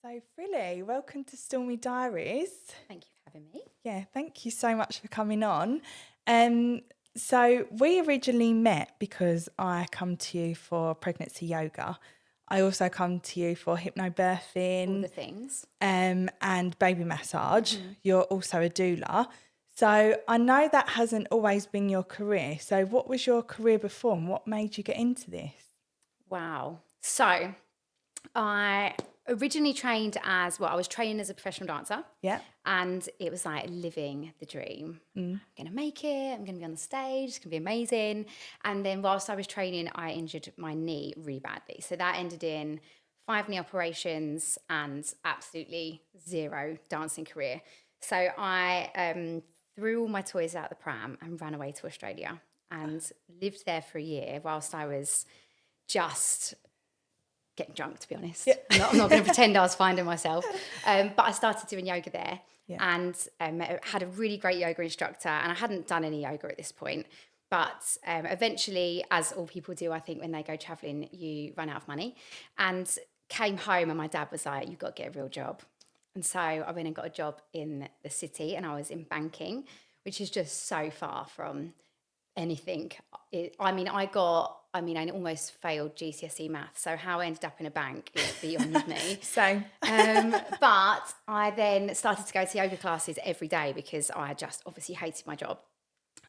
So, Frilly, welcome to Storme Diaries. Thank you for having me. Yeah, thank you so much for coming on. Um, so, we originally met because I come to you for pregnancy yoga. I also come to you for All hypnobirthing the things. and baby massage. You're also a doula. So, I know that hasn't always been your career. So, what was your career before and what made you get into this? Wow. So I originally trained I was training as a professional dancer. Yeah. And it was like living the dream. I'm going to make it. I'm going to be on the stage. It's going to be amazing. And then whilst I was training, I injured my knee really badly. So that ended in 5 knee operations and absolutely zero dancing career. So I threw all my toys out the pram and ran away to Australia and lived there for a year whilst I was just getting drunk, to be honest. Yeah. I'm not going to pretend I was finding myself. But I started doing yoga there and had a really great yoga instructor. And I hadn't done any yoga at this point. But eventually, as all people do, I think when they go traveling, you run out of money. And came home and my dad was like, you've got to get a real job. And so I went and got a job in the city and I was in banking, which is just so far from anything. I almost failed GCSE math. So how I ended up in a bank is beyond me. So, But I then started to go to yoga classes every day because I just obviously hated my job.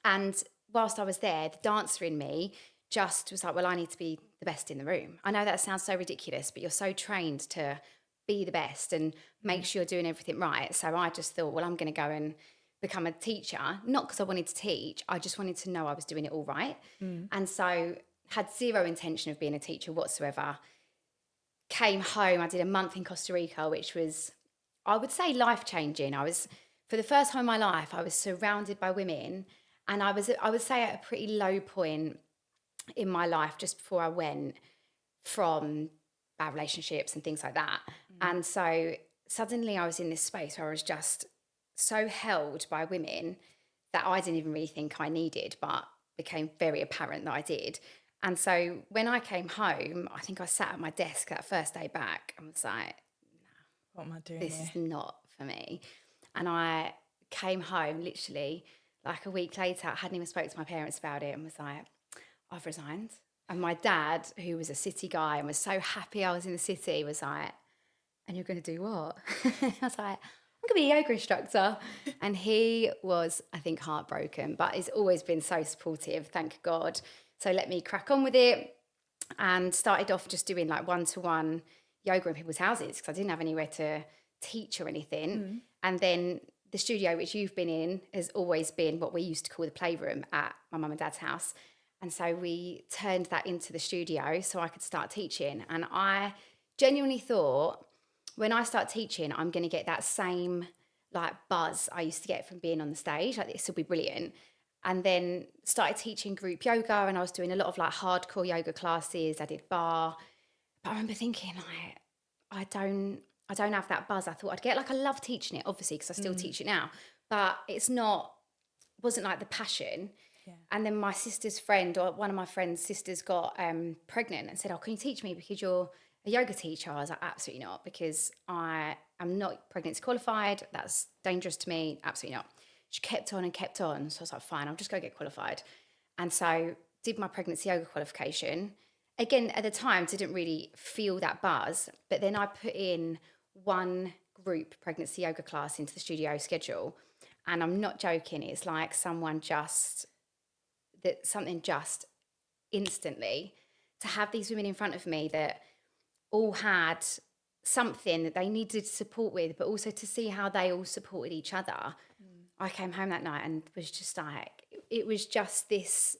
And whilst I was there, the dancer in me just was like, well, I need to be the best in the room. I know that sounds so ridiculous, but you're so trained to be the best and make sure you're doing everything right. So I just thought, well, I'm going to go and become a teacher, not because I wanted to teach. I just wanted to know I was doing it all right. And so had zero intention of being a teacher whatsoever. Came home, I did a month in Costa Rica, which was, I would say, life-changing. For the first time in my life, I was surrounded by women. And I would say at a pretty low point in my life just before I went from bad relationships and things like that. And so suddenly I was in this space where I was just so held by women that I didn't even really think I needed, but became very apparent that I did. And so when I came home, I think I sat at my desk that first day back and was like, what am I doing this here? is not for me. And I came home literally like a week later. I hadn't even spoke to my parents about it and was like, I've resigned. And my dad, who was a city guy and was so happy I was in the city, was like, and you're going to do what? I was like, I'm going to be a yoga instructor. And he was, I think, heartbroken, but he's always been so supportive, thank God. So let me crack on with it and started off just doing like one-to-one yoga in people's houses because I didn't have anywhere to teach or anything. And then the studio, which you've been in, has always been what we used to call the playroom at my mum and dad's house. And so we turned that into the studio so I could start teaching. And I genuinely thought, when I start teaching, I'm going to get that same like buzz I used to get from being on the stage. Like, this will be brilliant. And then started teaching group yoga, and I was doing a lot of like hardcore yoga classes. I did bar, but I remember thinking like, I don't have that buzz. I thought I'd get, like, I love teaching it, obviously, because I still teach it now, but wasn't like the passion. Yeah. And then my sister's friend, or one of my friend's sisters, got pregnant and said, oh, can you teach me because you're a yoga teacher? I was like, absolutely not, because I am not pregnancy qualified. That's dangerous to me. Absolutely not. She kept on and kept on. So I was like, fine, I'll just go get qualified. And so did my pregnancy yoga qualification. Again, at the time, didn't really feel that buzz. But then I put in one group pregnancy yoga class into the studio schedule. And I'm not joking. It's like something just instantly, to have these women in front of me that all had something that they needed support with, but also to see how they all supported each other. I came home that night and was just like, it was just this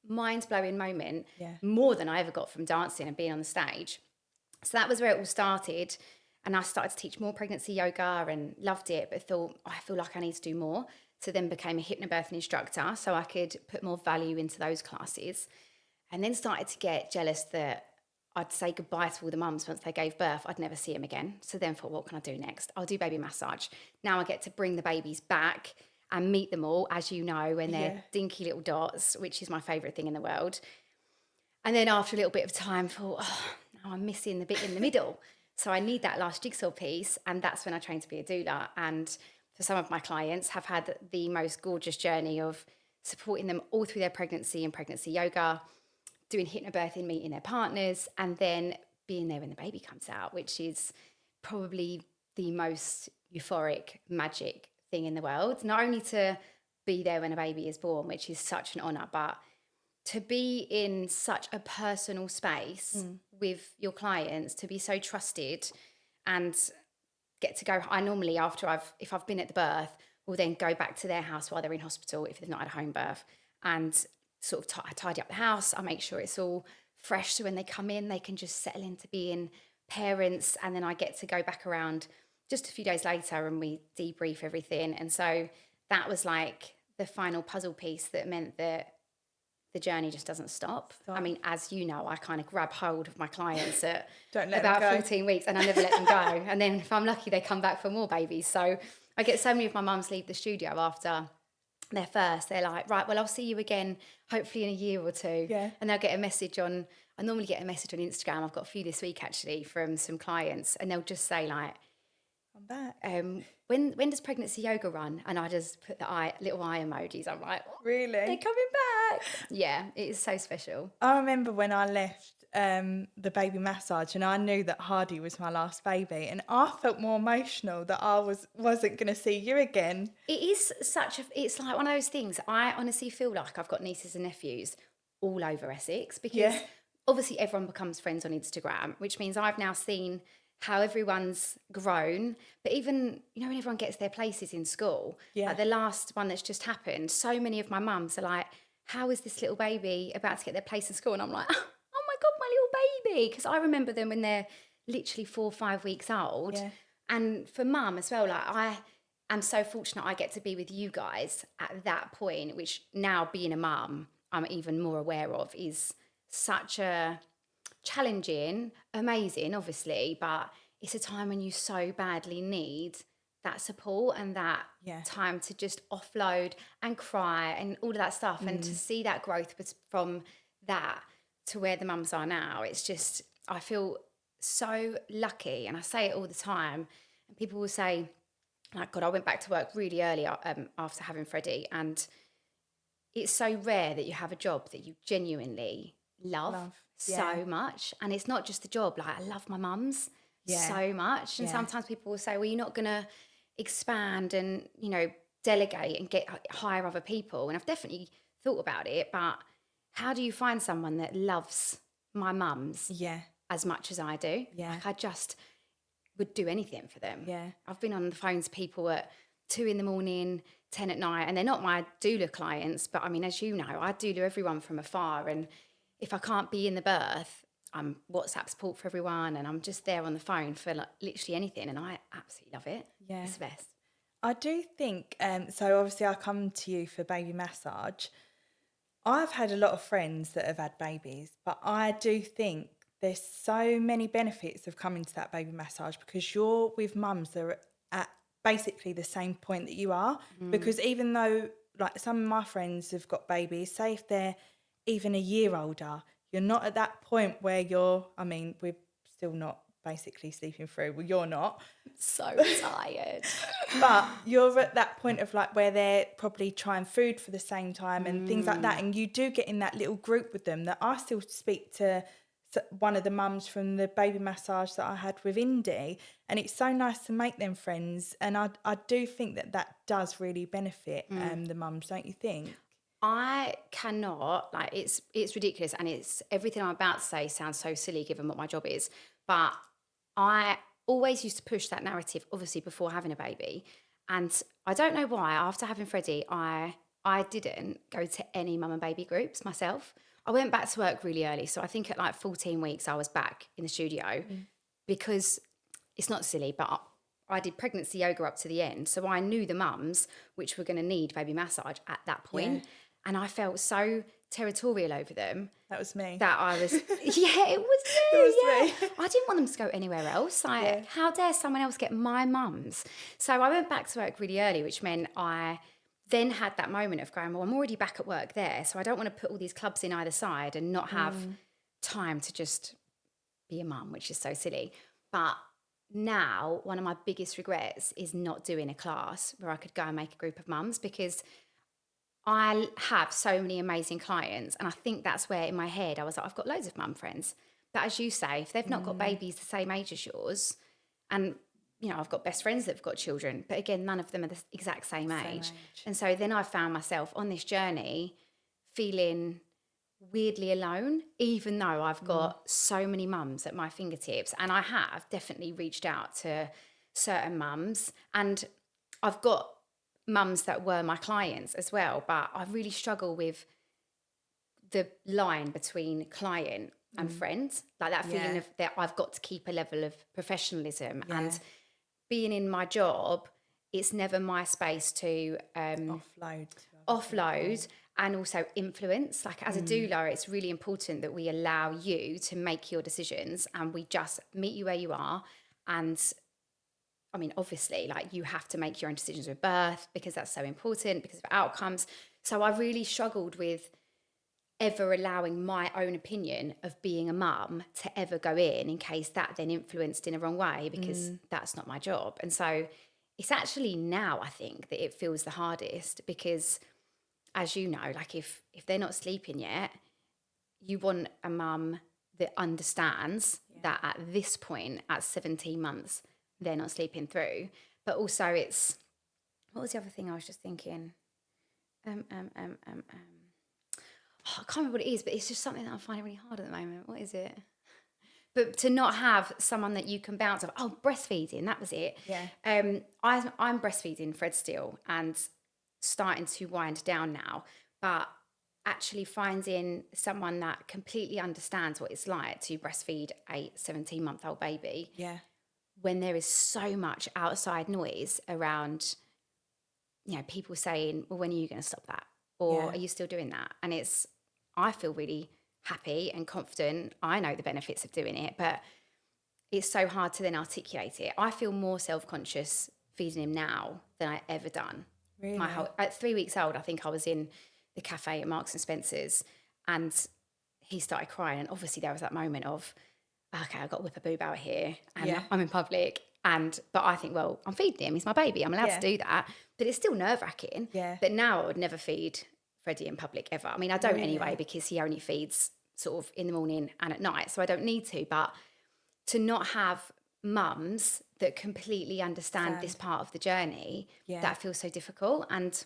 mind-blowing moment, more than I ever got from dancing and being on the stage. So that was where it all started. And I started to teach more pregnancy yoga and loved it, but thought, I feel like I need to do more. So then became a hypnobirthing instructor so I could put more value into those classes. And then started to get jealous that I'd say goodbye to all the mums once they gave birth. I'd never see them again. So then thought, what can I do next? I'll do baby massage. Now I get to bring the babies back and meet them all, as you know, when they're dinky little dots, which is my favourite thing in the world. And then after a little bit of time, thought, oh, now I'm missing the bit in the middle. So I need that last jigsaw piece, and that's when I trained to be a doula. And for some of my clients, have had the most gorgeous journey of supporting them all through their pregnancy and pregnancy yoga, doing hypnobirthing, meeting their partners, and then being there when the baby comes out, which is probably the most euphoric, magic thing in the world. Not only to be there when a baby is born, which is such an honour, but to be in such a personal space with your clients, to be so trusted and get to go. I normally, if I've been at the birth, will then go back to their house while they're in hospital if they've not had a home birth, and sort of I tidy up the house. I make sure it's all fresh, so when they come in, they can just settle into being parents. And then I get to go back around just a few days later and we debrief everything. And so that was like the final puzzle piece that meant that the journey just doesn't stop. I mean, as you know, I kind of grab hold of my clients at about 14 weeks and I never let them go. And then if I'm lucky, they come back for more babies. So I get so many of my mums leave the studio after their first. They're like, right, well, I'll see you again, hopefully in a year or two. Yeah. And they'll get a message on, I normally get a message on Instagram. I've got a few this week actually from some clients, and they'll just say like, I'm back. When does pregnancy yoga run? And I just put the little eye emojis. I'm like, Really? They're coming back. Yeah, it is so special. I remember when I left the baby massage and I knew that Hardy was my last baby, and I felt more emotional that I wasn't going to see you again. It is it's like one of those things. I honestly feel like I've got nieces and nephews all over Essex because obviously everyone becomes friends on Instagram, which means I've now seen how everyone's grown. But even, when everyone gets their places in school, like the last one that's just happened, so many of my mums are like, how is this little baby about to get their place in school? And I'm like, oh my God, my little baby. Because I remember them when they're literally 4 or 5 weeks old. Yeah. And for mum as well, like I am so fortunate I get to be with you guys at that point, which now being a mum, I'm even more aware of, is such a challenging, amazing, obviously, but it's a time when you so badly need that support and that time to just offload and cry and all of that stuff. And to see that growth from that to where the mums are now, it's just, I feel so lucky. And I say it all the time, and people will say, like, God, I went back to work really early after having Freddie, and it's so rare that you have a job that you genuinely love. So much. And it's not just the job, like I love my mums so much. And sometimes people will say, well, you're not going to expand and, delegate and hire other people. And I've definitely thought about it, but how do you find someone that loves my mums as much as I do? Like I just would do anything for them. I've been on the phone to people at 2 a.m, 10 at night, and they're not my doula clients, but I mean, as you know, I doula everyone from afar, and if I can't be in the birth, I'm WhatsApp support for everyone, and I'm just there on the phone for like literally anything, and I absolutely love it. Yeah. It's the best. I do think, so obviously I come to you for baby massage. I've had a lot of friends that have had babies, but I do think there's so many benefits of coming to that baby massage because you're with mums that are at basically the same point that you are. Because even though like some of my friends have got babies, say if they're even a year older, you're not at that point where we're still not basically sleeping through. Well, you're not. So tired. But you're at that point of like where they're probably trying food for the same time and things like that. And you do get in that little group with them that I still speak to one of the mums from the baby massage that I had with Indy. And it's so nice to make them friends. And I do think that does really benefit the mums, don't you think? I cannot, like, it's ridiculous, and it's everything I'm about to say sounds so silly given what my job is, but I always used to push that narrative, obviously, before having a baby, and I don't know why, after having Freddie, I didn't go to any mum and baby groups myself. I went back to work really early, so I think at like 14 weeks I was back in the studio because it's not silly, but I did pregnancy yoga up to the end, so I knew the mums which were going to need baby massage at that point. And I felt so territorial over them. That was me. That I was, it was me. It was me. I didn't want them to go anywhere else. Like, how dare someone else get my mums? So I went back to work really early, which meant I then had that moment of going, well, I'm already back at work there, so I don't want to put all these clubs in either side and not have time to just be a mum, which is so silly. But now one of my biggest regrets is not doing a class where I could go and make a group of mums, because I have so many amazing clients. And I think that's where in my head I was like, I've got loads of mum friends. But as you say, if they've not got babies the same age as yours, and I've got best friends that have got children, but again, none of them are the exact same age. And so then I found myself on this journey feeling weirdly alone, even though I've got so many mums at my fingertips. And I have definitely reached out to certain mums, and I've got mums that were my clients as well, but I really struggle with the line between client and friend, like that feeling of that I've got to keep a level of professionalism. And being in my job, it's never my space to offload and also influence. Like as a doula, it's really important that we allow you to make your decisions, and we just meet you where you are. And I mean, obviously, like you have to make your own decisions with birth, because that's so important because of outcomes. So I really struggled with ever allowing my own opinion of being a mum to ever go in case that then influenced in a wrong way, because that's not my job. And so it's actually now I think that it feels the hardest, because as you know, like if they're not sleeping yet, you want a mum that understands that at this point, at 17 months, they're not sleeping through. But also it's, what was the other thing I was just thinking? I can't remember what it is, but it's just something that I'm finding really hard at the moment. What is it? But to not have someone that you can bounce off. Oh, breastfeeding, that was it. Yeah. I'm breastfeeding Fred still and starting to wind down now. But actually finding someone that completely understands what it's like to breastfeed a 17-month-old baby. Yeah. When there is so much outside noise around, people saying, well, when are you going to stop that? Or are you still doing that? And I feel really happy and confident. I know the benefits of doing it, but it's so hard to then articulate it. I feel more self-conscious feeding him now than I ever done. Really? At 3 weeks old, I think I was in the cafe at Marks and Spencer's, and he started crying. And obviously there was that moment of, okay, I've got to whip a boob out here and I'm in public. But I think, well, I'm feeding him. He's my baby. I'm allowed to do that. But it's still nerve-wracking. Yeah. But now I would never feed Freddie in public ever. I mean, I don't anyway, because he only feeds sort of in the morning and at night. So I don't need to. But to not have mums that completely understand this part of the journey, that feels so difficult. And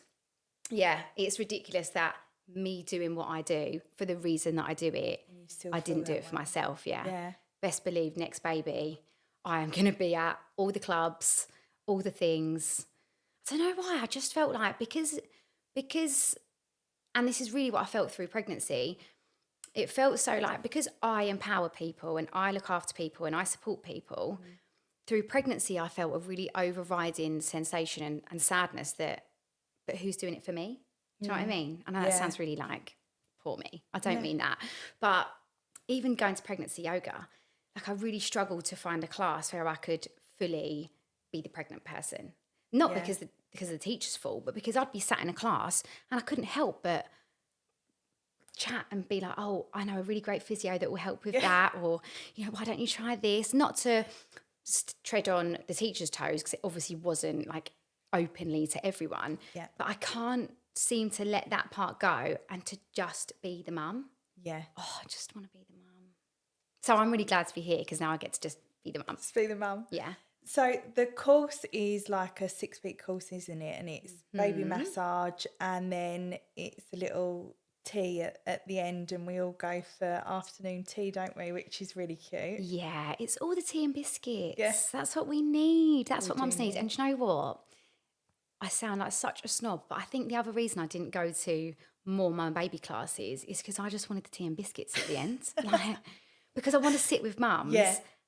it's ridiculous that me doing what I do for the reason that I do it, I didn't do it for myself. Yeah. Best believe next baby, I am going to be at all the clubs, all the things. I don't know why. I just felt like because, and this is really what I felt through pregnancy. It felt so like, because I empower people and I look after people and I support people, through pregnancy, I felt a really overriding sensation and sadness but who's doing it for me? Do you know what I mean? I know that sounds really like, poor me. I don't mean that. But even going to pregnancy yoga, like I really struggled to find a class where I could fully be the pregnant person. Not because of the teacher's fault, but because I'd be sat in a class and I couldn't help but chat and be like, oh, I know a really great physio that will help with that, or, why don't you try this? Not to tread on the teacher's toes, because it obviously wasn't like openly to everyone. Yeah. But I can't seem to let that part go and to just be the mum. Yeah. Oh, I just want to be the mum. So I'm really glad to be here, because now I get to just be the mum. Just be the mum. Yeah. So the course is like a 6-week course, isn't it? And it's baby massage, and then it's a little tea at the end, and we all go for afternoon tea, don't we? Which is really cute. Yeah, it's all the tea and biscuits. Yes. That's what we need. That's what mums need. And do you know what? I sound like such a snob, but I think the other reason I didn't go to more mum and baby classes is because I just wanted the tea and biscuits at the end. Because I want to sit with mums,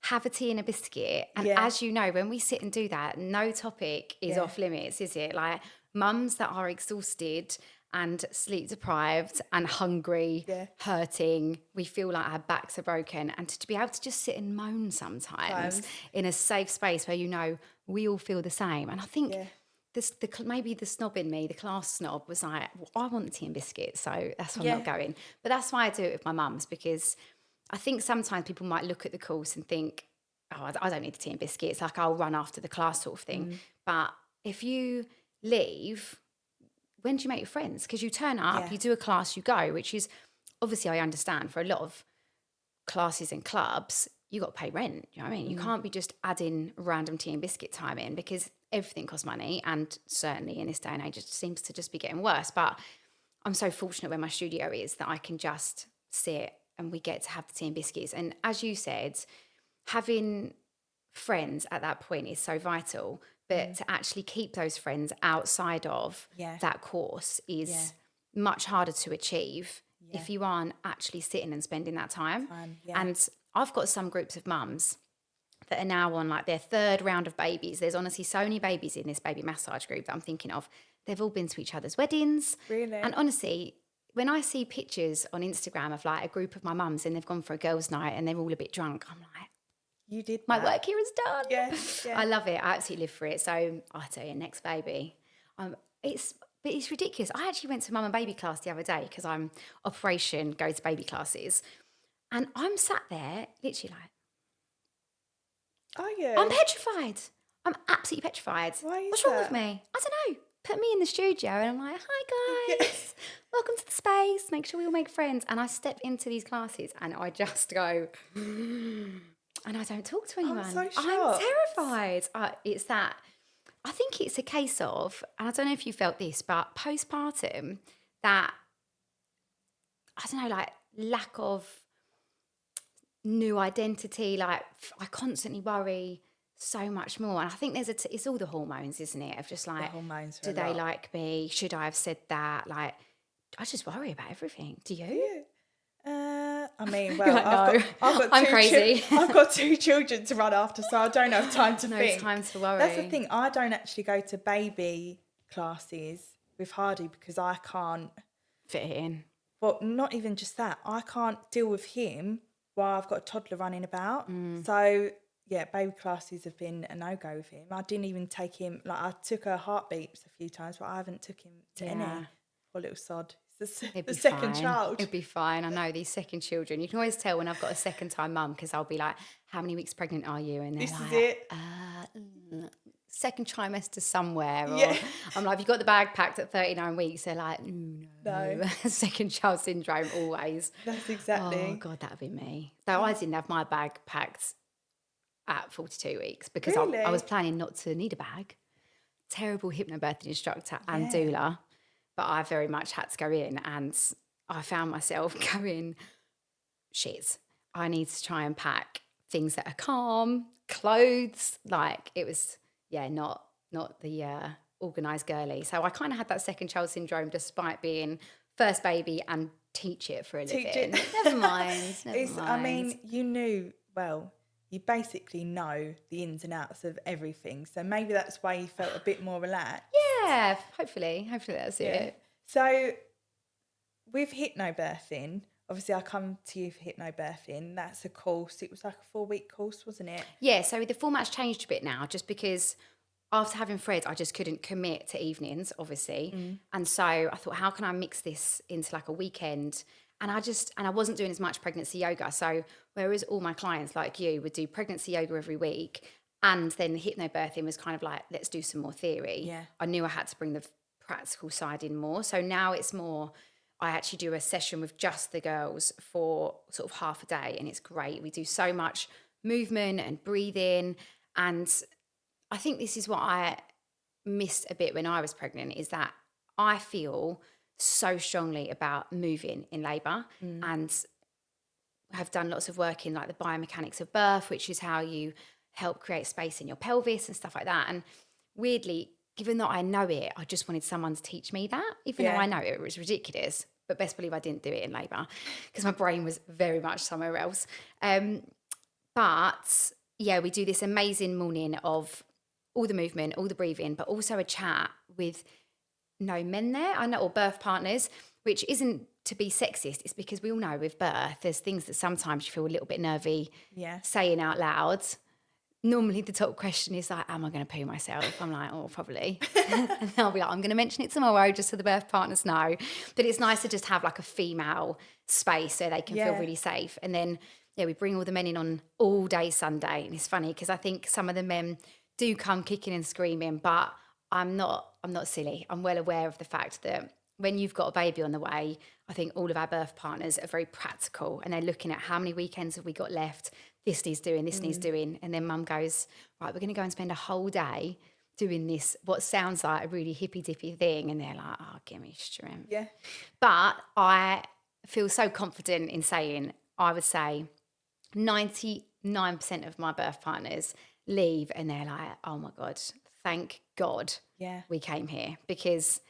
have a tea and a biscuit. And as you know, when we sit and do that, no topic is off limits, is it? Like mums that are exhausted and sleep deprived and hungry, hurting, we feel like our backs are broken. And to be able to just sit and moan sometimes in a safe space where we all feel the same. And I think maybe the snob in me, the class snob, was like, well, I want the tea and biscuits, so that's why I'm not going. But that's why I do it with my mums, because I think sometimes people might look at the course and think, oh, I don't need the tea and biscuits. Like, I'll run after the class sort of thing. Mm. But if you leave, when do you make your friends? Because you turn up, Yeah. you do a class, you go, which is obviously, I understand for a lot of classes and clubs, you got to pay rent. You know what I mean? You can't be just adding random tea and biscuit time in, because everything costs money. And certainly in this day and age, it seems to just be getting worse. But I'm so fortunate where my studio is that I can just sit and we get to have the tea and biscuits. And as you said, having friends at that point is so vital. But to actually keep those friends outside of Yeah. that course is Yeah. much harder to achieve Yeah. if you aren't actually sitting and spending that time. Yeah. And I've got some groups of mums that are now on like their third round of babies. There's honestly so many babies in this baby massage group that I'm thinking of. They've all been to each other's weddings. Really? And honestly, when I see pictures on Instagram of like a group of my mums and they've gone for a girls' night and they're all a bit drunk, I'm like, You did my that. work here is done. Yeah. Yeah. I love it. I absolutely live for it. So I tell you, next baby, but it's ridiculous. I actually went to mum and baby class the other day because I'm operation go to baby classes, and I'm sat there literally like, Are you? I'm petrified. I'm absolutely petrified. Why is What's wrong with that? me? I don't know. Put me in the studio and I'm like, hi guys, welcome to the space. Make sure we all make friends. And I step into these classes and I just go, and I don't talk to anyone. I'm so I'm shocked. terrified. It's that, I think it's a case of, and I don't know if you felt this, but postpartum, that, I don't know, like lack of new identity. Like I constantly worry so much more. And I think it's all the hormones, isn't it? Of just like, hormones are do a they lot. like me? Should I have said that? Like, I just worry about everything. Do you? I mean, well, like, I've no, got I'm two crazy. I've got 2 children to run after, so I don't have time to No think. time to worry. That's the thing. I don't actually go to baby classes with Hardy because I can't. Fit it in. Well, not even just that. I can't deal with him while I've got a toddler running about. So yeah, baby classes have been a no-go with him. I didn't even take him. Like I took her heartbeats a few times, but I haven't took him to any. Poor little sod. It's It'd the be second fine. child. It'd be fine. I know these second children. You can always tell when I've got a second time mum because I'll be like, "How many weeks pregnant are you?" And they're This like, is it. Second trimester somewhere. Or Yeah. I'm like, "Have you got the bag packed at 39 weeks?" They're like, "No." Second child syndrome always. That's exactly. Oh God, that'd be me. Though I didn't have my bag packed at 42 weeks because Really? I was planning not to need a bag. Terrible hypnobirthing instructor and Yeah. doula, but I very much had to go in, and I found myself going, shit, I need to try and pack things that are calm, clothes. Like it was, not the organised girly. So I kind of had that second child syndrome despite being first baby and teach it for a living. it. Never mind. Never mind. I mean, you knew, well, you basically know the ins and outs of everything. So maybe that's why you felt a bit more relaxed. Yeah, hopefully that's it. So with hypnobirthing, obviously I come to you for hypnobirthing. That's a course. It was like a 4-week course, wasn't it? Yeah, so the format's changed a bit now just because after having Fred, I just couldn't commit to evenings, obviously. And so I thought, how can I mix this into like a weekend? And I wasn't doing as much pregnancy yoga. So whereas all my clients like you would do pregnancy yoga every week, and then hypnobirthing was kind of like, let's do some more theory. Yeah. I knew I had to bring the practical side in more. So now it's more, I actually do a session with just the girls for sort of half a day, and it's great. We do so much movement and breathing. And I think this is what I missed a bit when I was pregnant, is that I feel so strongly about moving in labour and have done lots of work in like the biomechanics of birth, which is how you help create space in your pelvis and stuff like that. And weirdly, given that I know it, I just wanted someone to teach me that, even though I know it was ridiculous. But best believe I didn't do it in labour because my brain was very much somewhere else. But yeah, we do this amazing morning of all the movement, all the breathing, but also a chat with no men there, I know, or birth partners, which isn't to be sexist. It's because we all know with birth, there's things that sometimes you feel a little bit nervy saying out loud. Normally the top question is like, am I going to poo myself? I'm like, oh, probably. And I'll be like, I'm going to mention it tomorrow just so the birth partners know. But it's nice to just have like a female space so they can feel really safe. And then we bring all the men in on all day Sunday. And it's funny because I think some of the men do come kicking and screaming, but I'm not silly. I'm well aware of the fact that when you've got a baby on the way, I think all of our birth partners are very practical and they're looking at how many weekends have we got left, this needs doing, this needs doing. And then mum goes, right, we're going to go and spend a whole day doing this, what sounds like a really hippy-dippy thing. And they're like, oh, give me strength. Yeah. But I feel so confident in saying, I would say 99% of my birth partners leave and they're like, oh my God, thank God we came here, because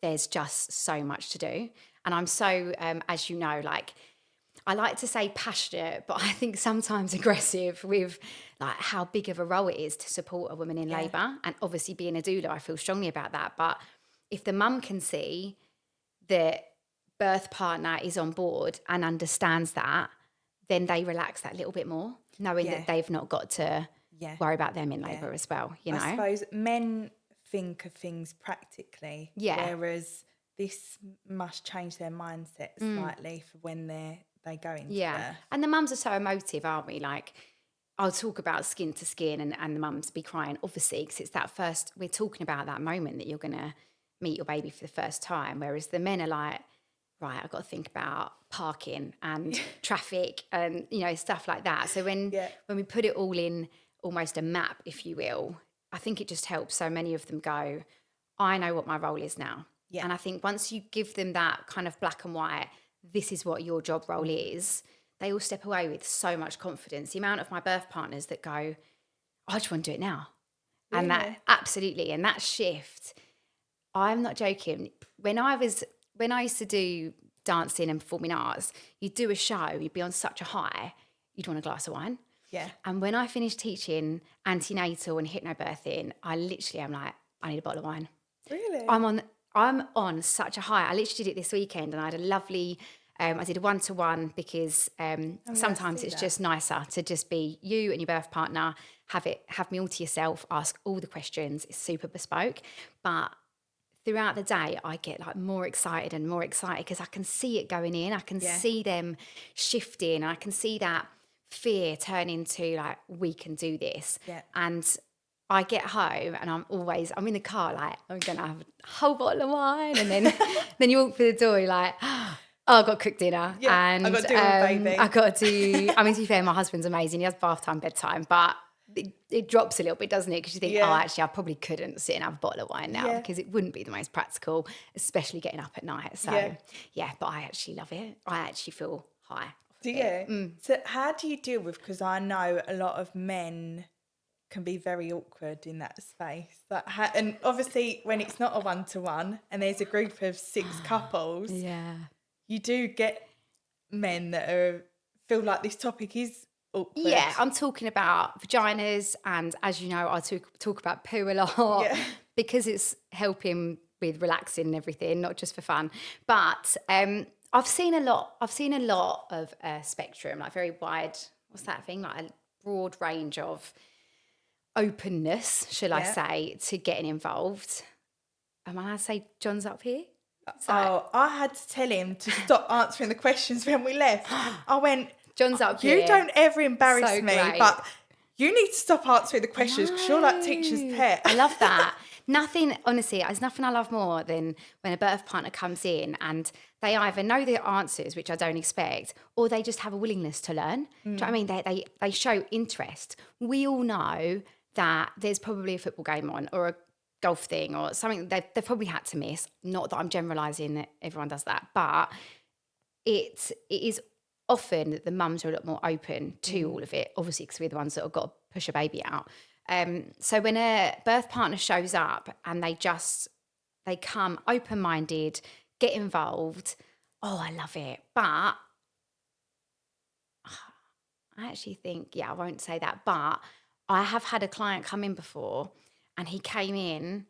there's just so much to do. And I'm so, as you know, like, I like to say passionate, but I think sometimes aggressive with like how big of a role it is to support a woman in labour. And obviously being a doula, I feel strongly about that. But if the mum can see that birth partner is on board and understands that, then they relax that little bit more, knowing that they've not got to worry about them in labour as well, you know? I suppose men think of things practically, whereas this must change their mindset slightly for when they go into birth. And the mums are so emotive, aren't we? Like, I'll talk about skin to skin and the mums be crying, obviously, because it's that first, we're talking about that moment that you're going to meet your baby for the first time, whereas the men are like, right, I've got to think about parking and traffic and, you know, stuff like that. So when we put it all in almost a map, if you will, I think it just helps so many of them go, I know what my role is now. Yeah. And I think once you give them that kind of black and white, this is what your job role is, they all step away with so much confidence. The amount of my birth partners that go, I just want to do it now. Really? And that, absolutely. And that shift, I'm not joking. When I used to do dancing and performing arts, you'd do a show, you'd be on such a high, you'd want a glass of wine. Yeah. And when I finished teaching antenatal and hypnobirthing, I'm like, I need a bottle of wine. Really? I'm on such a high. I literally did it this weekend and I had a lovely, I did a 1-to-1 because sometimes it's just nicer to just be you and your birth partner, have me all to yourself, ask all the questions. It's super bespoke. But throughout the day, I get like more excited and more excited because I can see it going in. I can see them shifting. I can see that fear turn into like, we can do this. Yeah. And I get home and I'm in the car like, I'm going to have a whole bottle of wine. And then then you walk through the door, you're like, oh, I've got to cook dinner. Yeah, and I've got to do it, baby. I've got to, I mean, to be fair, my husband's amazing. He has bath time, bedtime, but it drops a little bit, doesn't it? Because you think, oh, actually, I probably couldn't sit and have a bottle of wine now because it wouldn't be the most practical, especially getting up at night. So, but I actually love it. I actually feel high. Do you? Mm. So how do you deal with, because I know a lot of men can be very awkward in that space. Like, and obviously when it's not a 1-to-1 and there's a group of 6 couples, you do get men that feel like this topic is awkward. Yeah, I'm talking about vaginas, and as you know, I talk about poo a lot because it's helping with relaxing and everything, not just for fun. But I've seen a lot of spectrum, like very wide. What's that thing? Like a broad range of openness, shall I say, to getting involved. Am I allowed to say John's up here? I had to tell him to stop answering the questions when we left. I went, John's up here. You don't ever embarrass me, but you need to stop answering the questions because you're like teacher's pet. I love that. Nothing, honestly, there's nothing I love more than when a birth partner comes in and they either know the answers, which I don't expect, or they just have a willingness to learn. Do you know what I mean? They show interest. We all know that there's probably a football game on or a golf thing or something they've probably had to miss. Not that I'm generalising that everyone does that, but it is often that the mums are a lot more open to all of it, obviously because we're the ones that have got to push a baby out. So when a birth partner shows up and they come open-minded, get involved, I love it. But I actually think, I won't say that, but I have had a client come in before and he came in,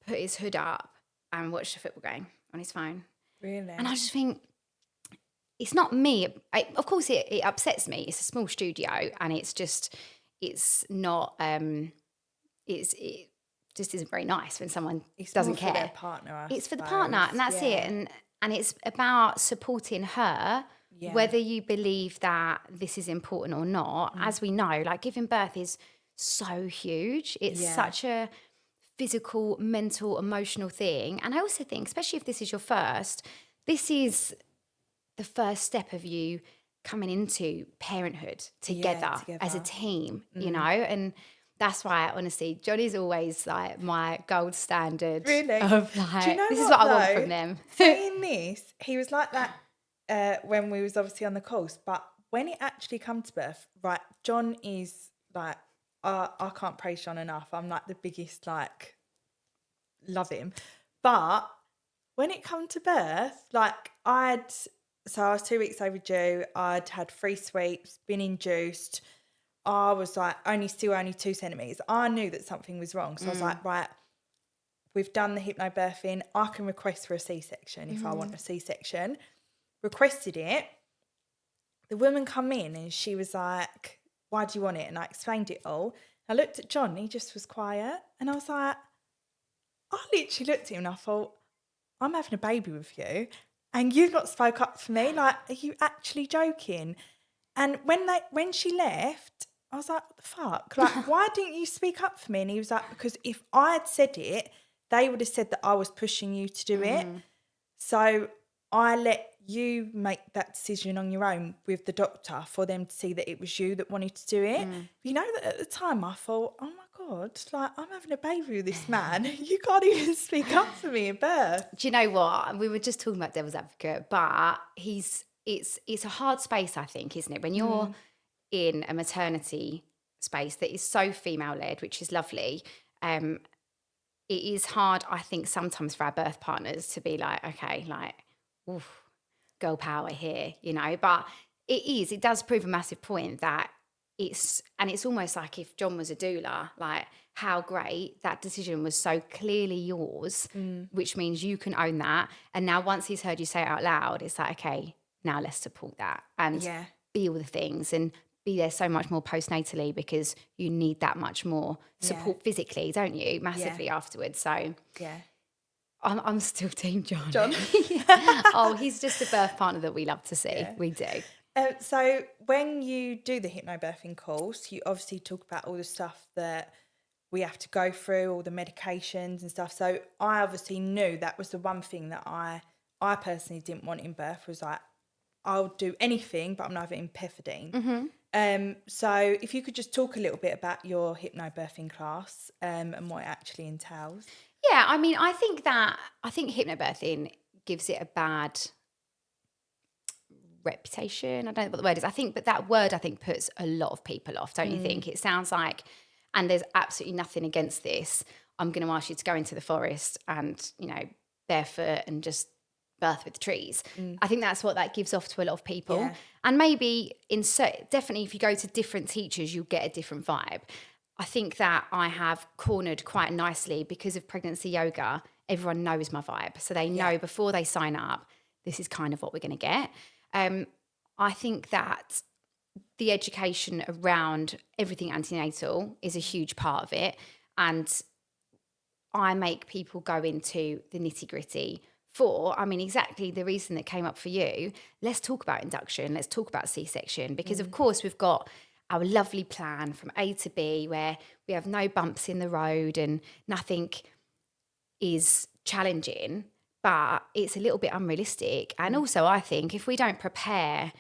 put his hood up and watched a football game on his phone. Really? And I just think, it's not me. Of course, it upsets me. It's a small studio and it's not, it just isn't very nice when someone doesn't care. It's for their partner, It's for the partner and that's it. And it's about supporting her Yeah. whether you believe that this is important or not, as we know, like giving birth is so huge. It's Yeah. such a physical, mental, emotional thing. And I also think, especially if this is your first, this is the first step of you coming into parenthood together as a team, you know? And that's why, honestly, Johnny's always like my gold standard Really? of Do you like, know this is what what I want though? from them. Saying this, he was like that when we was obviously on the course, but when it actually come to birth, right, John is like, I can't praise John enough. I'm like the biggest, like, love him. But when it come to birth, like so I was 2 weeks overdue. I'd had 3 sweeps, been induced. I was like only 2 centimeters. I knew that something was wrong. So I was like, right, we've done the hypnobirthing. I can request for a C-section if I want a C-section. Requested it. The woman come in and she was like, why do you want it? And I explained it all. I looked at John and he just was quiet. And I was like, I literally looked at him and I thought, I'm having a baby with you and you've not spoke up for me. Like, are you actually joking? And when she left, I was like, what the fuck? Like, why didn't you speak up for me? And he was like, because if I had said it, they would have said that I was pushing you to do it. So I let you make that decision on your own with the doctor for them to see that it was you that wanted to do it. You know, that at the time I thought, oh my God, like I'm having a baby with this man. You can't even speak up for me in birth. Do you know what? We were just talking about devil's advocate, but it's a hard space, I think, isn't it? When you're in a maternity space that is so female led, which is lovely. It is hard, I think, sometimes for our birth partners to be like, okay, like, oof, girl power here, you know. But it does prove a massive point that it's almost like if John was a doula, like how great that decision was so clearly yours, which means you can own that. And now once he's heard you say it out loud, it's like, okay, now let's support that and be all the things and be there so much more postnatally because you need that much more support physically, don't you? Massively afterwards. So I'm still Team John. Oh, he's just a birth partner that we love to see. We do. So when you do the hypnobirthing course, you obviously talk about all the stuff that we have to go through, all the medications and stuff. So I obviously knew that was the one thing that I personally didn't want in birth was like, I'll do anything, but I'm not having pethidine. So if you could just talk a little bit about your hypnobirthing class and what it actually entails. Yeah, I mean, I think hypnobirthing gives it a bad reputation. I don't know what the word is. But that word, I think, puts a lot of people off, don't you think? It sounds like, and there's absolutely nothing against this, I'm going to ask you to go into the forest and, you know, barefoot and just birth with trees. I think that's what that gives off to a lot of people. And maybe definitely if you go to different teachers, you'll get a different vibe. I think that I have cornered quite nicely because of pregnancy yoga. Everyone knows my vibe. So they know before they sign up, this is kind of what we're going to get. I think that the education around everything antenatal is a huge part of it. And I make people go into the nitty gritty exactly the reason that came up for you. Let's talk about induction. Let's talk about C-section because of course we've got our lovely plan from A to B where we have no bumps in the road and nothing is challenging, but it's a little bit unrealistic. And also I think if we don't prepare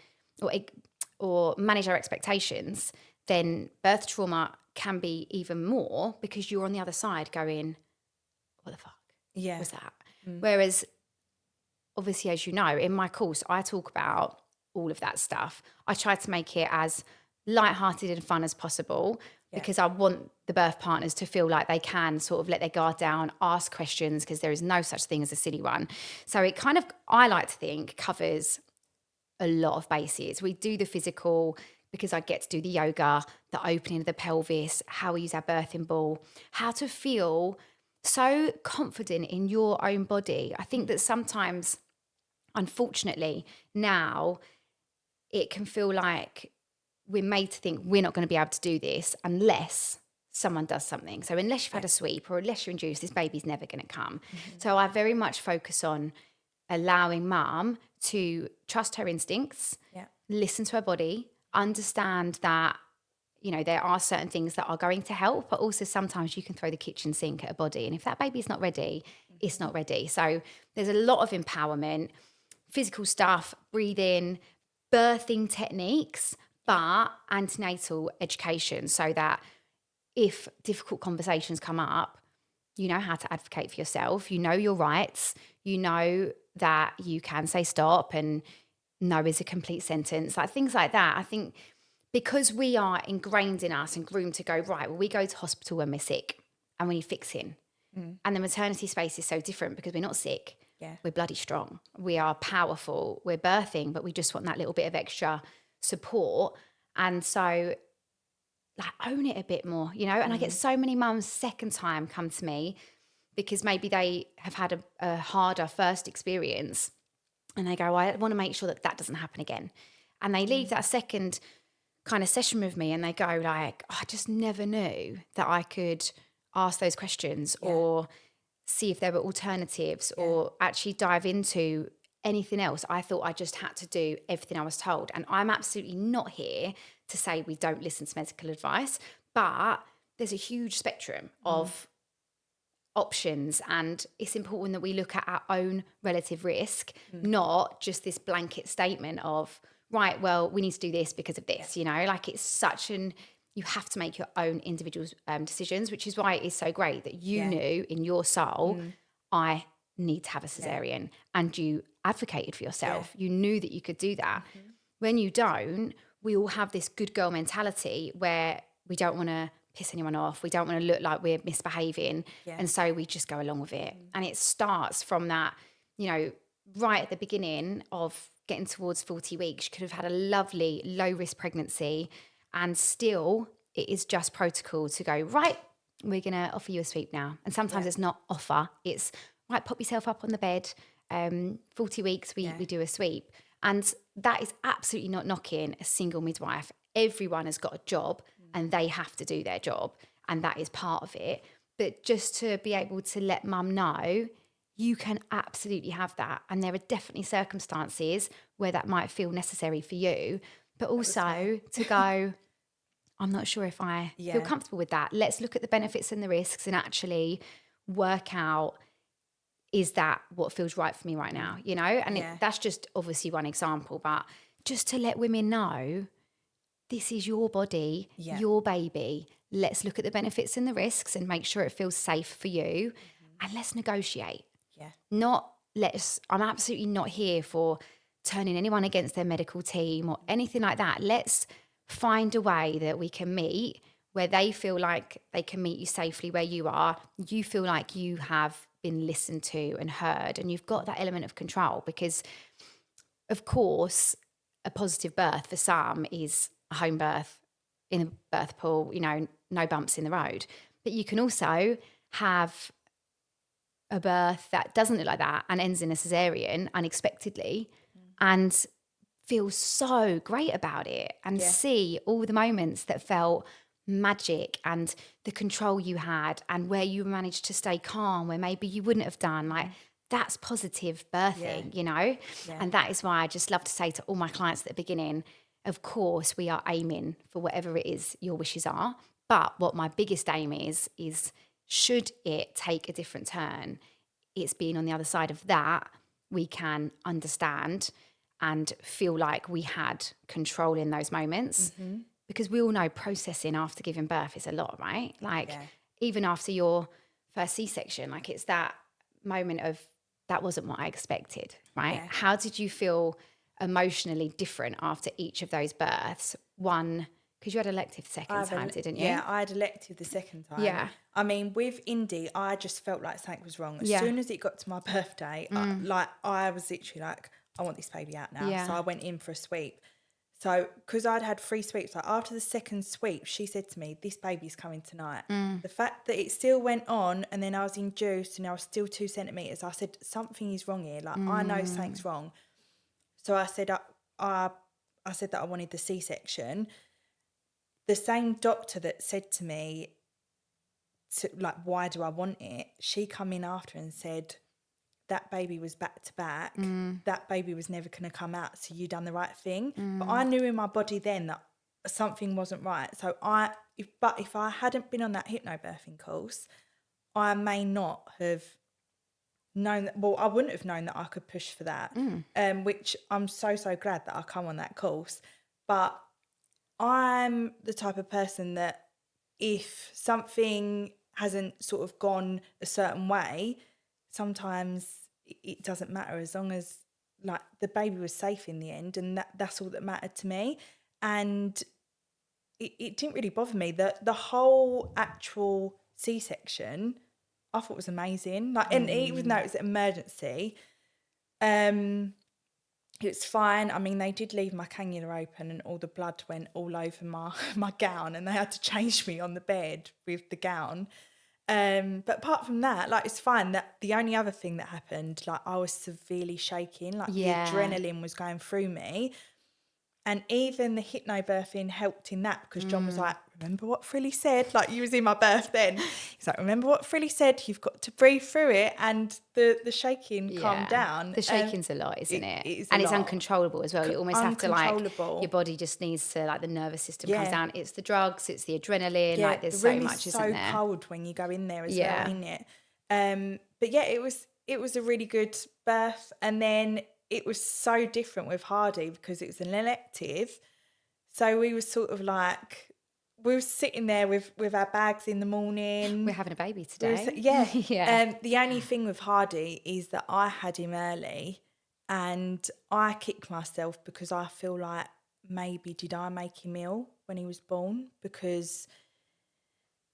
or manage our expectations, then birth trauma can be even more because you're on the other side going, what the fuck was that? Whereas obviously, as you know, in my course, I talk about all of that stuff. I try to make it as lighthearted and fun as possible because I want the birth partners to feel like they can sort of let their guard down, ask questions because there is no such thing as a silly one. So it kind of, I like to think, covers a lot of bases. We do the physical because I get to do the yoga, the opening of the pelvis, how we use our birthing ball, how to feel so confident in your own body. I think that sometimes, unfortunately, now it can feel like we're made to think we're not going to be able to do this unless someone does something. So unless you've had a sweep or unless you're induced, this baby's never going to come. So I very much focus on allowing mum to trust her instincts, Yeah. listen to her body, understand that, you know, there are certain things that are going to help, but also sometimes you can throw the kitchen sink at a body. And if that baby's not ready, it's not ready. So there's a lot of empowerment, physical stuff, breathing, birthing techniques, but antenatal education, so that if difficult conversations come up, you know how to advocate for yourself, you know your rights, you know that you can say stop and no is a complete sentence, like things like that. I think because we are ingrained in us and groomed to go, right, well, we go to hospital when we're sick and we need fixing. And the maternity space is so different because we're not sick. Yeah. We're bloody strong. We are powerful. We're birthing, but we just want that little bit of extra support. And so, like, own it a bit more, you know? And I get so many mums second time come to me because maybe they have had a harder first experience and they go, I want to make sure that that doesn't happen again. And they leave that second kind of session with me and they go like, oh, I just never knew that I could ask those questions or see if there were alternatives or actually dive into anything else. I thought I just had to do everything I was told. And I'm absolutely not here to say we don't listen to medical advice, but there's a huge spectrum of options, and it's important that we look at our own relative risk, not just this blanket statement of, right, well, we need to do this because of this, you know, like it's such an, you have to make your own individual decisions, which is why it is so great that you knew in your soul, I need to have a cesarean, and you advocated for yourself. You knew that you could do that. When you don't, we all have this good girl mentality where we don't want to piss anyone off. We don't want to look like we're misbehaving. And so we just go along with it. And it starts from that, you know, right at the beginning of getting towards 40 weeks, you could have had a lovely low risk pregnancy, and still it is just protocol to go, right, we're going to offer you a sweep now. And sometimes it's not offer, it's right, pop yourself up on the bed. 40 weeks, we do a sweep. And that is absolutely not knocking a single midwife. Everyone has got a job and they have to do their job, and that is part of it. But just to be able to let mum know, you can absolutely have that. And there are definitely circumstances where that might feel necessary for you, but also to go, I'm not sure if I feel comfortable with that. Let's look at the benefits and the risks and actually work out, is that what feels right for me right now, you know? And that's just obviously one example, but just to let women know, this is your body, your baby. Let's look at the benefits and the risks and make sure it feels safe for you. And let's negotiate. Not I'm absolutely not here for turning anyone against their medical team or anything like that. Let's find a way that we can meet where they feel like they can meet you safely where you are. You feel like you have been listened to and heard, and you've got that element of control, because of course a positive birth for some is a home birth in a birth pool, you know, no bumps in the road. But you can also have a birth that doesn't look like that and ends in a cesarean unexpectedly and feel so great about it, and see all the moments that felt magic and the control you had and where you managed to stay calm where maybe you wouldn't have done. Like, that's positive birthing, you know? And that is why I just love to say to all my clients at the beginning, of course, we are aiming for whatever it is your wishes are. But what my biggest aim is should it take a different turn, it's being on the other side of that, we can understand and feel like we had control in those moments. Because we all know processing after giving birth is a lot, right? Like, even after your first C-section, like, it's that moment of, that wasn't what I expected, right? How did you feel emotionally different after each of those births? One, because you had elective the second time, didn't you? Yeah, I had elective the second time. Yeah. I mean, with Indy, I just felt like something was wrong. As soon as it got to my birthday, I was literally like, I want this baby out now. Yeah. So I went in for a sweep. So, because I'd had 3 sweeps, like after the second sweep, she said to me, this baby's coming tonight. The fact that it still went on, and then I was induced and I was still 2 centimetres, I said, something is wrong here. Like, I know something's wrong. So I said, I said that I wanted the C-section. The same doctor that said to me, like, why do I want it? She come in after and said, that baby was back to back. That baby was never going to come out. So you done the right thing. But I knew in my body then that something wasn't right. So if I hadn't been on that hypnobirthing course, I may not have known that. Well, I wouldn't have known that I could push for that. Which I'm so glad that I come on that course. But I'm the type of person that if something hasn't sort of gone a certain way, sometimes it doesn't matter as long as like the baby was safe in the end, and that's all that mattered to me. And it didn't really bother me. The whole actual C-section I thought was amazing. Like, and even though it was an emergency, it's fine. I mean, they did leave my cannula open and all the blood went all over my gown, and they had to change me on the bed with the gown. But apart from that, like, it's fine. That the only other thing that happened, like, I was severely shaking, like the adrenaline was going through me. And even the hypnobirthing helped in that, because John was like, remember what Frilly said? Like, you was in my birth then. He's like, remember what Frilly said? You've got to breathe through it. And the shaking calmed down. The shaking's a lot, isn't it? It is and a it's lot. uncontrollable as well. You almost have to, like, Uncontrollable. your body just needs to, like, the nervous system comes down. It's the drugs, it's the adrenaline. Yeah, like, there's the room so much, is isn't so there? cold when you go in there as well, ain't it? But yeah, it was a really good birth. And then it was so different with Hardy because it was an elective. So we were sort of like, we were sitting there with our bags in the morning. We're having a baby today. Yeah. The only thing with Hardy is that I had him early, and I kicked myself because I feel like maybe did I make him ill when he was born, because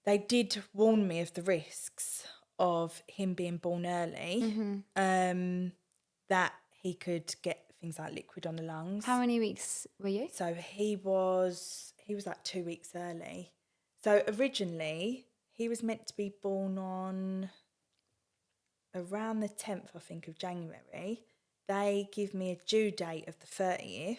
they did warn me of the risks of him being born early, that he could get things like liquid on the lungs. How many weeks were you? So he was like 2 weeks early. So originally he was meant to be born on around the 10th, I think, of January. They give me a due date of the 30th.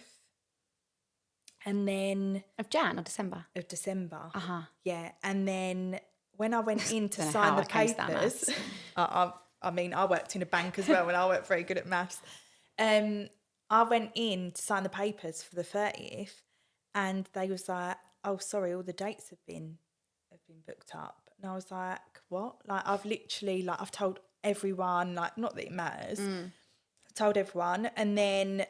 And then... Of Jan or December? Of December. Uh-huh. Yeah. And then when I went in to Don't know sign how the I came to that papers... maths. I mean, I worked in a bank as well, and I weren't very good at maths. I went in to sign the papers for the 30th, and they was like, oh, sorry, all the dates have been booked up. And I was like, what? Like, I've told everyone, like, not that it matters. I've told everyone. And then,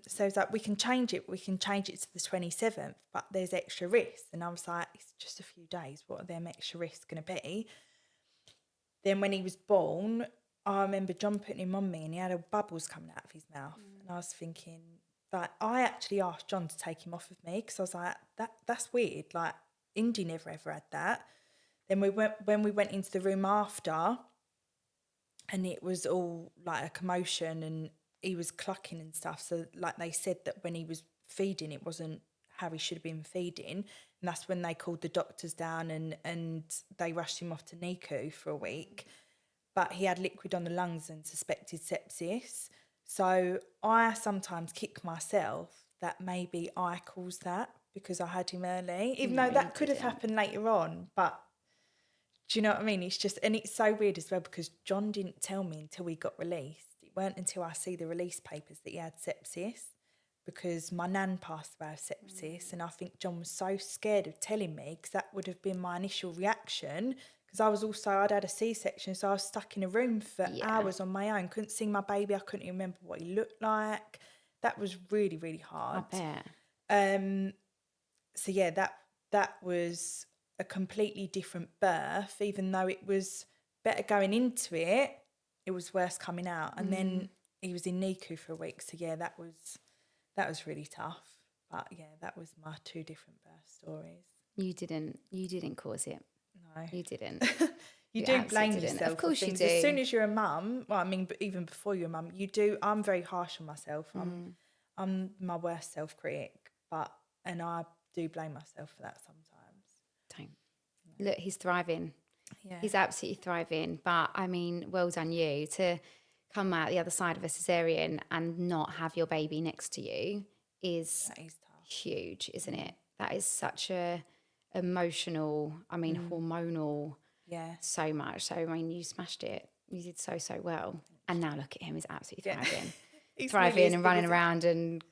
so it's like, we can change it to the 27th, but there's extra risks. And I was like, it's just a few days. What are them extra risks going to be? Then when he was born, I remember John putting him on me, and he had bubbles coming out of his mouth. And I was thinking, like, I actually asked John to take him off of me, because I was like, that's weird. Like, Indy never ever had that. Then when we went into the room after, and it was all like a commotion, and he was clucking and stuff. So, like, they said that when he was feeding, it wasn't how he should have been feeding. And that's when they called the doctors down, and they rushed him off to NICU for a week. But he had liquid on the lungs and suspected sepsis. So I sometimes kick myself that maybe I caused that because I had him early, even though that could have happened later on. But do you know what I mean? It's just, and it's so weird as well, because John didn't tell me until we got released. It weren't until I see the release papers that he had sepsis, because my nan passed away of sepsis. And I think John was so scared of telling me, because that would have been my initial reaction. Because I'd had a C-section, so I was stuck in a room for hours on my own. Couldn't see my baby. I couldn't even remember what he looked like. That was really, really hard. I bet. So yeah, that was a completely different birth. Even though it was better going into it, it was worse coming out. And then he was in NICU for a week. So yeah, that was really tough. But yeah, that was my two different birth stories. You didn't cause it. No. You didn't. You do blame yourself. Of course for things. you do. As soon as you're a mum, well, I mean, but even before you're a mum, you do. I'm very harsh on myself. I'm my worst self-critic, and I do blame myself for that sometimes. Don't. Look, he's thriving. Yeah. He's absolutely thriving. But I mean, well done you to come out the other side of a cesarean and not have your baby next to you is That is tough. huge, isn't it? That is such a emotional, hormonal, Yeah. so much. So, I mean, you smashed it. you did so, so well. And now look at him, he's absolutely thriving. He's Thriving nearly as and big running as around and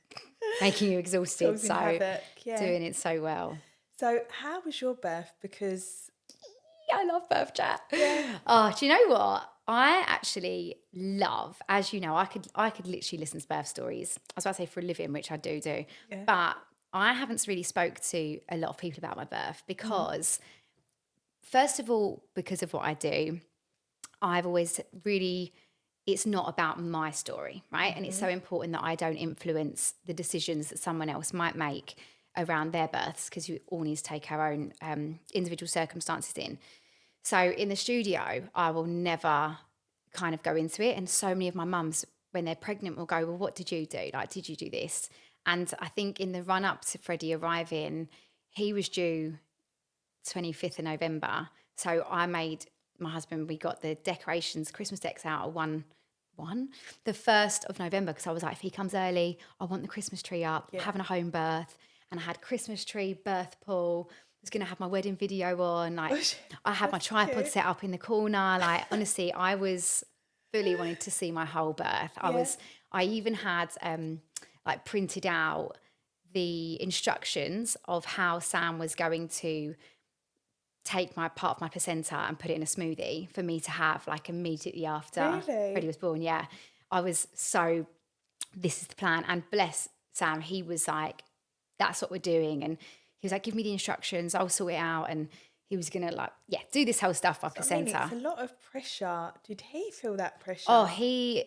making you exhausted. causing So havoc. Yeah. doing it so well. So how was your birth? Because I love birth chat. Yeah. Oh, do you know what? I actually love, as you know, I could literally listen to birth stories. I was about to say for a living, which I do. Yeah. But I haven't really spoke to a lot of people about my birth because, first of all, because of what I do, I've always really, it's not about my story, right? And it's so important that I don't influence the decisions that someone else might make around their births, because you all need to take our own individual circumstances in. So in the studio, I will never kind of go into it. And so many of my mums, when they're pregnant, will go, well, what did you do? Like, did you do this? And I think in the run up to Freddie arriving, he was due 25th of November. So I made my husband, we got the decorations, Christmas decks out at the 1st of November, because I was like, if he comes early, I want the Christmas tree up, having a home birth. And I had Christmas tree, birth pool. I was going to have my wedding video on. Like, I had my tripod set up in the corner. Like, honestly, I was fully wanted to see my whole birth. I even had like printed out the instructions of how Sam was going to take my part of my placenta and put it in a smoothie for me to have like immediately after Freddie was born. Yeah. I was so, this is the plan. And bless Sam, he was like, that's what we're doing. And he was like, give me the instructions, I'll sort it out. And he was going to like, do this whole stuff by placenta. It's a lot of pressure. Did he feel that pressure? Oh, he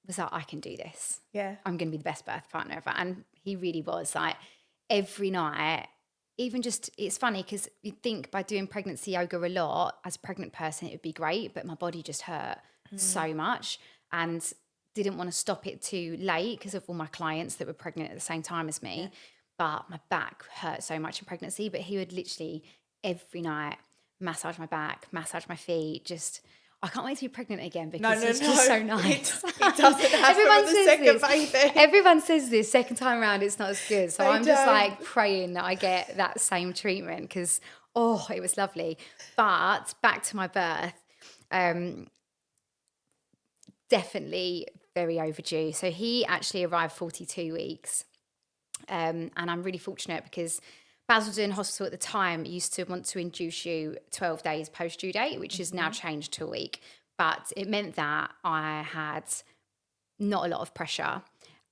was like, I can do this. Yeah. I'm going to be the best birth partner ever. And he really was. Like, every night, even just, it's funny because you think by doing pregnancy yoga a lot, as a pregnant person, it would be great, but my body just hurt so much and didn't want to stop it too late because of all my clients that were pregnant at the same time as me. But my back hurt so much in pregnancy, but he would literally every night massage my back, massage my feet, just... I can't wait to be pregnant again because it's just so nice. It doesn't happen with the second baby. Everyone says this, second time around it's not as good. So I'm just don't. like praying that I get that same treatment because, it was lovely. But back to my birth, definitely very overdue. So he actually arrived 42 weeks. And I'm really fortunate because Basildon Hospital at the time used to want to induce you 12 days post due date, which is now changed to a week. But it meant that I had not a lot of pressure.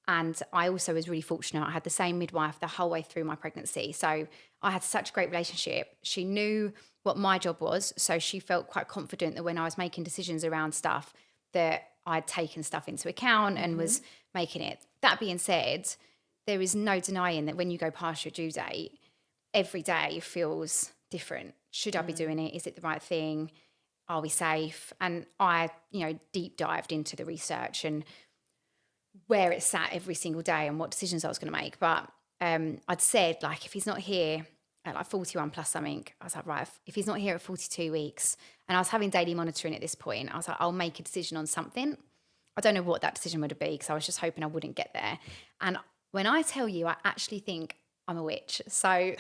And I also was really fortunate. I had the same midwife the whole way through my pregnancy. So I had such a great relationship. She knew what my job was. So she felt quite confident that when I was making decisions around stuff, that I'd taken stuff into account and was making it. That being said, there is no denying that when you go past your due date, every day feels different. Should I be doing it? Is it the right thing? Are we safe? And I, deep dived into the research and where it sat every single day and what decisions I was going to make. But I'd said, like, if he's not here at like 41 plus something, I was like, right, if he's not here at 42 weeks, and I was having daily monitoring at this point, I was like, I'll make a decision on something. I don't know what that decision would be because I was just hoping I wouldn't get there. And when I tell you, I actually think I'm a witch. So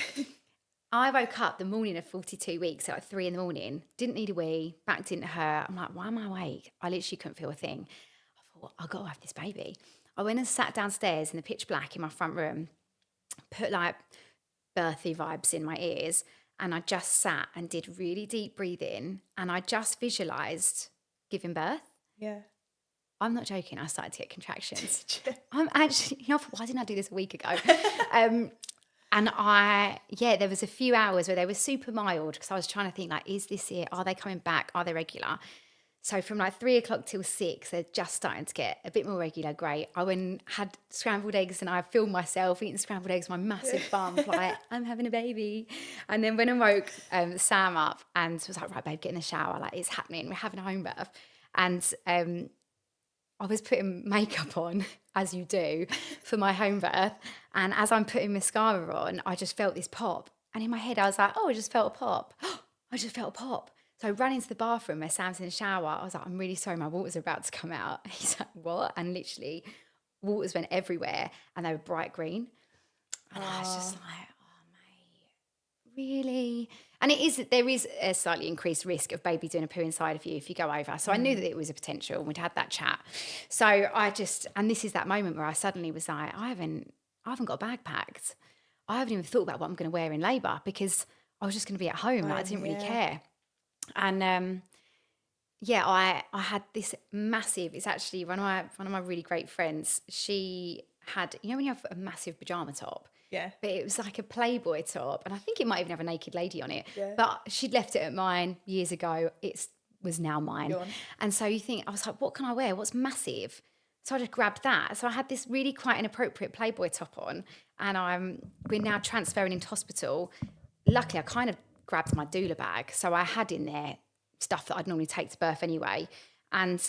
I woke up the morning of 42 weeks at like 3 a.m, didn't need a wee, back didn't hurt. I'm like, why am I awake? I literally couldn't feel a thing. I thought, I've got to have this baby. I went and sat downstairs in the pitch black in my front room, put like birthy vibes in my ears, and I just sat and did really deep breathing, and I just visualized giving birth. Yeah. I'm not joking. I started to get contractions. I'm actually, why didn't I do this a week ago? And there was a few hours where they were super mild because I was trying to think, like, is this it? Are they coming back? Are they regular? So from like 3 o'clock till 6, they're just starting to get a bit more regular. Great. I went and had scrambled eggs and I filmed myself eating scrambled eggs, my massive bump, like, I'm having a baby. And then when I woke Sam up and was like, right, babe, get in the shower. Like, it's happening. We're having a home birth. And I was putting makeup on, as you do, for my home birth. And as I'm putting mascara on, I just felt this pop. And in my head, I was like, I just felt a pop. I just felt a pop. So I ran into the bathroom where Sam's in the shower. I was like, I'm really sorry, my water's about to come out. He's like, what? And literally, waters went everywhere and they were bright green. And I was just like, oh, mate, really? And there is a slightly increased risk of baby doing a poo inside of you if you go over. So I knew that it was a potential, and we'd had that chat. So and this is that moment where I suddenly was like, I haven't got a bag packed. I haven't even thought about what I'm going to wear in labour, because I was just going to be at home. Like, I didn't really care. And I had this massive. It's actually one of my really great friends. She had, when you have a massive pajama top. Yeah. But it was like a Playboy top, and I think it might even have a naked lady on it. Yeah. But she'd left it at mine years ago. It was now mine. And so I was like, what can I wear? What's massive? So I just grabbed that. So I had this really quite inappropriate Playboy top on, and we're now transferring into hospital. Luckily, I kind of grabbed my doula bag, so I had in there stuff that I'd normally take to birth anyway. And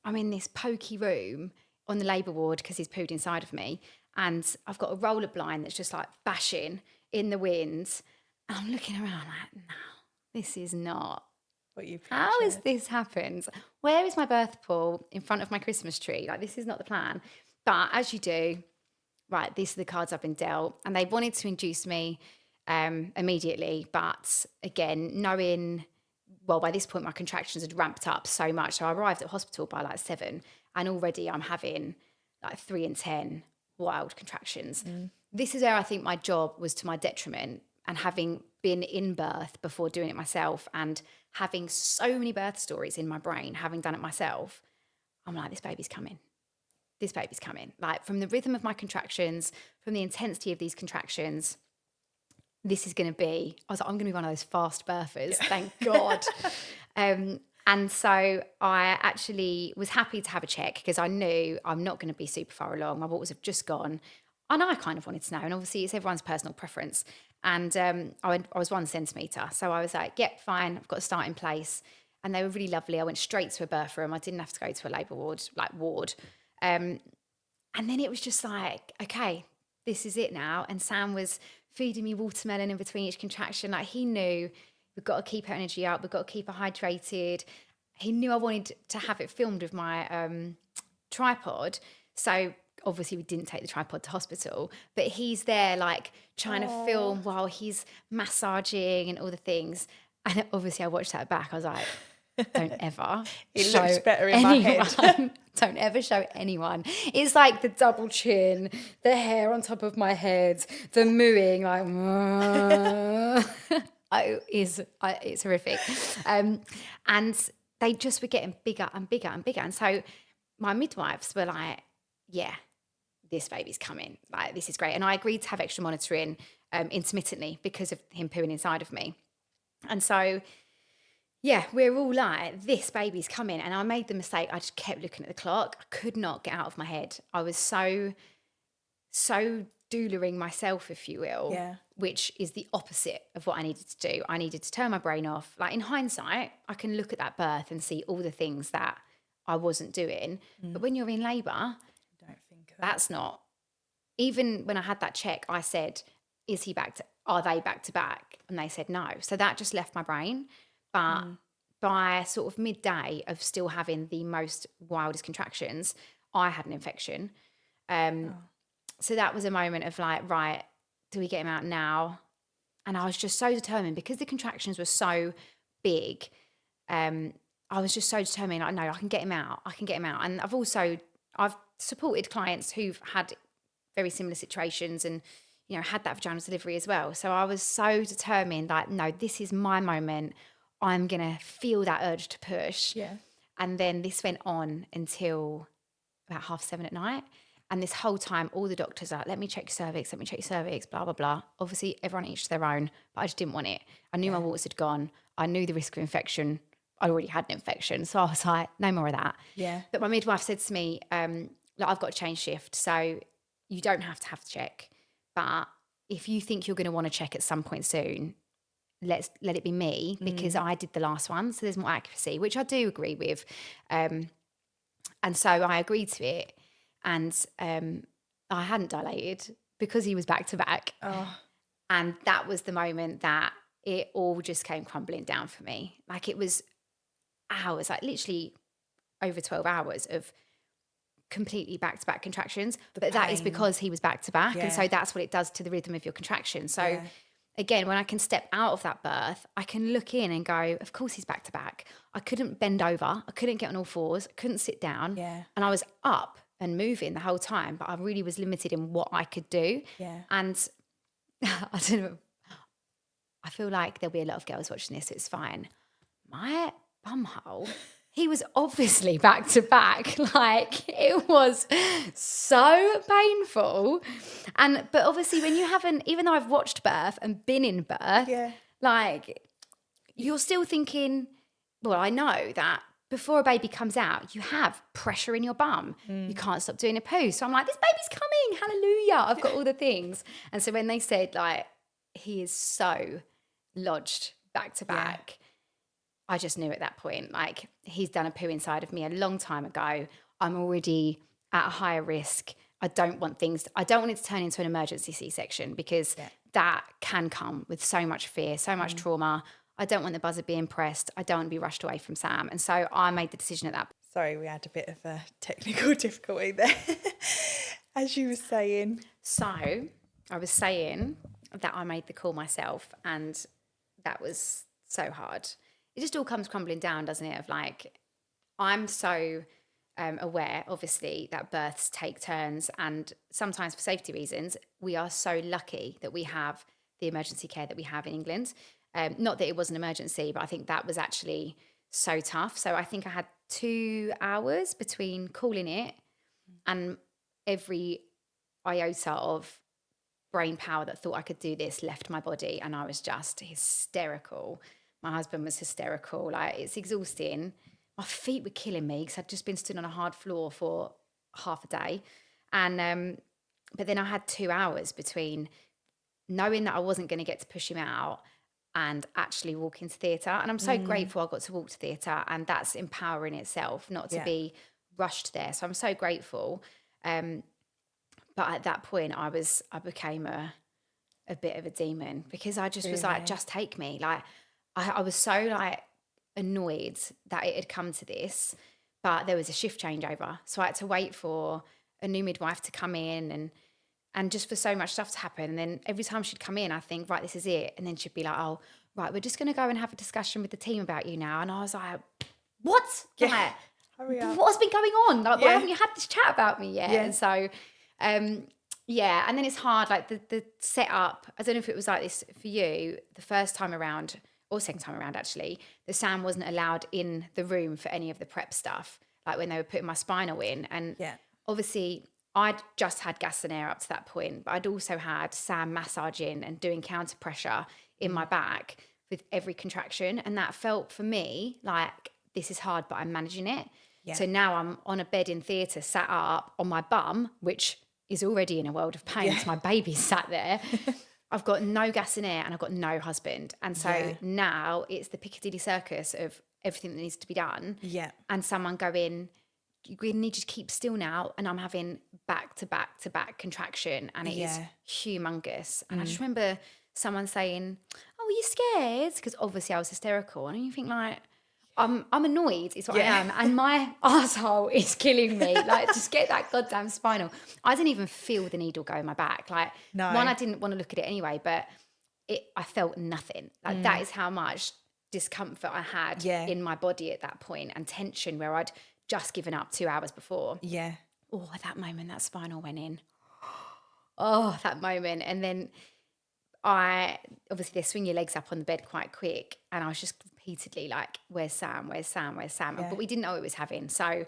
I'm in this pokey room on the labour ward because he's pooed inside of me. And I've got a roller blind that's just like bashing in the wind. And I'm looking around like, no, this is not. What you pictured. How has this happened? Where is my birth pool in front of my Christmas tree? Like, this is not the plan. But as you do, right, these are the cards I've been dealt. And they wanted to induce me immediately. But again, knowing, well, by this point, my contractions had ramped up so much. So I arrived at hospital by like 7. And already I'm having like 3 and 10 wild contractions. This is where I think my job was to my detriment, and having been in birth before doing it myself and having so many birth stories in my brain, having done it myself, I'm like, this baby's coming. Like, from the rhythm of my contractions, from the intensity of these contractions, this is going to be, I was like, I'm going to be one of those fast birthers, thank God. And so I actually was happy to have a check, because I knew I'm not going to be super far along. My waters have just gone. And I kind of wanted to know. And obviously, it's everyone's personal preference. And I was 1 centimetre. So I was like, yep, fine. I've got a start in place. And they were really lovely. I went straight to a birth room. I didn't have to go to a labour ward. And then it was just like, okay, this is it now. And Sam was feeding me watermelon in between each contraction. Like, he knew, we've got to keep her energy up. We've got to keep her hydrated. He knew I wanted to have it filmed with my tripod. So obviously we didn't take the tripod to hospital, but he's there like trying to film while he's massaging and all the things. And obviously I watched that back. I was like, don't ever It looks better in my head. Don't ever show anyone. It's like the double chin, the hair on top of my head, the mooing, like, it's horrific. And they just were getting bigger and bigger and bigger. And so my midwives were like, yeah, this baby's coming. Like, this is great. And I agreed to have extra monitoring intermittently because of him pooing inside of me. And so, yeah, we're all like, this baby's coming. And I made the mistake. I just kept looking at the clock. I could not get out of my head. I was so doulaing myself, if you will, which is the opposite of what I needed to do. I needed to turn my brain off. Like, in hindsight, I can look at that birth and see all the things that I wasn't doing. But when you're in labour, Don't think that's not. Even when I had that check, I said, are they back to back? And they said no. So that just left my brain. But by sort of midday of still having the most wildest contractions, I had an infection. So that was a moment of like, right, do we get him out now? And I was just so determined, because the contractions were so big. I was just so determined, like, no, I can get him out. And I've supported clients who've had very similar situations and, had that vaginal delivery as well. So I was so determined, like, no, this is my moment. I'm going to feel that urge to push. Yeah. And then this went on until about 7:30 at night. And this whole time, all the doctors are like, let me check your cervix, blah, blah, blah. Obviously, everyone each to their own, but I just didn't want it. I knew my waters had gone. I knew the risk of infection. I already had an infection. So I was like, no more of that. Yeah. But my midwife said to me, like, I've got to change shift. So you don't have to check. But if you think you're going to want to check at some point soon, let it be me, because I did the last one. So there's more accuracy, which I do agree with. And so I agreed to it. And I hadn't dilated because he was back to back. Oh. And that was the moment that it all just came crumbling down for me. Like, it was hours, like literally over 12 hours of completely back-to-back contractions. But that is because he was back-to-back. And so that's what it does to the rhythm of your contractions. So again, when I can step out of that birth, I can look in and go, of course he's back to back. I couldn't bend over. I couldn't get on all fours. I couldn't sit down. Yeah. And I was up and moving the whole time, but I really was limited in what I could do. Yeah. And I don't know, I feel like there'll be a lot of girls watching this, so it's fine. My bumhole, he was obviously back to back. Like, it was so painful. But obviously when you haven't, even though I've watched birth and been in birth, Yeah. like, you're still thinking, well, I know that before a baby comes out, you have pressure in your bum. You can't stop doing a poo. So I'm like, this baby's coming. Hallelujah. I've got all the things. And so when they said, like, he is so lodged back to back, I just knew at that point, like, he's done a poo inside of me a long time ago. I'm already at a higher risk. I don't want it to turn into an emergency C-section, because that can come with so much fear, so much trauma. I don't want the buzzer being pressed. I don't want to be rushed away from Sam. And so I made the decision at that point. Sorry, we had a bit of a technical difficulty there, as you were saying. So I was saying that I made the call myself, and that was so hard. It just all comes crumbling down, doesn't it? Of like, I'm so aware, obviously, that births take turns, and sometimes for safety reasons, we are so lucky that we have the emergency care that we have in England. Not that it was an emergency, but I think that was actually so tough. So I think I had 2 hours between calling it and every iota of brain power that thought I could do this left my body, and I was just hysterical. My husband was hysterical. Like, it's exhausting. My feet were killing me because I'd just been stood on a hard floor for half a day. And but then I had 2 hours between knowing that I wasn't going to get to push him out and actually walk into theatre. And I'm so grateful I got to walk to theatre, and that's empowering itself, not to be rushed there. So I'm so grateful. But at that point, I became a bit of a demon, because I just was like, just take me. Like, I was so like annoyed that it had come to this, but there was a shift changeover. So I had to wait for a new midwife to come in, and just for so much stuff to happen. And then every time she'd come in, I think, right, this is it. And then she'd be like, oh, right, we're just going to go and have a discussion with the team about you now. And I was like, what? Yeah. Like, Hurry up. what's been going on? Like, why haven't you had this chat about me yet? Yeah. And so, and then it's hard, like the setup. I don't know if it was like this for you the first time around, or second time around actually, the Sam wasn't allowed in the room for any of the prep stuff, like when they were putting my spinal in. And obviously I'd just had gas and air up to that point, but I'd also had Sam massaging and doing counter pressure in my back with every contraction. And that felt for me like, this is hard, but I'm managing it. So now I'm on a bed in theatre, sat up on my bum, which is already in a world of pain. So my baby's sat there. I've got no gas and air, and I've got no husband. And so now it's the Piccadilly Circus of everything that needs to be done. And someone going, you need to keep still now. And I'm having back to back to back contraction, and it is humongous. And I just remember someone saying, oh, are you scared? Because obviously I was hysterical. And you think like, I'm annoyed is what I am, and my arsehole is killing me. Like, just get that goddamn spinal. I didn't even feel the needle go in my back. Like, one, I didn't want to look at it anyway, but I felt nothing. Like, that is how much discomfort I had in my body at that point, and tension where I'd just given up 2 hours before. Oh, at that moment, that spinal went in. Oh, that moment. And then obviously they swing your legs up on the bed quite quick, and I was just repeatedly like, where's Sam, where's Sam, where's Sam? But we didn't know it was having. So,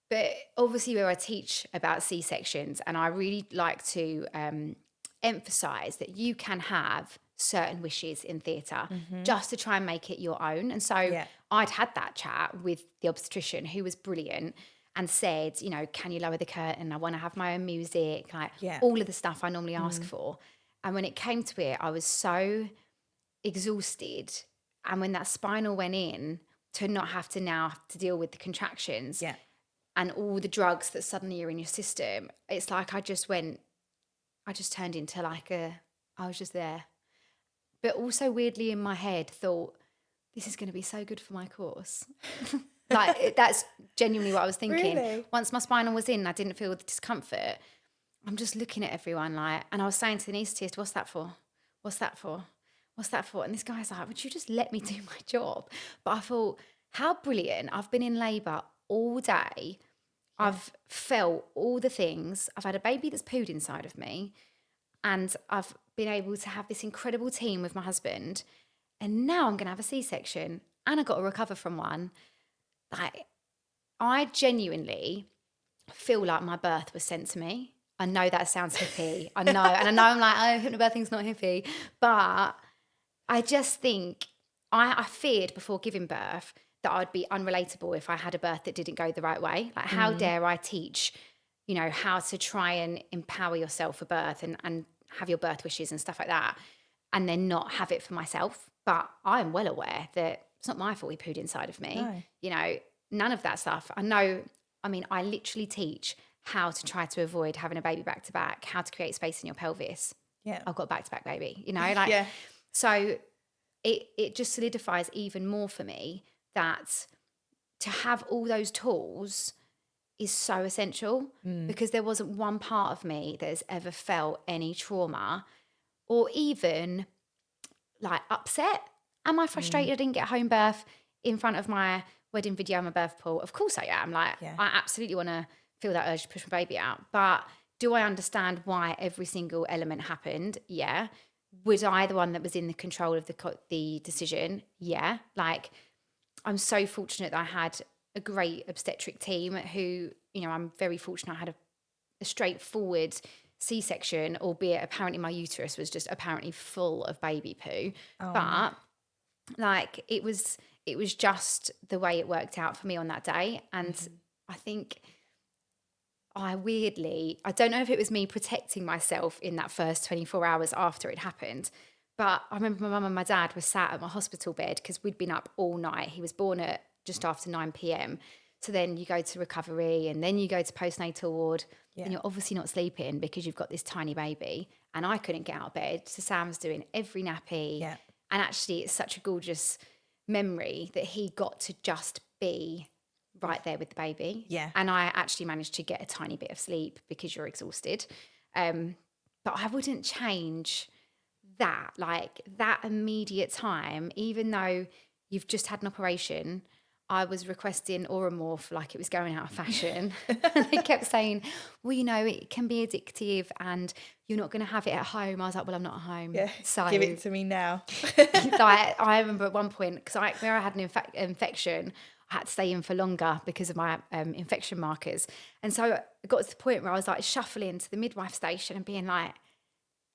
but obviously where I teach about C-sections, and I really like to emphasize that you can have certain wishes in theatre just to try and make it your own. And so I'd had that chat with the obstetrician, who was brilliant, and said, you know, can you lower the curtain? I want to have my own music, like all of the stuff I normally ask for. And when it came to it, I was so exhausted. And when that spinal went in, to not have to deal with the contractions and all the drugs that suddenly are in your system, it's like I just turned into like I was just there. But also weirdly in my head thought, this is going to be so good for my course. Like, that's genuinely what I was thinking. Really? Once my spinal was in, I didn't feel the discomfort. I'm just looking at everyone like, and I was saying to the anaesthetist, what's that for? what's that for? What's that for? And this guy's like, would you just let me do my job? But I thought, how brilliant. I've been in labour all day. Yeah. I've felt all the things. I've had a baby that's pooed inside of me. And I've been able to have this incredible team with my husband. And now I'm going to have a C-section. And I've got to recover from one. Like, I genuinely feel like my birth was sent to me. I know that sounds hippie. I know. And I know I'm like, oh, hypnobirthing's not hippie. But I just think I feared before giving birth that I'd be unrelatable if I had a birth that didn't go the right way. Like, how dare I teach, how to try and empower yourself for birth and have your birth wishes and stuff like that, and then not have it for myself. But I'm well aware that it's not my fault he pooed inside of me. No. None of that stuff. I literally teach how to try to avoid having a baby back to back, how to create space in your pelvis. Yeah. I've got a back to back baby, Yeah. So it just solidifies even more for me that to have all those tools is so essential, because there wasn't one part of me that has ever felt any trauma or even like upset. Am I frustrated I didn't get home birth in front of my wedding video and my birth pool? Of course I am. Like, Yeah. I absolutely want to feel that urge to push my baby out. But do I understand why every single element happened? Yeah. Was I the one that was in the control of the decision? Yeah. Like, I'm so fortunate that I had a great obstetric team who, I'm very fortunate I had a straightforward C-section, albeit apparently my uterus was just apparently full of baby poo. But like, it was just the way it worked out for me on that day. And I think I don't know if it was me protecting myself in that first 24 hours after it happened, but I remember my mum and my dad were sat at my hospital bed because we'd been up all night. He was born at just after 9 p.m. So then you go to recovery and then you go to postnatal ward, and you're obviously not sleeping because you've got this tiny baby. And I couldn't get out of bed. So Sam's doing every nappy. Yeah. And actually, it's such a gorgeous memory that he got to just be right there with the baby. Yeah. And I actually managed to get a tiny bit of sleep because you're exhausted. But I wouldn't change that, like that immediate time, even though you've just had an operation. I was requesting Oromorph like it was going out of fashion. They kept saying, well, it can be addictive and you're not going to have it at home. I was like, well, I'm not at home. Yeah. So Give it to me now. I remember at one point, because where I had an infection, I had to stay in for longer because of my infection markers. And so it got to the point where I was like shuffling to the midwife station and being like,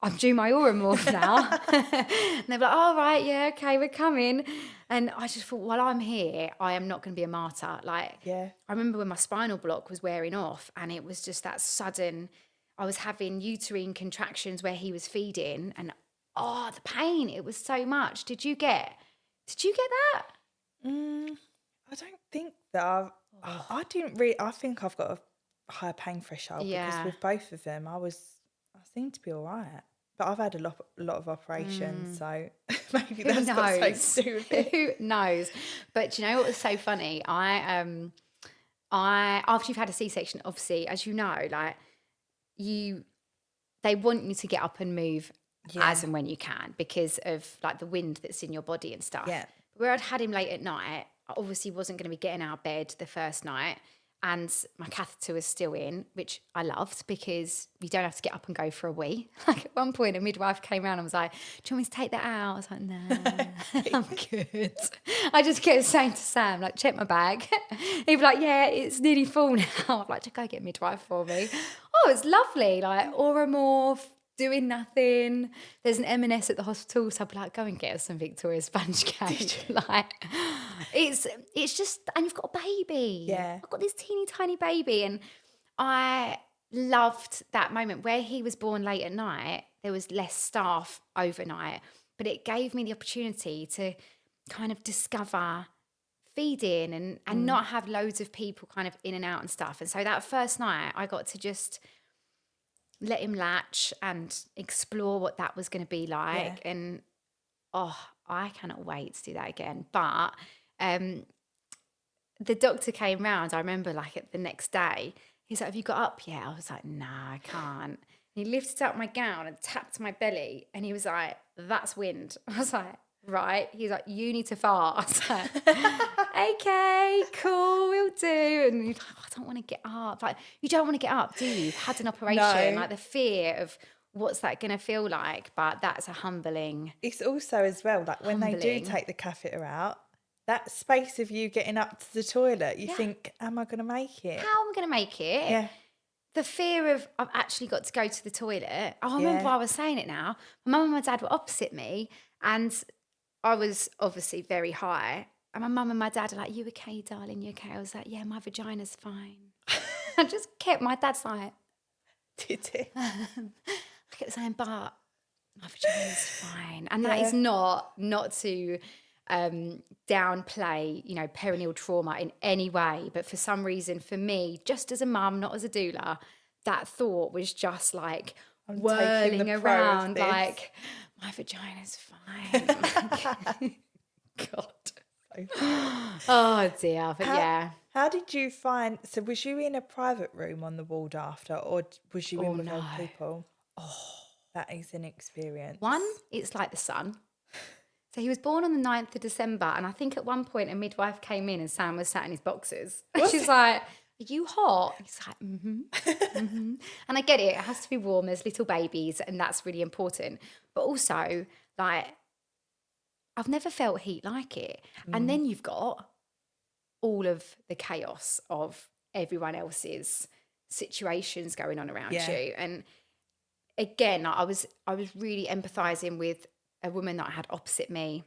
I'm due my Oromorph now. And they were like, oh, right, yeah, okay, we're coming. And I just thought, while I'm here, I am not going to be a martyr. Like, Yeah. I remember when my spinal block was wearing off and it was just that sudden, I was having uterine contractions where he was feeding and, the pain, it was so much. Did you get that? I don't think that I didn't I think I've got a higher pain threshold because with both of them, I seemed to be all right. But I've had a lot of operations, so maybe that's got something to do with it. Who knows? But do you know what was so funny? I after you've had a C-section, obviously, as you know, like they want you to get up and move as and when you can because of like the wind that's in your body and stuff. Yeah. Where I'd had him late at night, I obviously wasn't going to be getting out of bed the first night. And my catheter was still in, which I loved because you don't have to get up and go for a wee. Like at one point, a midwife came around and was like, do you want me to take that out? I was like, no, I'm good. I just kept saying to Sam, like, check my bag. He'd be like, yeah, it's nearly full now. I'm like, just go get a midwife for me. Oh, it's lovely. Like Oromorph, doing nothing. There's an M&S at the hospital, so I'd be like, go and get us some Victoria sponge cake. Like, it's just, and you've got a baby. Yeah. I've got this teeny tiny baby, and I loved that moment where he was born late at night. There was less staff overnight, but it gave me the opportunity to kind of discover feeding and not have loads of people kind of in and out and stuff. And so that first night, I got to just let him latch and explore what that was going to be like. Yeah. And I cannot wait to do that again. But the doctor came round, I remember, like the next day, he's like, have you got up yet? I was like, nah, I can't. He lifted up my gown and tapped my belly, and he was like, "That's wind." I was like, "Right." He's like, "You need to fart." I was like, "Okay, cool, we'll do." And he's like, "I don't want to get up." Like, you don't want to get up, do you? You've had an operation. No. Like the fear of what's that going to feel like? But that's a It's also as well, like when they do humbling. take the catheter out, that space of you getting up to the toilet, you Yeah. think, am I going to make it? How am I going to make it? Yeah, The fear of I've actually got to go to the toilet. Oh, I remember yeah. why I was saying it now. My mum and my dad were opposite me, and I was obviously very high. And my mum and my dad are like, "You okay, darling? You okay?" I was like, "Yeah, my vagina's fine." I just kept, my dad's like, Did it? I kept saying, "But my vagina's fine." And that is Yeah. not to downplay, perineal trauma in any way. But for some reason, for me, just as a mum, not as a doula, that thought was just like I'm taking the whirling pro of around, this. like, my vagina's fine. God. So funny. Oh dear. But How yeah. how did you find, so was you in a private room on the ward after, or was you Oh in with no. other people? Oh, that is an experience. One, it's like the sun. So he was born on the 9th of December, and I think at one point a midwife came in and Sam was sat in his boxers. And Was she's like, "Are you hot?" He's like, "Mm-hmm, mm-hmm." And I get it, it has to be warm, there's little babies, and that's really important. But also, like, I've never felt heat like it. And Mm, then you've got all of the chaos of everyone else's situations going on around yeah, you. And again, I was really empathizing with a woman that I had opposite me,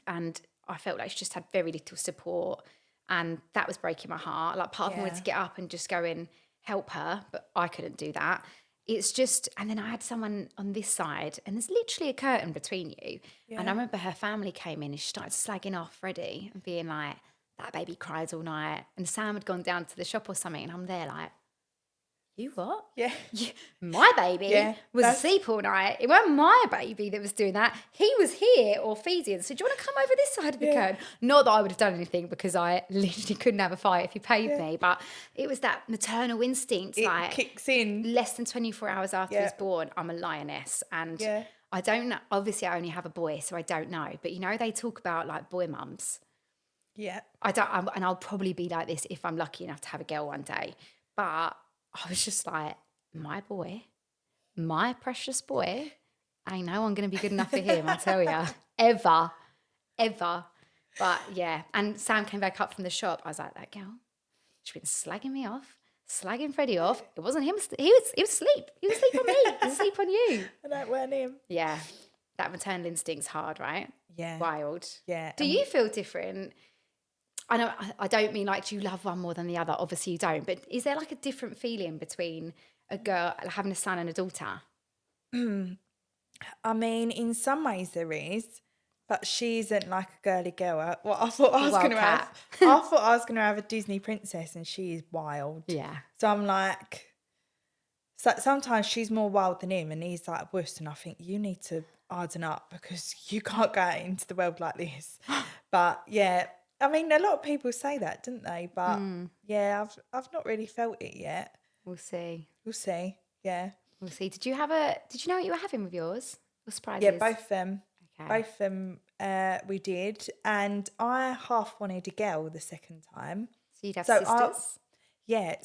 and I felt like she just had very little support, and that was breaking my heart. Like, part of me wanted yeah, to get up and just go and help her, but I couldn't do that. It's just, and then I had someone on this side, and there's literally a curtain between you. And I yeah. remember her family came in and she started slagging off Freddie and being like, "That baby cries all night." And Sam had gone down to the shop or something, and I'm there like, "You what?" Yeah, My baby yeah. was That's asleep all night. It wasn't my baby that was doing that. He was here or feeding. So do you want to come over this side of the yeah, curtain? Not that I would have done anything, because I literally couldn't have a fight if he paid yeah. me. But it was that maternal instinct, It like, kicks in. less than 24 hours after Yeah, he's born, I'm a lioness. And yeah, I don't know. Obviously, I only have a boy, so I don't know. But they talk about like boy mums. yeah, I don't, and I'll probably be like this if I'm lucky enough to have a girl one day. But I was just like, my boy, my precious boy, ain't no one going to be good enough for him, I tell you. Ever, ever. But yeah, and Sam came back up from the shop. I was like, that girl, she's been slagging me off, slagging Freddie off. It wasn't him. He was asleep. He was asleep on me. He was asleep on you. and that weren't him. Yeah, that maternal instinct's hard, right? Yeah, Wild. yeah. Do you feel different? I know, I don't mean like, do you love one more than the other? Obviously you don't. But is there like a different feeling between a girl having a son and a daughter? I mean, in some ways there is, but she isn't like a girly girl. Well, I thought I was going to have. Wildcat. I thought I was going to have a Disney princess, and she is wild. Yeah. So I'm like, so sometimes she's more wild than him, and he's like a wuss, and I think you need to harden up because you can't go out into the world like this. But yeah, I mean, a lot of people say that, didn't they? But yeah, I've not really felt it yet. We'll see. We'll see. Yeah, We'll see. Did you know what you were having with yours? Or yeah, surprises? both of them. Okay. Both of them we did, and I half wanted a girl the second time. So you'd have So sisters?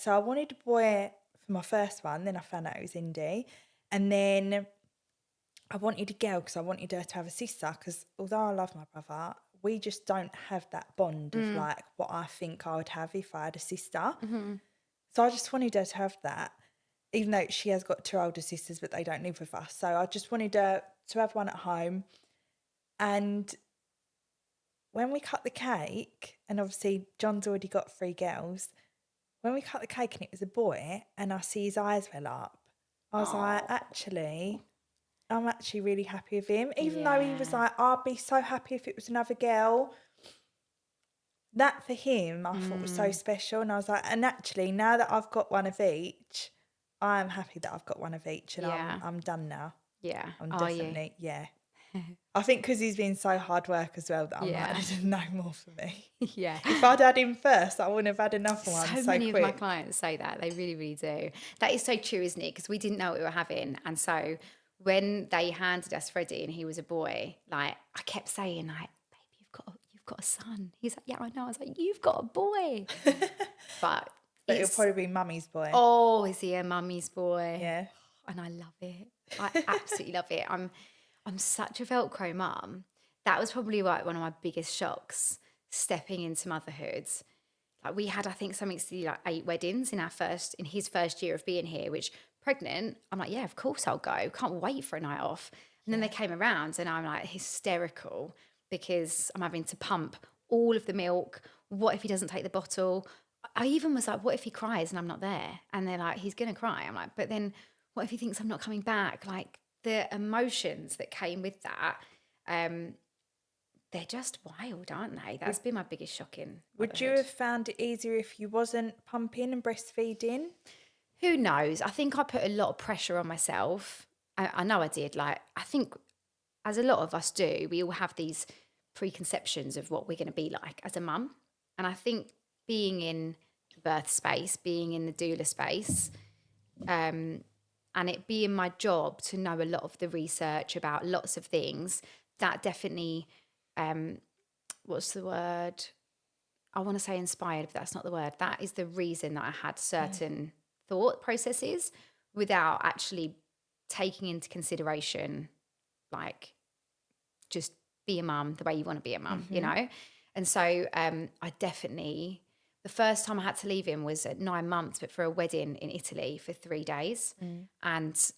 so I wanted a boy for my first one, then I found out it was Indy, and then I wanted a girl because I wanted her to have a sister, because although I love my brother, we just don't have that bond of like what I think I would have if I had a sister. So I just wanted her to have that, even though she has got two older sisters, but they don't live with us. So I just wanted her to have one at home. And when we cut the cake, and obviously John's already got 3 girls, when we cut the cake and it was a boy and I see his eyes well up, I was like, actually, I'm actually really happy with him. Even though he was Yeah. like, I'd be so happy if it was another girl. That for him, I thought was so special. And I was like, and actually, now that I've got one of each, I am happy that I've got one of each, and Yeah. I'm done now. Yeah. I'm Are you? definitely, yeah. I think because he's been so hard work as well that I'm like, Yeah. there's no more for me. Yeah. If I'd had him first, I wouldn't have had another one So so many of my quick. clients say that. They really, really do. That is so true, isn't it? Because we didn't know what we were having. And so when they handed us Freddie and he was a boy, like I kept saying, like, baby, you've got a son. He's like, yeah, I know. I was like, you've got a boy. But But it'll it's, probably be mummy's boy. oh, is he a mummy's boy? Yeah. And I love it. I absolutely love it. I'm such a Velcro mum. That was probably like one of my biggest shocks stepping into motherhood. Like we had, I think, something to do like 8 weddings in his first year of being here, which pregnant, I'm like, yeah, of course I'll go. Can't wait for a night off. And then they came around and I'm like hysterical because I'm having to pump all of the milk. What if he doesn't take the bottle? I even was like, what if he cries and I'm not there? And they're like, he's going to cry. I'm like, but then what if he thinks I'm not coming back? Like the emotions that came with that, they're just wild, aren't they? That's been my biggest shock in Would you motherhood. have found it easier if you wasn't pumping and breastfeeding? Who knows? I think I put a lot of pressure on myself. I know I did. Like, I think as a lot of us do, we all have these preconceptions of what we're going to be like as a mum. And I think being in the birth space, being in the doula space, and it being my job to know a lot of the research about lots of things, that definitely, what's the word? I want to say inspired, but that's not the word. That is the reason that I had certain thought processes without actually taking into consideration, like, just be a mum the way you want to be a mum, you know? And so I definitely, the first time I had to leave him was at 9 months, but for a wedding in Italy for 3 days. And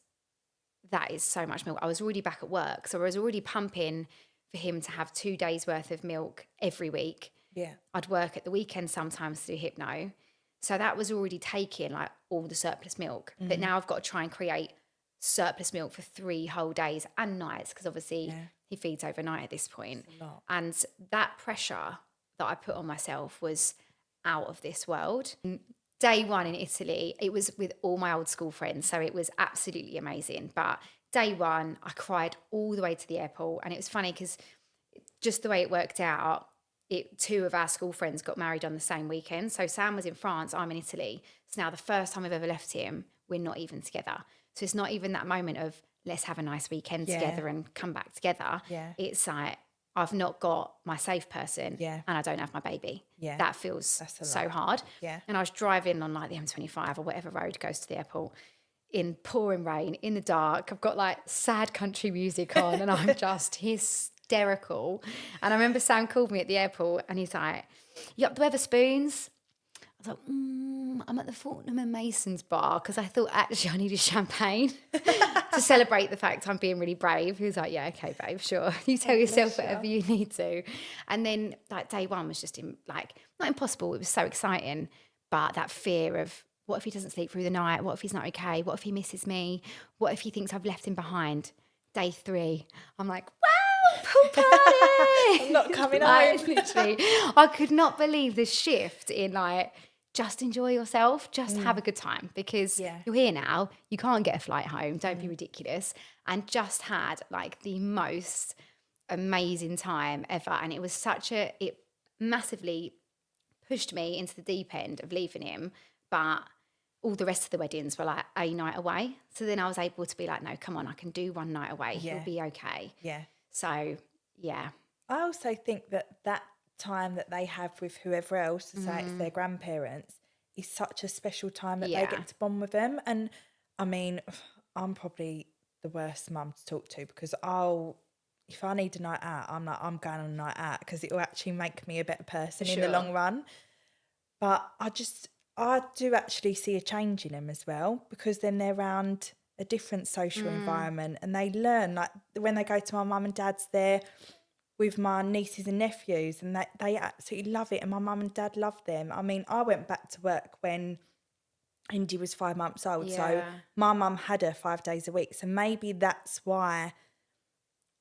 that is so much milk. I was already back at work. So I was already pumping for him to have 2 days worth of milk every week. Yeah. I'd work at the weekend sometimes to do hypno. So that was already taking like all the surplus milk. But now I've got to try and create surplus milk for 3 whole days and nights because obviously he feeds overnight at this point. a lot. And that pressure that I put on myself was out of this world. Day one in Italy, it was with all my old school friends. So it was absolutely amazing. But day one, I cried all the way to the airport. And it was funny because just the way it worked out, 2 of our school friends got married on the same weekend. So Sam was in France, I'm in Italy. So now the first time I've ever left him, we're not even together. So it's not even that moment of let's have a nice weekend together and come back together. Yeah. It's like I've not got my safe person and I don't have my baby. Yeah. That feels That's a so lot. hard. Yeah. And I was driving on like the M25 or whatever road goes to the airport in pouring rain, in the dark. I've got like sad country music on and I'm just hysterical. And I remember Sam called me at the airport and he's like, you up to Weatherspoons? I was like, I'm at the Fortnum and Masons bar because I thought actually I needed champagne to celebrate the fact I'm being really brave. He was like, yeah, okay, babe, sure. You tell yourself whatever you need to. And then like day one was just like not impossible. It was so exciting, but that fear of what if he doesn't sleep through the night? What if he's not okay? What if he misses me? What if he thinks I've left him behind? Day 3, I'm like, wow, pool party! I'm not coming Like, home. literally, I could not believe the shift in like, just enjoy yourself, just have a good time because you're here now. You can't get a flight home. Don't be ridiculous. And just had like the most amazing time ever. And it was it massively pushed me into the deep end of leaving him. But all the rest of the weddings were like a night away. So then I was able to be like, no, come on, I can do one night away. Yeah. He'll be okay. Yeah. So, yeah. I also think that time that they have with whoever else, say it's their grandparents, is such a special time that they get to bond with them. And I mean, I'm probably the worst mum to talk to because if I need a night out, I'm like, I'm going on a night out because it will actually make me a better person in the long run. But I do actually see a change in them as well because then they're around a different social environment and they learn, like when they go to my mum and dad's there with my nieces and nephews and they absolutely love it and my mum and dad love them. I mean, I went back to work when Indy was 5 months old. So my mum had her 5 days a week. So maybe that's why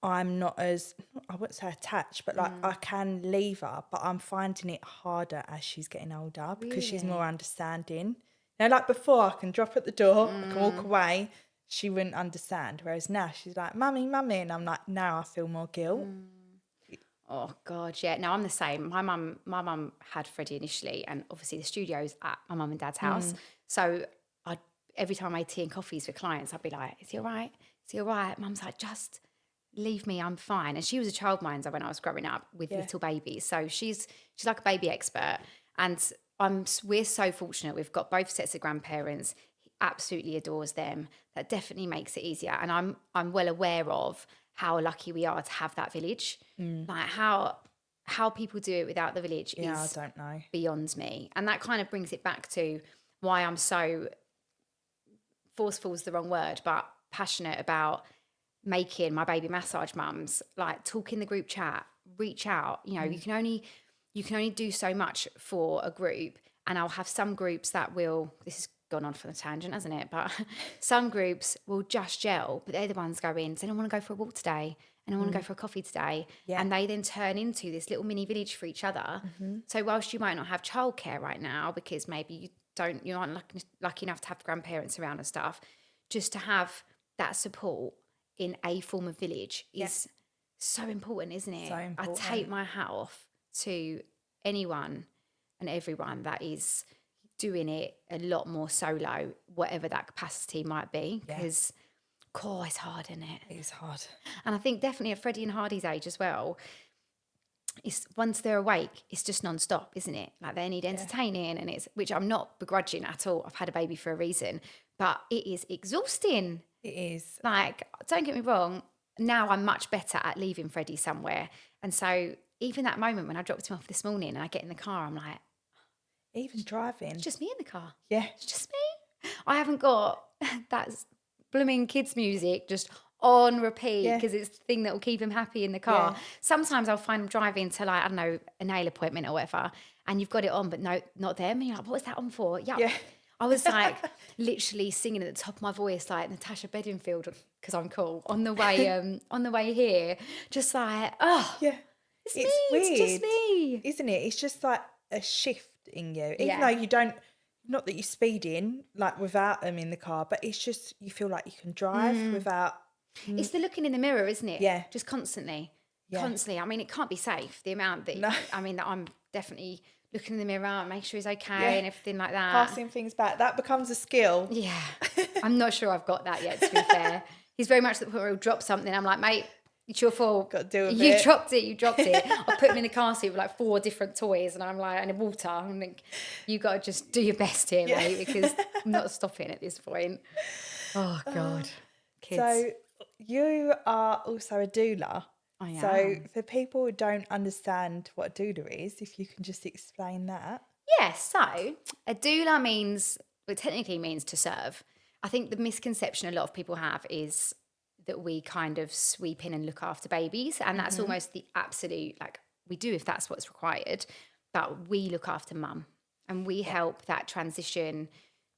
I'm not as, I wouldn't say attached, but like I can leave her, but I'm finding it harder as she's getting older because she's more understanding. You know, like before I can drop at the door, I can walk away. she wouldn't understand. Whereas now she's like, mummy, mummy. And I'm like, now I feel more guilt. Oh God, yeah. No, I'm the same. My mum had Freddie initially, and obviously the studio's at my mum and dad's house. So every time I made tea and coffees for clients, I'd be like, "Is he all right? Is he all right?" Mum's like, "Just leave me, I'm fine." And she was a childminder when I was growing up with little babies, so she's like a baby expert. And we're so fortunate. We've got both sets of grandparents. He absolutely adores them. That definitely makes it easier. And I'm well aware of how lucky we are to have that village. Like how people do it without the village Yeah, I is don't know. beyond me. And that kind of brings it back to why I'm so forceful is the wrong word, but passionate about making my baby massage mums, like, talk in the group chat, reach out. You know, you can only do so much for a group, and I'll have some groups that will, this has gone on for a tangent, hasn't it? But some groups will just gel, but they're the ones go in, so I don't want to go for a walk today, and I want to go for a coffee today. Yeah. And they then turn into this little mini village for each other. So whilst you might not have childcare right now, because maybe you aren't lucky enough to have grandparents around and stuff, just to have that support in a form of village is so important, isn't it? So important. I take my hat off to anyone and everyone that is doing it a lot more solo, whatever that capacity might be, because it's hard, isn't it? It is hard. And I think definitely at Freddie and Hardy's age as well, it's once they're awake, it's just non-stop, isn't it? Like, they need entertaining, and it's, which I'm not begrudging at all. I've had a baby for a reason, but it is exhausting. It is. Like, don't get me wrong, now I'm much better at leaving Freddie somewhere. And so even that moment when I dropped him off this morning and I get in the car, I'm like, Even driving. it's just me in the car. Yeah. It's just me. I haven't got that blooming kids music just on repeat, because it's the thing that will keep him happy in the car. Yeah. Sometimes I'll find him driving to, like, I don't know, a nail appointment or whatever, and you've got it on, but no, not them. And you're like, what was that on for? Yeah. I was like literally singing at the top of my voice, like Natasha Bedingfield, because I'm cool, on the way here, just like, oh Yeah. it's me, weird. It's just me, isn't it? It's just like a shift in you, even though you don't, not that you speed in like without them in the car, but it's just, you feel like you can drive without. It's the looking in the mirror, isn't it? Yeah. Just constantly. I mean, it can't be safe, the amount that that I'm definitely looking in the mirror and make sure he's okay and everything like that. Passing things back, that becomes a skill. Yeah. I'm not sure I've got that yet, to be fair. He's very much the point where he'll drop something. I'm like, mate, it's your fault. Got to do a You bit. dropped it. I put him in the car seat with like 4 different toys, and I'm like, and water. I'm like, you got to just do your best here, mate, because I'm not stopping at this point. Oh, God. Kids. So you are also a doula. I am. So for people who don't understand what a doula is, if you can just explain that. Yeah, so a doula means, well, technically means to serve. I think the misconception a lot of people have is that we kind of sweep in and look after babies, and that's almost the absolute, like, we do if that's what's required, but we look after mum, and we help that transition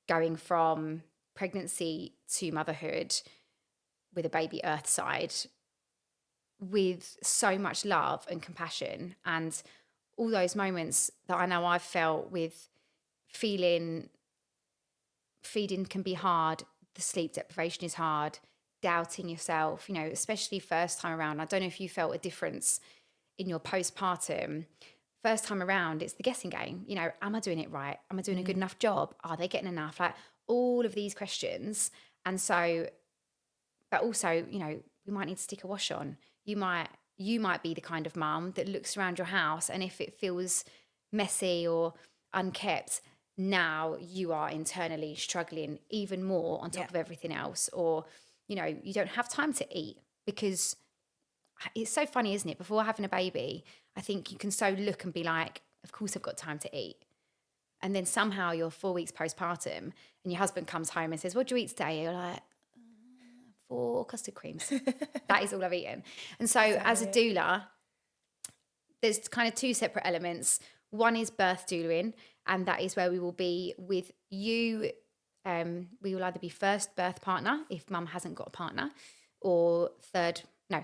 going from pregnancy to motherhood with a baby earthside with so much love and compassion. And all those moments that I know I've felt with feeding can be hard, the sleep deprivation is hard, doubting yourself, you know, especially first time around. I don't know if you felt a difference in your postpartum. First time around, it's the guessing game. You know, am I doing it right? Am I doing a good enough job? Are they getting enough? Like, all of these questions. And so, but also, you know, we might need to stick a wash on. You might be the kind of mum that looks around your house, and if it feels messy or unkept, now you are internally struggling even more on top of everything else. Or, you know, you don't have time to eat, because it's so funny, isn't it? Before having a baby, I think you can so look and be like, of course I've got time to eat. And then somehow you're 4 weeks postpartum and your husband comes home and says, what do you eat today? You're like, 4 custard creams. That is all I've eaten. And so as a doula, there's kind of 2 separate elements. One is birth doulaing, and that is where we will be with you. We will either be first birth partner if mum hasn't got a partner, or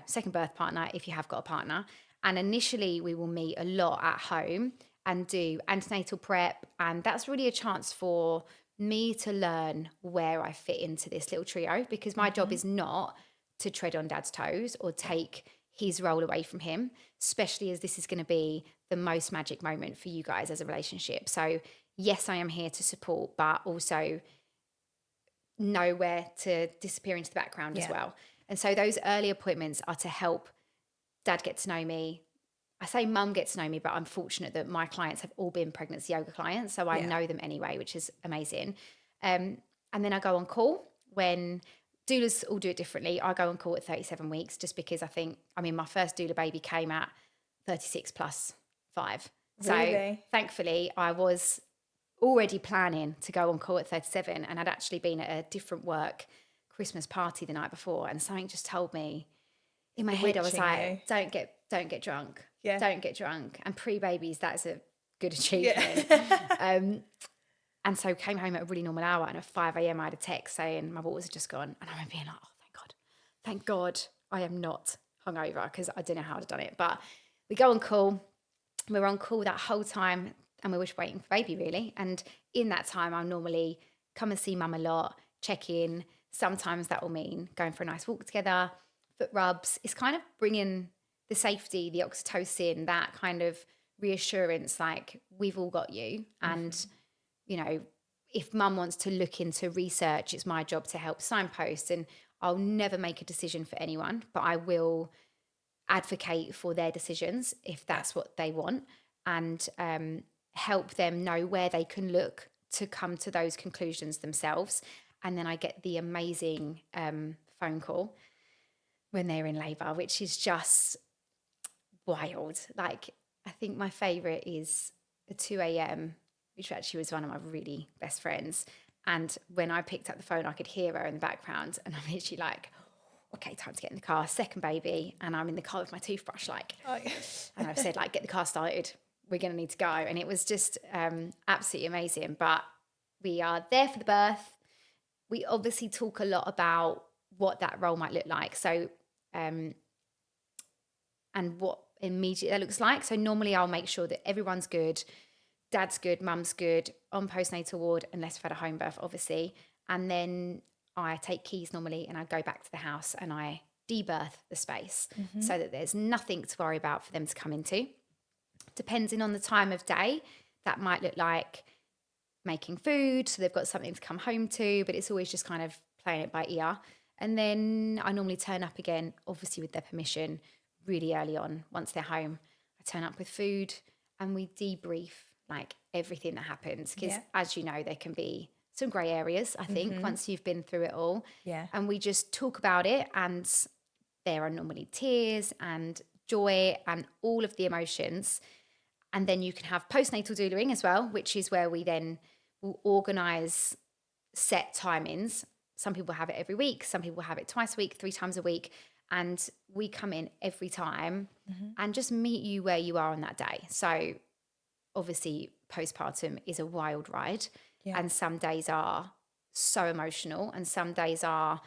second birth partner if you have got a partner. And initially we will meet a lot at home and do antenatal prep, and that's really a chance for me to learn where I fit into this little trio, because my job is not to tread on dad's toes or take his role away from him, especially as this is going to be the most magic moment for you guys as a relationship. So yes, I am here to support, but also know where to disappear into the background as well. And so those early appointments are to help dad get to know me. I say mum gets to know me, but I'm fortunate that my clients have all been pregnancy yoga clients, so I know them anyway, which is amazing. And then I go on call when doulas all do it differently. I go on call at 37 weeks just because my first doula baby came at 36 plus 5. Really? So thankfully I was already planning to go on call at 37, and I'd actually been at a different work Christmas party the night before, and something just told me in my head, I was like, don't get drunk. Yeah. Don't get drunk. And pre-babies, that's a good achievement. Yeah. And so came home at a really normal hour, and at 5 a.m. I had a text saying my waters had just gone. And I remember being like, oh, thank God I am not hungover, because I don't know how I'd have done it. But we go on call. We're on call that whole time, and we were just waiting for baby, really. And in that time, I'll normally come and see mum a lot, check in. Sometimes that will mean going for a nice walk together, foot rubs. It's kind of bringing the safety, the oxytocin, that kind of reassurance, like we've all got you. And, you know, if mum wants to look into research, it's my job to help signpost. And I'll never make a decision for anyone, but I will advocate for their decisions if that's what they want, and help them know where they can look to come to those conclusions themselves. And then I get the amazing phone call when they're in labour, which is just wild. Like, I think my favourite is at 2 a.m, which actually was one of my really best friends. And when I picked up the phone, I could hear her in the background, and I'm literally like, okay, time to get in the car, second baby. And I'm in the car with my toothbrush, like, and I've said, like, get the car started. We're going to need to go. And it was just absolutely amazing. But we are there for the birth. We obviously talk a lot about what that role might look like. So, and what immediately that looks like. So normally I'll make sure that everyone's good. Dad's good, mum's good, on postnatal ward, unless we've had a home birth, obviously. And then I take keys normally, and I go back to the house and I debirth the space so that there's nothing to worry about for them to come into. Depending on the time of day, that might look like making food, so they've got something to come home to, but it's always just kind of playing it by ear. And then I normally turn up again, obviously with their permission, really early on. Once they're home, I turn up with food and we debrief like everything that happens, because as you know, there can be some grey areas, I think, once you've been through it all. Yeah. And we just talk about it, and there are normally tears and joy and all of the emotions. And then you can have postnatal doulaing as well, which is where we then will organise set timings. Some people have it every week, some people have it twice a week, 3 times a week. And we come in every time and just meet you where you are on that day. So obviously postpartum is a wild ride, and some days are so emotional, and some days are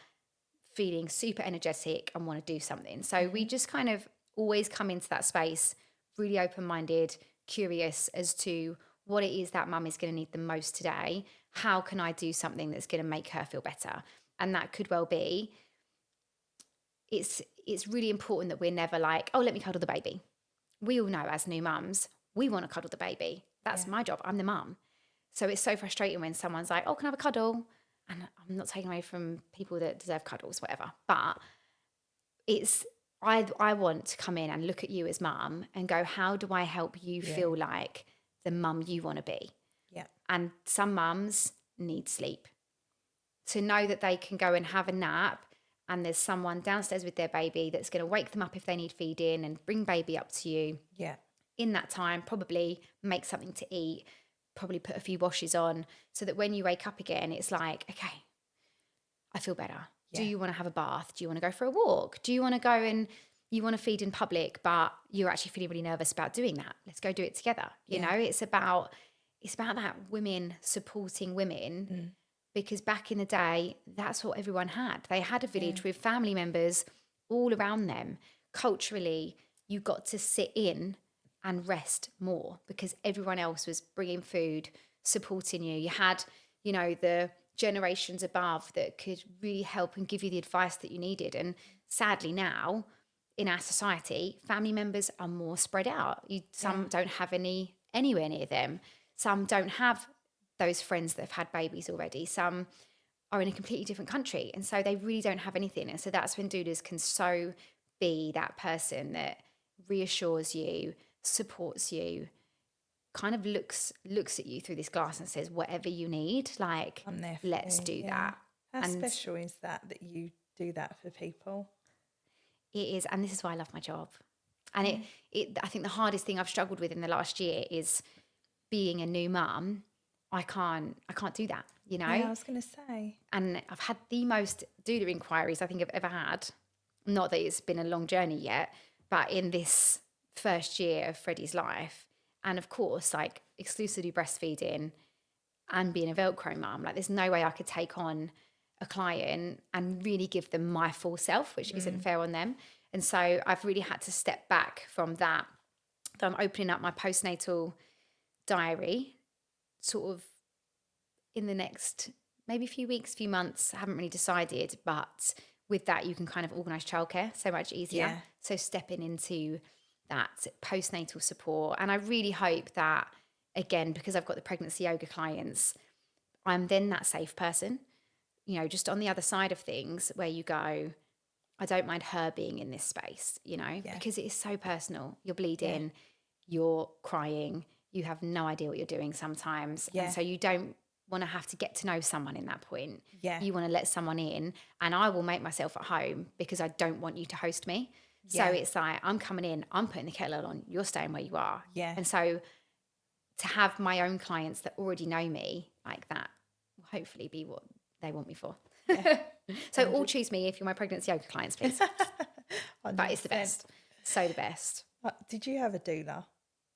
feeling super energetic and want to do something. So we just kind of always come into that space really open-minded, curious as to what it is that mum is going to need the most today. How can I do something that's going to make her feel better? And that could well be, it's really important that we're never like, oh, let me cuddle the baby. We all know as new mums, we want to cuddle the baby. That's my job. I'm the mum. So it's so frustrating when someone's like, oh, can I have a cuddle? And I'm not taking away from people that deserve cuddles, whatever. But it's, I want to come in and look at you as mum and go, how do I help you feel like the mum you want to be? Yeah. And some mums need sleep. To know that they can go and have a nap, and there's someone downstairs with their baby that's going to wake them up if they need feeding and bring baby up to you. Yeah. In that time, probably make something to eat, probably put a few washes on, so that when you wake up again, it's like, okay, I feel better. Yeah. Do you want to have a bath? Do you want to go for a walk? Do you want to go and you want to feed in public, but you're actually feeling really nervous about doing that? Let's go do it together. You know, it's about that women supporting women, because back in the day, that's what everyone had. They had a village with family members all around them. Culturally, you got to sit in and rest more because everyone else was bringing food, supporting you. You had you know, the generations above that could really help and give you the advice that you needed. And sadly now in our society, family members are more spread out. Some don't have any anywhere near them. Some don't have those friends that have had babies already. Some are in a completely different country. And so they really don't have anything. And so that's when doulas can so be that person that reassures you, supports you, kind of looks at you through this glass and says, whatever you need, like, I'm there for let's you, do yeah. that. How And special is that you do that for people? it is, and this is why I love my job. And I think the hardest thing I've struggled with in the last year is being a new mum. I can't do that, you know? Yeah, I was going to say. And I've had the most doula inquiries I think I've ever had. Not that it's been a long journey yet, but in this first year of Freddie's life. And of course, like exclusively breastfeeding and being a Velcro mum, like there's no way I could take on a client and really give them my full self, which isn't fair on them. And so I've really had to step back from that. So I'm opening up my postnatal diary sort of in the next maybe few weeks, few months. I haven't really decided, but with that you can kind of organise childcare so much easier. Yeah. So stepping into that postnatal support. And I really hope that, again, because I've got the pregnancy yoga clients, I'm then that safe person, you know, just on the other side of things where you go, I don't mind her being in this space, you know, because it is so personal. You're bleeding, you're crying, you have no idea what you're doing sometimes. Yeah. And so you don't want to have to get to know someone in that point. Yeah. You want to let someone in, and I will make myself at home because I don't want you to host me. So Yeah. it's like, I'm coming in, I'm putting the kettle on, you're staying where you are. Yeah. And so to have my own clients that already know me like that will hopefully be what they want me for. Yeah. So all choose me if you're my pregnancy yoga clients, please. But it's the 100%. best. So the best. Did you have a doula?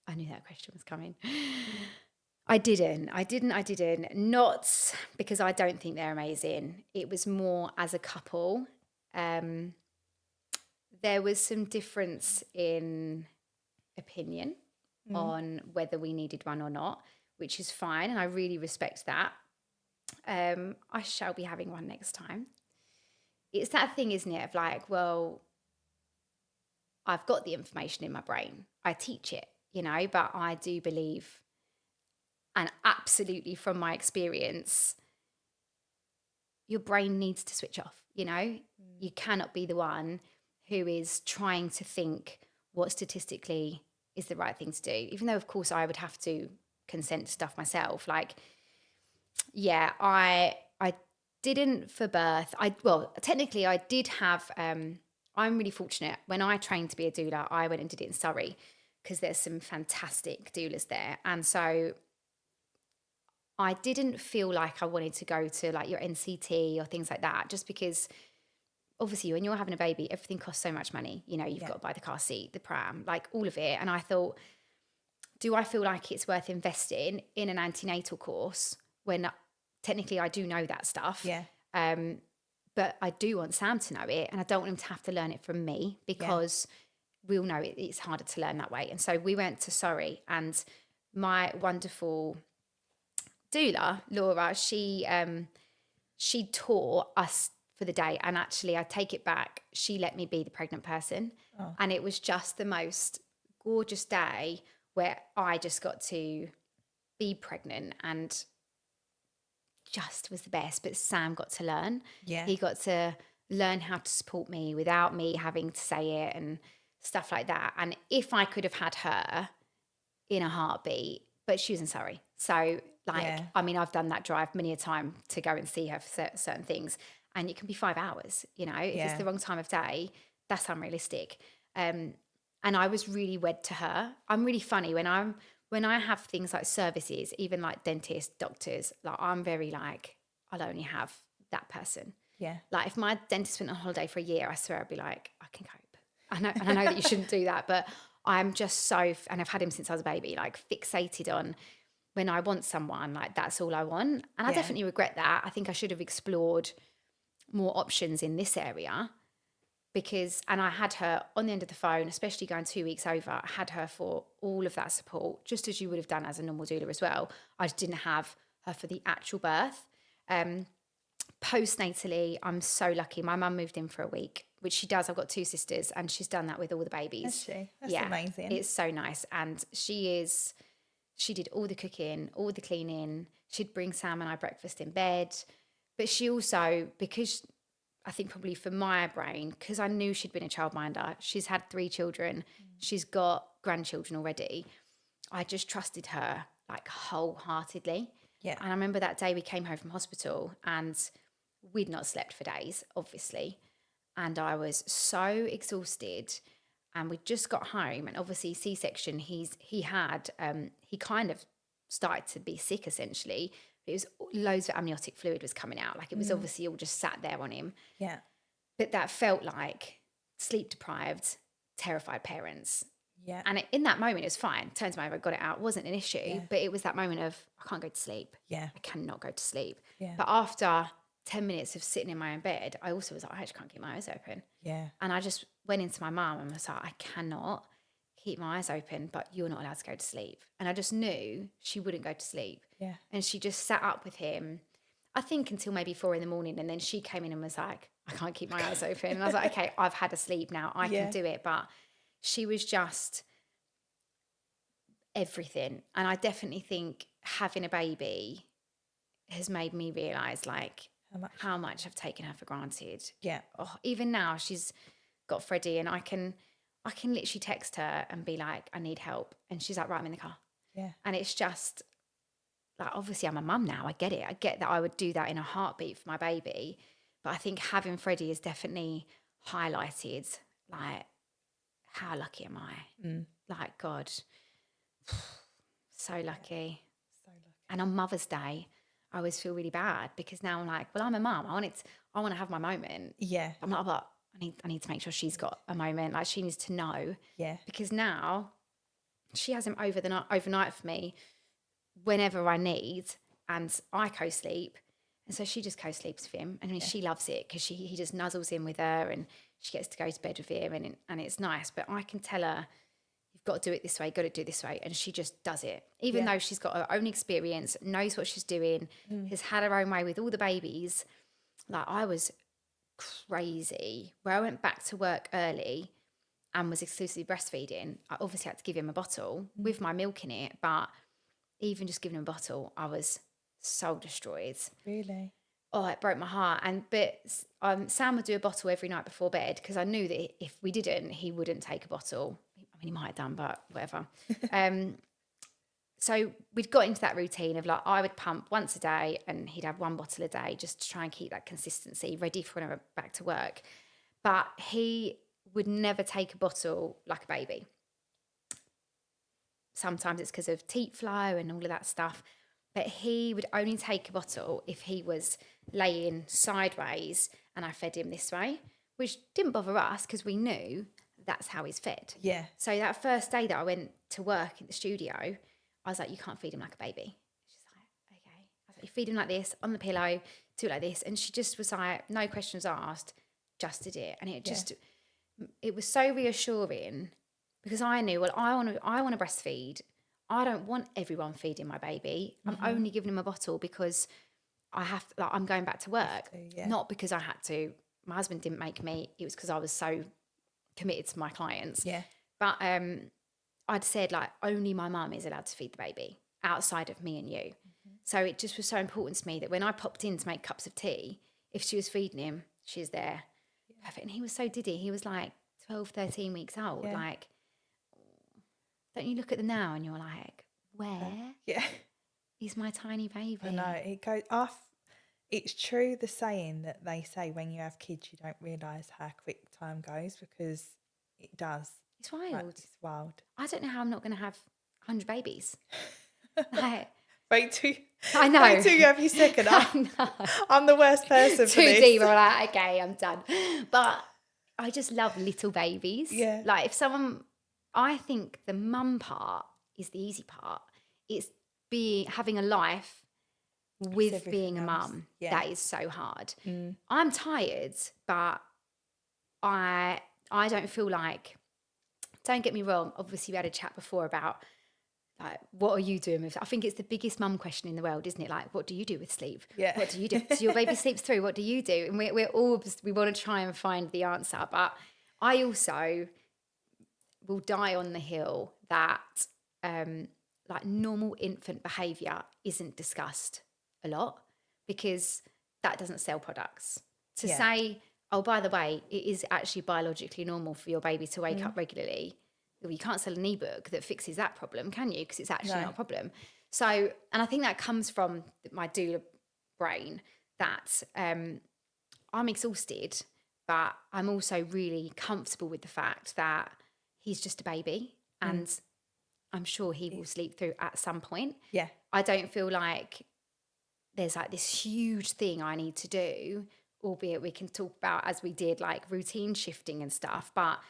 I knew that question was coming. I didn't. Not because I don't think they're amazing. It was more as a couple. There was some difference in opinion on whether we needed one or not, which is fine. And I really respect that. I shall be having one next time. It's that thing, isn't it, of like, well, I've got the information in my brain. I teach it, you know, but I do believe, and absolutely from my experience, your brain needs to switch off, you know? You cannot be the one who is trying to think what statistically is the right thing to do. Even though, of course, I would have to consent to stuff myself. Like, yeah, I didn't for birth. Technically I did have, I'm really fortunate. When I trained to be a doula, I went and did it in Surrey because there's some fantastic doulas there. And so I didn't feel like I wanted to go to like your NCT or things like that, just because obviously when you're having a baby, everything costs so much money. You know, you've got to buy the car seat, the pram, like all of it. And I thought, do I feel like it's worth investing in an antenatal course when technically I do know that stuff? Yeah. But I do want Sam to know it, and I don't want him to have to learn it from me because we all know it's harder to learn that way. And so we went to Surrey, and my wonderful doula, Laura, she taught us for the day. And actually, I take it back, she let me be the pregnant person. Oh. And it was just the most gorgeous day where I just got to be pregnant and just was the best. But Sam got to learn. Yeah. He got to learn how to support me without me having to say it and stuff like that. And if I could have had her in a heartbeat, but she was in Surrey. So like, I mean, I've done that drive many a time to go and see her for certain things. And it can be 5 hours, you know, if it's the wrong time of day, that's unrealistic. And I was really wed to her. I'm really funny when I have things like services, even like dentists, doctors, like I'm very like, I'll only have that person. Yeah. Like if my dentist went on holiday for a year, I swear I'd be like, I can cope. I know that you shouldn't do that, but I'm just so, and I've had him since I was a baby, like fixated on when I want someone, like that's all I want. And I definitely regret that. I think I should have explored more options in this area and I had her on the end of the phone, especially going 2 weeks over, I had her for all of that support, just as you would have done as a normal doula as well. I just didn't have her for the actual birth. Postnatally, I'm so lucky. My mum moved in for a week, which she does. I've got 2 sisters, and she's done that with all the babies. Has she? That's amazing. It's so nice. And she did all the cooking, all the cleaning. She'd bring Sam and I breakfast in bed. But she also, because I think probably for my brain, because I knew she'd been a childminder, she's had 3 children, she's got grandchildren already. I just trusted her like wholeheartedly. Yeah. And I remember that day we came home from hospital and we'd not slept for days, obviously. And I was so exhausted. And we just got home, and obviously C-section, he kind of started to be sick essentially. It was loads of amniotic fluid was coming out. Like it was obviously all just sat there on him. Yeah. But that felt like sleep deprived, terrified parents. Yeah. And in that moment, it was fine. Turns me over, got it out. It wasn't an issue. Yeah. But it was that moment of, I can't go to sleep. Yeah. I cannot go to sleep. Yeah. But after 10 minutes of sitting in my own bed, I also was like, I actually can't keep my eyes open. Yeah. And I just went into my mum and was like, I cannot keep my eyes open, but you're not allowed to go to sleep. And I just knew she wouldn't go to sleep. Yeah. And she just sat up with him, I think until maybe 4 a.m. And then she came in and was like, I can't keep my eyes open. And I was like, okay, I've had a sleep now. I can do it. But she was just everything. And I definitely think having a baby has made me realise like how much I've taken her for granted. Yeah. Oh, even now she's got Freddie and I can literally text her and be like, I need help. And she's like, right, I'm in the car. Yeah. And it's just like, obviously I'm a mum now. I get it. I get that I would do that in a heartbeat for my baby. But I think having Freddie has definitely highlighted like, how lucky am I? Like, God, so lucky. So lucky. And on Mother's Day, I always feel really bad because now I'm like, well, I'm a mum. I want to have my moment. Yeah. I'm like, but I need to make sure she's got a moment. Like she needs to know. Yeah. Because now she has him overnight for me whenever I need, and I co-sleep. And so she just co-sleeps with him. And I mean, she loves it because he just nuzzles in with her and she gets to go to bed with him and it's nice. But I can tell her, you've got to do it this way, got to do it this way. And she just does it. Even though she's got her own experience, knows what she's doing, has had her own way with all the babies. Like I was crazy where I went back to work early and was exclusively breastfeeding. I obviously had to give him a bottle with my milk in it. But even just giving him a bottle, I was so destroyed. Really? Oh, it broke my heart. But Sam would do a bottle every night before bed because I knew that if we didn't, he wouldn't take a bottle. I mean, he might have done, but whatever. So we'd got into that routine of like, I would pump once a day and he'd have 1 bottle a day just to try and keep that consistency ready for when I went back to work. But he would never take a bottle like a baby. Sometimes it's because of teat flow and all of that stuff. But he would only take a bottle if he was laying sideways and I fed him this way, which didn't bother us because we knew that's how he's fed. Yeah. So that first day that I went to work in the studio, I was like, you can't feed him like a baby. She's like, okay. I was like, you feed him like this, on the pillow, do it like this. And she just was like, no questions asked, just did it. And it was so reassuring because I knew, well, I want to breastfeed. I don't want everyone feeding my baby. I'm only giving him a bottle because I have to, like, I'm going back to work, not because I had to. My husband didn't make me. It was because I was so committed to my clients. Yeah. But I'd said like only my mum is allowed to feed the baby outside of me and you. So it just was so important to me that when I popped in to make cups of tea, if she was feeding him, she was there. Perfect. And he was so diddy. He was like 12, 13 weeks old. Yeah. Like, don't you look at them now and you're like, where is my tiny baby? I know. It goes off. It's true, the saying that they say when you have kids, you don't realise how quick time goes because it does. It's wild. Like, it's wild. I don't know how I'm not going to have 100 babies. Like, Wait till I know. Wait till you have your second. I'm the worst person for Too this. deep. We're like, okay, I'm done. But I just love little babies. Yeah. Like I think the mum part is the easy part. It's having a life with being a mum. Yeah. That is so hard. I'm tired, but I don't feel like, don't get me wrong, obviously we had a chat before about Like, what are you doing with it? I think it's the biggest mum question in the world, isn't it? Like, what do you do with sleep? Yeah. What do you do? So your baby sleeps through. What do you do? And we want to try and find the answer. But I also will die on the hill that like normal infant behaviour isn't discussed a lot, because that doesn't sell products. To Yeah. say, oh, by the way, it is actually biologically normal for your baby to wake up regularly. Well, you can't sell an ebook that fixes that problem, can you? Because it's actually No. not a problem. So, and I think that comes from my doula brain, that I'm exhausted, but I'm also really comfortable with the fact that he's just a baby, and I'm sure he will sleep through at some point. Yeah. I don't feel like there's like this huge thing I need to do, albeit we can talk about, as we did, like routine shifting and stuff. But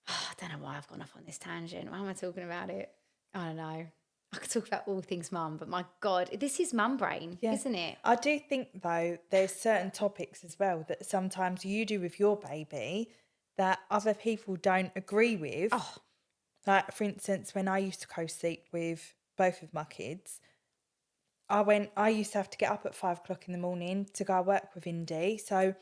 I don't know why I've gone off on this tangent. Why am I talking about it? I don't know. I could talk about all things mum, but my God, this is mum brain, Yeah. isn't it? I do think, though, there's certain topics as well that sometimes you do with your baby that other people don't agree with. Oh, Like, for instance, when I used to co-sleep with both of my kids, I used to have to get up at 5 o'clock in the morning to go work with Indy. So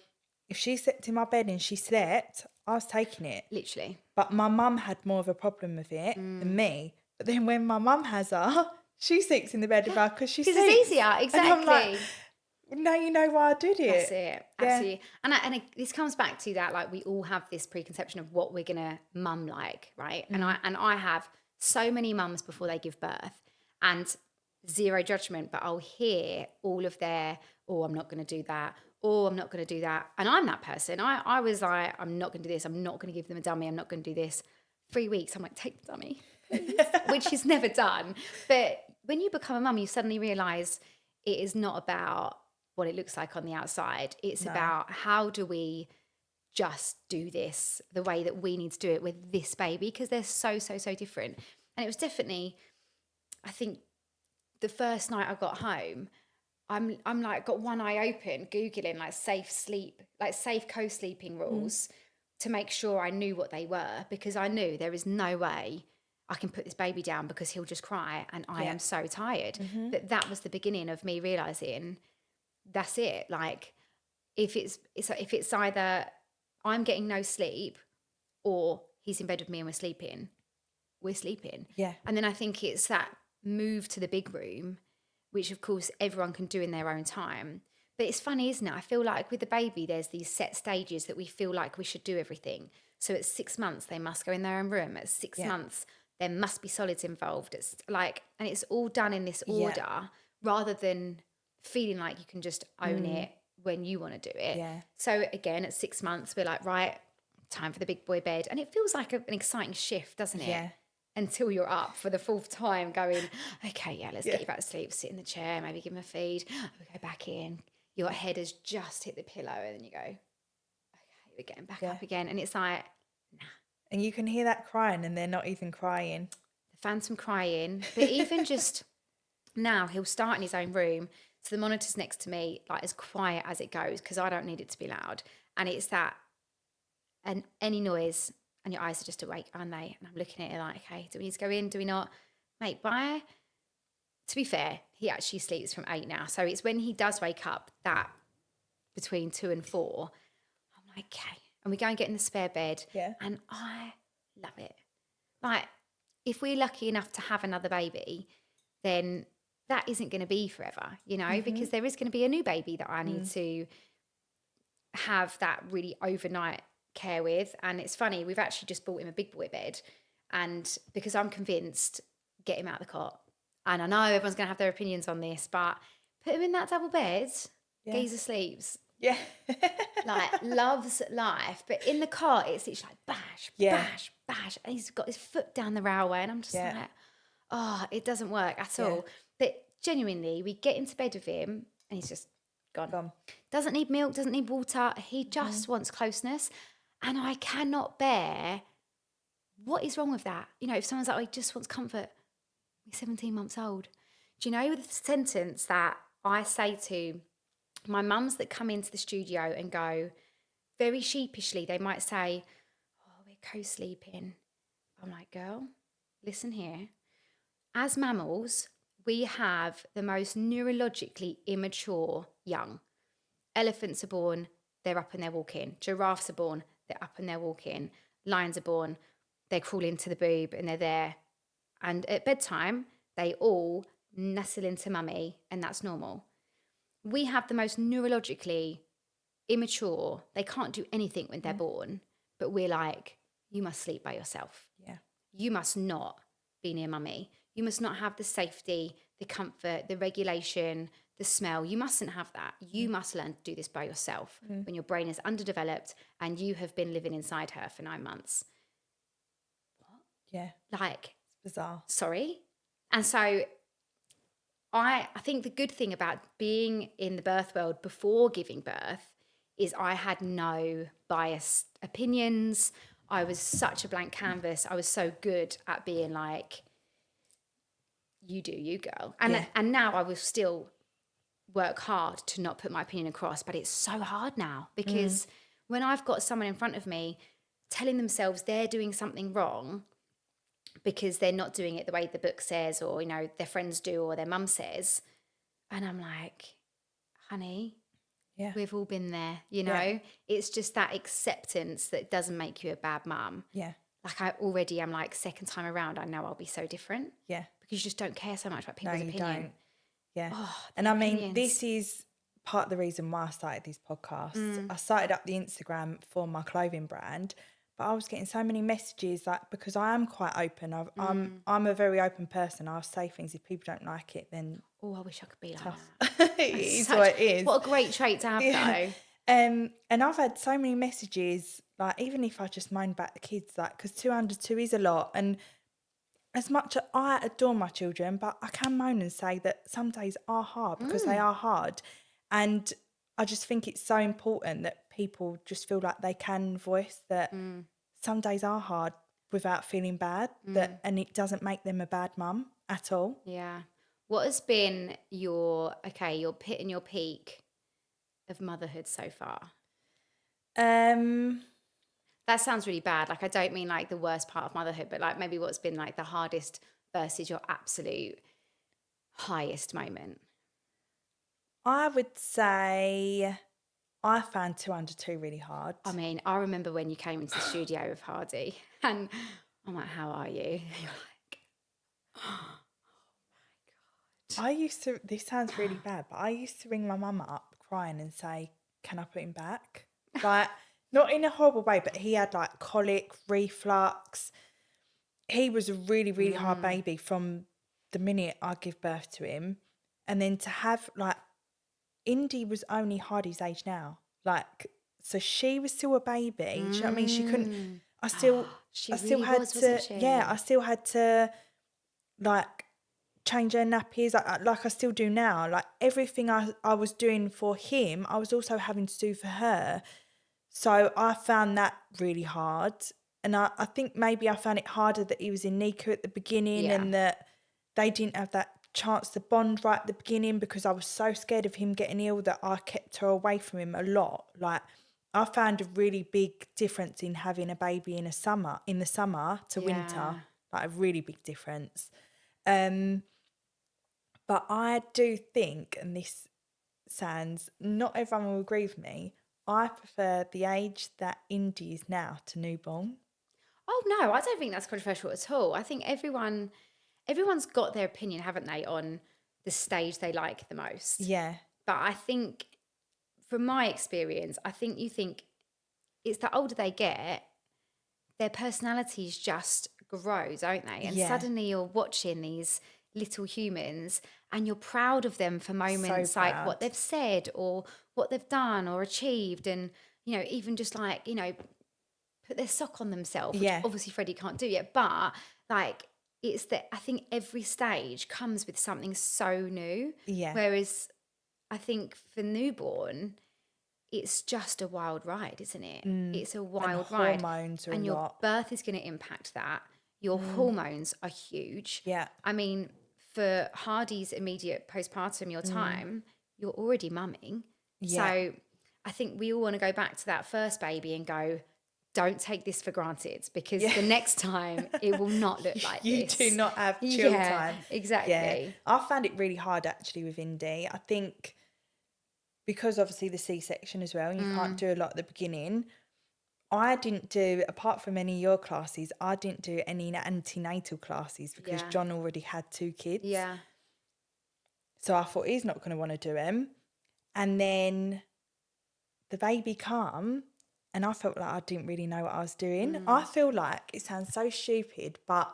if she slept in my bed and she slept, I was taking it. literally. But my mum had more of a problem with it than me. But then when my mum has her, she sleeps in the bed with her because she Because sleeps. it's easier, And I'm like, exactly. now you know why I did it. That's it, Yeah. absolutely. And this comes back to that, like, we all have this preconception of what we're gonna mum like, right? And I have so many mums before they give birth, and zero judgment, but I'll hear all of their, oh, I'm not gonna do that, oh, I'm not gonna do that. And I'm that person. I was like, I'm not gonna do this, I'm not gonna give them a dummy, I'm not gonna do this. 3 weeks, I'm like, take the dummy, please. Which is never done. But when you become a mum, you suddenly realise it is not about what it looks like on the outside. It's No. about, how do we just do this the way that we need to do it with this baby, because they're so different. And it was definitely, I think, the first night I got home, I'm like, got one eye open, Googling like safe sleep, like safe co-sleeping rules, to make sure I knew what they were, because I knew there is no way I can put this baby down because he'll just cry and I am so tired. But that was the beginning of me realizing that's it. Like, if it's either I'm getting no sleep or he's in bed with me and we're sleeping. Yeah. And then I think it's that move to the big room, which of course everyone can do in their own time. But it's funny, isn't it? I feel like with the baby, there's these set stages that we feel like we should do everything. So at 6 months, they must go in their own room. At 6 months, there must be solids involved. It's like, and it's all done in this order, rather than feeling like you can just own it when you want to do it. Yeah. So again, at 6 months, we're like, right, time for the big boy bed. And it feels like an exciting shift, doesn't it? Yeah. Until you're up for the 4th time going, okay, yeah, let's get you back to sleep, sit in the chair, maybe give him a feed, we go back in. Your head has just hit the pillow, and then you go, okay, we're getting back up again. And it's like, nah. And you can hear that crying and they're not even crying. The phantom crying. But even just now, he'll start in his own room. So the monitor's next to me, like as quiet as it goes, because I don't need it to be loud. And it's that, and any noise, and your eyes are just awake, aren't they? And I'm looking at it like, okay, do we need to go in? Do we not? Mate, to be fair, he actually sleeps from 8 now. So it's when he does wake up, that between 2 and 4, I'm like, okay. And we go and get in the spare bed. Yeah. And I love it. Like, if we're lucky enough to have another baby, then that isn't going to be forever, you know, because there is going to be a new baby that I need to have that really overnight care with. And it's funny, we've actually just bought him a big boy bed, and because I'm convinced, get him out of the cot. And I know everyone's going to have their opinions on this, but put him in that double bed, geezer sleeps, Yeah. like loves life. But in the cot, it's like bash, bash, bash. And he's got his foot down the railway, and I'm just like, oh, it doesn't work at all. But genuinely, we get into bed with him and he's just gone. Doesn't need milk, doesn't need water. He just wants closeness. And I cannot bear, what is wrong with that? You know, if someone's like, oh, he just wants comfort, he's 17 months old. Do you know the sentence that I say to my mums that come into the studio and go, very sheepishly, they might say, oh, we're co-sleeping. I'm like, girl, listen here. as mammals, we have the most neurologically immature young. Elephants are born, they're up and they're walking. Giraffes are born, they're up and they're walking. Lions are born, they crawl into the boob and they're there. And at bedtime, they all nestle into mummy, and that's normal. We have the most neurologically immature, they can't do anything when they're born, but we're like, you must sleep by yourself. Yeah. You must not be near mummy. You must not have the safety, the comfort, the regulation, the smell. You mustn't have that. You must learn to do this by yourself when your brain is underdeveloped and you have been living inside her for 9 months. Yeah. Like, It's bizarre. sorry. And so I think the good thing about being in the birth world before giving birth is I had no biased opinions. I was such a blank canvas. I was so good at being like, you do you, girl. And now I will still work hard to not put my opinion across, but it's so hard now because when I've got someone in front of me telling themselves they're doing something wrong because they're not doing it the way the book says, or, you know, their friends do, or their mum says, and I'm like, honey, Yeah. we've all been there, you know. Yeah. It's just that acceptance that doesn't make you a bad mum. Yeah. Like, I already am like, second time around, I know I'll be so different. Yeah. Because you just don't care so much about No, people's you opinion. don't. Yeah. Oh, And the I mean, opinions. this is part of the reason why I started these podcasts. I started up the Instagram for my clothing brand, but I was getting so many messages, like, because I am quite open. I'm a very open person. I'll say things. If people don't like it, then Oh, I wish I could be like tough. that. It is Such- what it is. What a great trait to have, Yeah. though. And I've had so many messages, like, even if I just moan about the kids, like, because 2 under 2 is a lot. And as much as I adore my children, but I can moan and say that some days are hard because they are hard. And I just think it's so important that people just feel like they can voice that some days are hard without feeling bad, and it doesn't make them a bad mum at all. Yeah. What has been your pit and your peak of motherhood so far? Um, That sounds really bad. Like, I don't mean like the worst part of motherhood, but like maybe what's been like the hardest versus your absolute highest moment. I would say I found 2 under 2 really hard. I mean, I remember when you came into the studio with Hardy and I'm like, how are you? And you're like, This sounds really bad, but I used to ring my mum up crying and say, can I put him back? Like, not in a horrible way, but he had like colic, reflux. He was a really, really hard baby from the minute I give birth to him. And then to have like, Indy was only Hardy's age now. Like, so she was still a baby. Do you know what I mean? She couldn't, she I still really had was, to, wasn't she? yeah, I still had to like change her nappies like I still do now. Like everything I was doing for him, I was also having to do for her. So I found that really hard. And I think maybe I found it harder that he was in NICU at the beginning Yeah. and that they didn't have that chance to bond right at the beginning because I was so scared of him getting ill that I kept her away from him a lot. Like I found a really big difference in having a baby in the summer to winter, like a really big difference. But I do think, and this sounds, not everyone will agree with me, I prefer the age that Indy is now to newborn. Oh no, I don't think that's controversial at all. I think everyone's got their opinion, haven't they, on the stage they like the most. Yeah. But I think, from my experience, I think you think it's the older they get, their personalities just grow, don't they? And Yeah. suddenly you're watching these little humans and you're proud of them for moments like proud. what they've said or what they've done or achieved. And, you know, even just like, you know, put their sock on themselves, which Yeah. obviously Freddie can't do yet. But like, it's that I think every stage comes with something so new. Yeah. Whereas I think for newborn, it's just a wild ride, isn't it? It's a wild ride. Hormones are and a your lot. birth is going to impact that. Your hormones are huge. Yeah. I mean, for Hardy's immediate postpartum, your time, you're already mumming. Yeah. So I think we all want to go back to that first baby and go, don't take this for granted, because Yeah. the next time it will not look like You this. do not have chill Yeah, time. Yeah. exactly. I found it really hard actually with Indy. I think because obviously the C-section as well, and you can't do a lot at the beginning. I didn't do, apart from any of your classes, I didn't do any antenatal classes because Yeah. John already had 2 kids. Yeah. So I thought he's not going to want to do them. And then the baby come and I felt like I didn't really know what I was doing. I feel like it sounds so stupid, but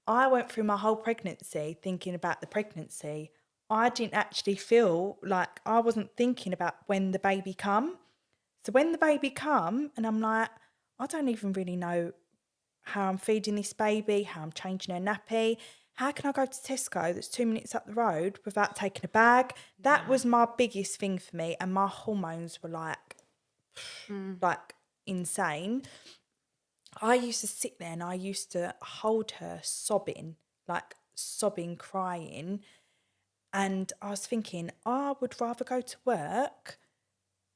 I went through my whole pregnancy thinking about the pregnancy. I didn't actually feel like I wasn't thinking about when the baby come. So when the baby come and I'm like, I don't even really know how I'm feeding this baby, how I'm changing her nappy. How can I go to Tesco that's 2 minutes up the road without taking a bag? That was my biggest thing for me. And my hormones were like insane. I used to sit there and I used to hold her sobbing, crying. And I was thinking, I would rather go to work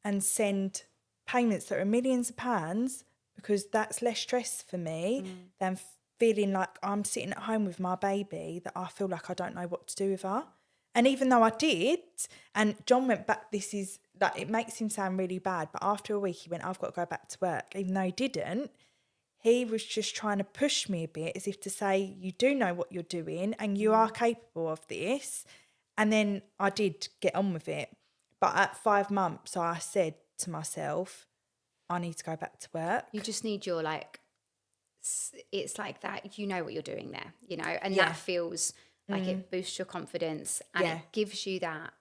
and send payments that are millions of pounds, because that's less stress for me than feeling like I'm sitting at home with my baby that I feel like I don't know what to do with her. And even though I did, and John went back, this is like, it makes him sound really bad, but after a week he went, I've got to go back to work. Even though he didn't, he was just trying to push me a bit as if to say, you do know what you're doing and you are capable of this. And then I did get on with it. But at 5 months, I said to myself, I need to go back to work. You just need your it's like that, you know what you're doing there, and Yeah. that feels like it boosts your confidence and Yeah. it gives you that.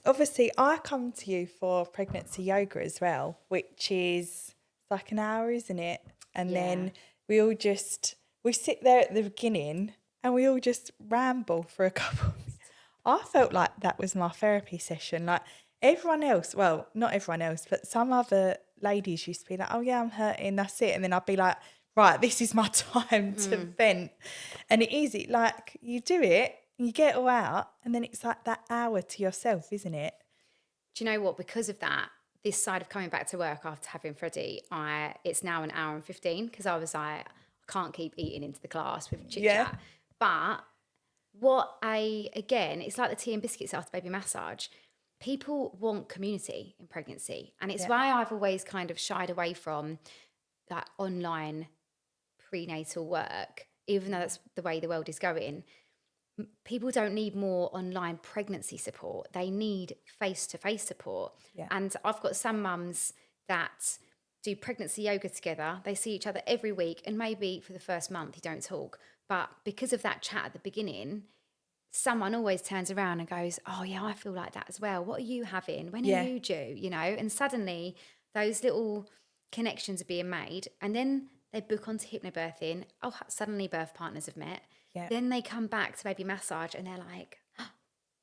Obviously, I come to you for pregnancy yoga as well, which is like an hour, isn't it? And Yeah. then we sit there at the beginning and we all just ramble for a couple of minutes. I felt like that was my therapy session. Like everyone else, well, not everyone else, but some other ladies used to be like, oh yeah, I'm hurting, that's it. And then I'd be like, right, this is my time to vent. And it is, like you do it, you get it all out, and then it's like that hour to yourself, isn't it? Do you know what? Because of that, this side of coming back to work after having Freddie, it's now an hour and 15, because I was like, I can't keep eating into the class with chit Yeah. chat. But again, it's like the tea and biscuits after baby massage. People want community in pregnancy. And it's why I've always kind of shied away from that online prenatal work, even though that's the way the world is going. People don't need more online pregnancy support. They need face-to-face support. Yeah. And I've got some mums that do pregnancy yoga together. They see each other every week, and maybe for the first month you don't talk. But because of that chat at the beginning, someone always turns around and goes, oh yeah, I feel like that as well. What are you having? When Yeah. are you due? And suddenly those little connections are being made, and then they book onto hypnobirthing. Oh, suddenly birth partners have met. Yeah. Then they come back to baby massage and they're like, oh,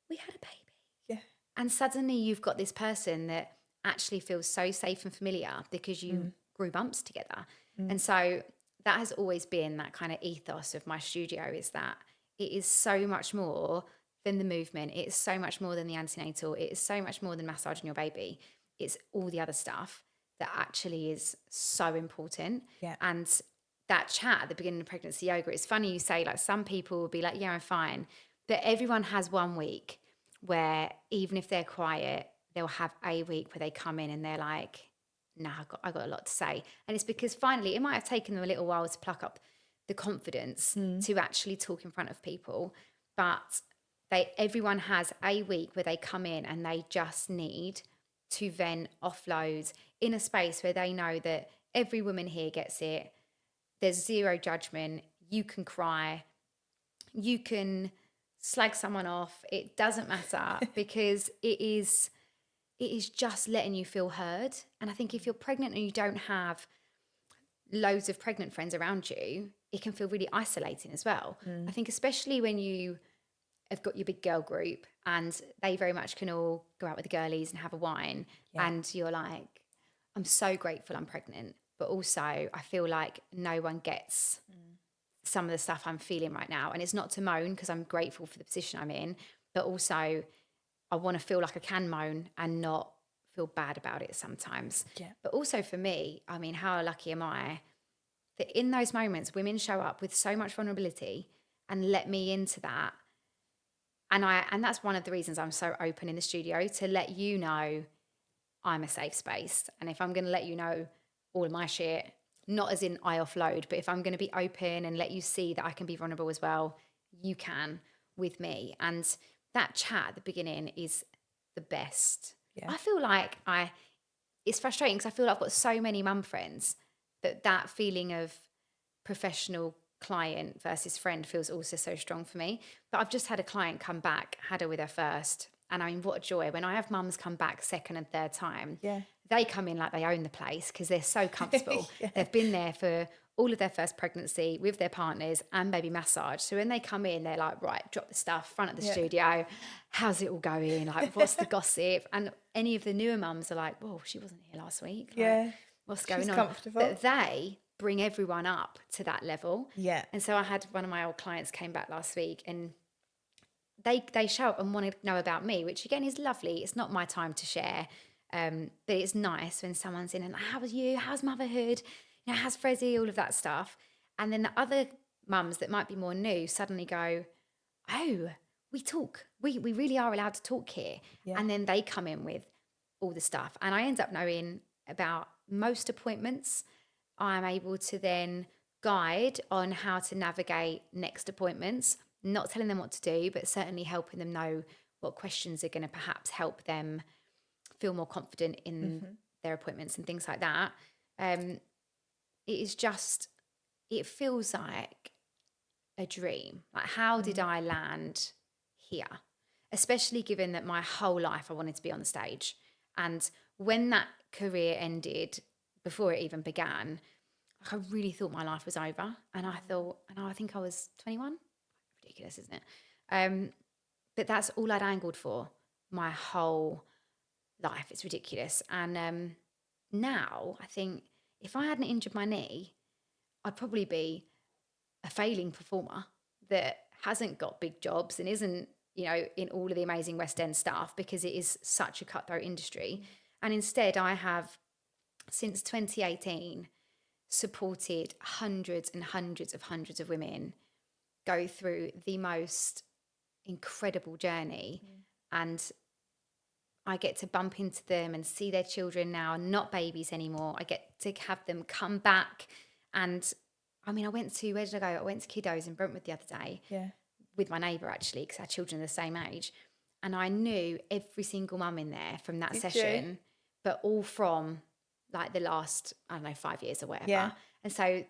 we had a baby. Yeah. And suddenly you've got this person that actually feels so safe and familiar because you grew bumps together. And so that has always been that kind of ethos of my studio, is that it is so much more than the movement. It is so much more than the antenatal. It is so much more than massaging your baby. It's all the other stuff that actually is so important. Yeah. And that chat at the beginning of pregnancy yoga, it's funny you say, like, some people will be like, yeah, I'm fine. But everyone has one week where even if they're quiet, they'll have a week where they come in and they're like, nah, I got a lot to say. And it's because finally, it might have taken them a little while to pluck up the confidence to actually talk in front of people. But everyone has a week where they come in and they just need to vent, offload in a space where they know that every woman here gets it. There's zero judgment. You can cry. You can slag someone off. It doesn't matter because it is just letting you feel heard. And I think if you're pregnant and you don't have loads of pregnant friends around you, it can feel really isolating as well. I think especially when you have got your big girl group and they very much can all go out with the girlies and have a wine, and you're like, I'm so grateful I'm pregnant, but also I feel like no one gets some of the stuff I'm feeling right now. And it's not to moan, because I'm grateful for the position I'm in, but also I want to feel like I can moan and not feel bad about it sometimes. Yeah. But also for me, I mean, how lucky am I that in those moments, women show up with so much vulnerability and let me into that. And that's one of the reasons I'm so open in the studio, to let you know I'm a safe space. And if I'm going to let you know all of my shit, not as in I offload, but if I'm going to be open and let you see that I can be vulnerable as well, you can with me. And that chat at the beginning is the best. Yeah. I feel like it's frustrating because I feel like I've got so many mum friends that feeling of professional client versus friend feels also so strong for me. But I've just had a client come back, had her with her first. And I mean, what a joy. When I have mums come back second and third time, Yeah. they come in like they own the place because they're so comfortable. Yeah. They've been there for all of their first pregnancy with their partners and baby massage. So when they come in, they're like, right, drop the stuff, front of the Yeah. studio. How's it all going? Like, what's the gossip? And any of the newer mums are like, whoa, she wasn't here last week. Like, Yeah. what's going She's on? comfortable. But they bring everyone up to that level. Yeah. And so I had one of my old clients came back last week, and they show up and want to know about me, which again is lovely. It's not my time to share. But it's nice when someone's in and like, how was you? How's motherhood? You know, how's Freddie? All of that stuff. And then the other mums that might be more new suddenly go, oh, we talk. We really are allowed to talk here. Yeah. And then they come in with all the stuff. And I end up knowing about most appointments. I'm able to then guide on how to navigate next appointments, not telling them what to do, but certainly helping them know what questions are going to perhaps help them feel more confident in their appointments and things like that. It is just, it feels like a dream. Like, how did I land here? Especially given that my whole life I wanted to be on the stage. And when that career ended, before it even began, like, I really thought my life was over. And I thought, and I think I was 21. Ridiculous, isn't it? But that's all I'd angled for my whole life. It's ridiculous. And now I think if I hadn't injured my knee, I'd probably be a failing performer that hasn't got big jobs and isn't, you know, in all of the amazing West End stuff, because it is such a cutthroat industry. And instead I have, since 2018, supported hundreds and hundreds of women go through the most incredible journey. And I get to bump into them and see their children now, not babies anymore. I get to have them come back. And I mean, where did I go? I went to Kiddos in Brentwood the other day Yeah. with my neighbour, actually, because our children are the same age. And I knew every single mum in there from that Did session, you? but all from like the last, I don't know, 5 years or whatever. Yeah. And so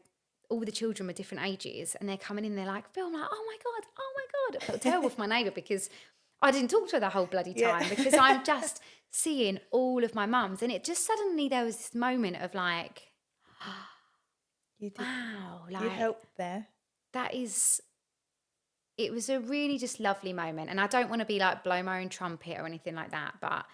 all the children were different ages, and they're coming in, they're like, Phil, I'm like, oh my God. I felt terrible for my neighbour because I didn't talk to her the whole bloody time, Yeah. because I'm just seeing all of my mums. And it just suddenly, there was this moment of like, You did. wow, You like helped there. that is, it was a really just lovely moment. And I don't want to be like blow my own trumpet or anything like that, but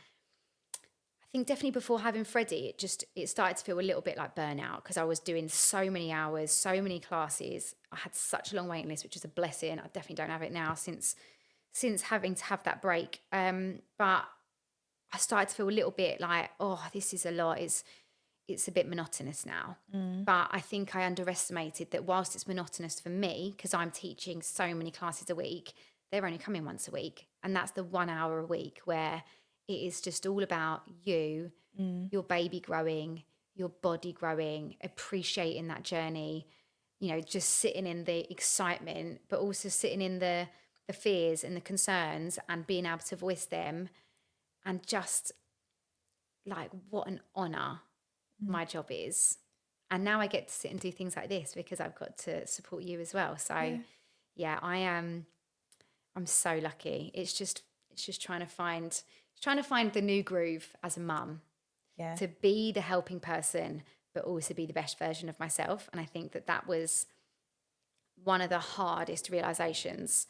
I think definitely before having Freddie, it started to feel a little bit like burnout, because I was doing so many hours, so many classes. I had such a long waiting list, which is a blessing. I definitely don't have it now since having to have that break. But I started to feel a little bit like, oh, this is a lot. It's a bit monotonous now. But I think I underestimated that whilst it's monotonous for me, because I'm teaching so many classes a week, they're only coming once a week. And that's the 1 hour a week where it is just all about you, your baby growing, your body growing, appreciating that journey, you know, just sitting in the excitement, but also sitting in the fears and the concerns and being able to voice them. And just like, what an honor my job is. And now I get to sit and do things like this because I've got to support you as well. So yeah, I'm so lucky. It's just trying to find the new groove as a mum, Yeah. to be the helping person, but also be the best version of myself. And I think that was one of the hardest realizations.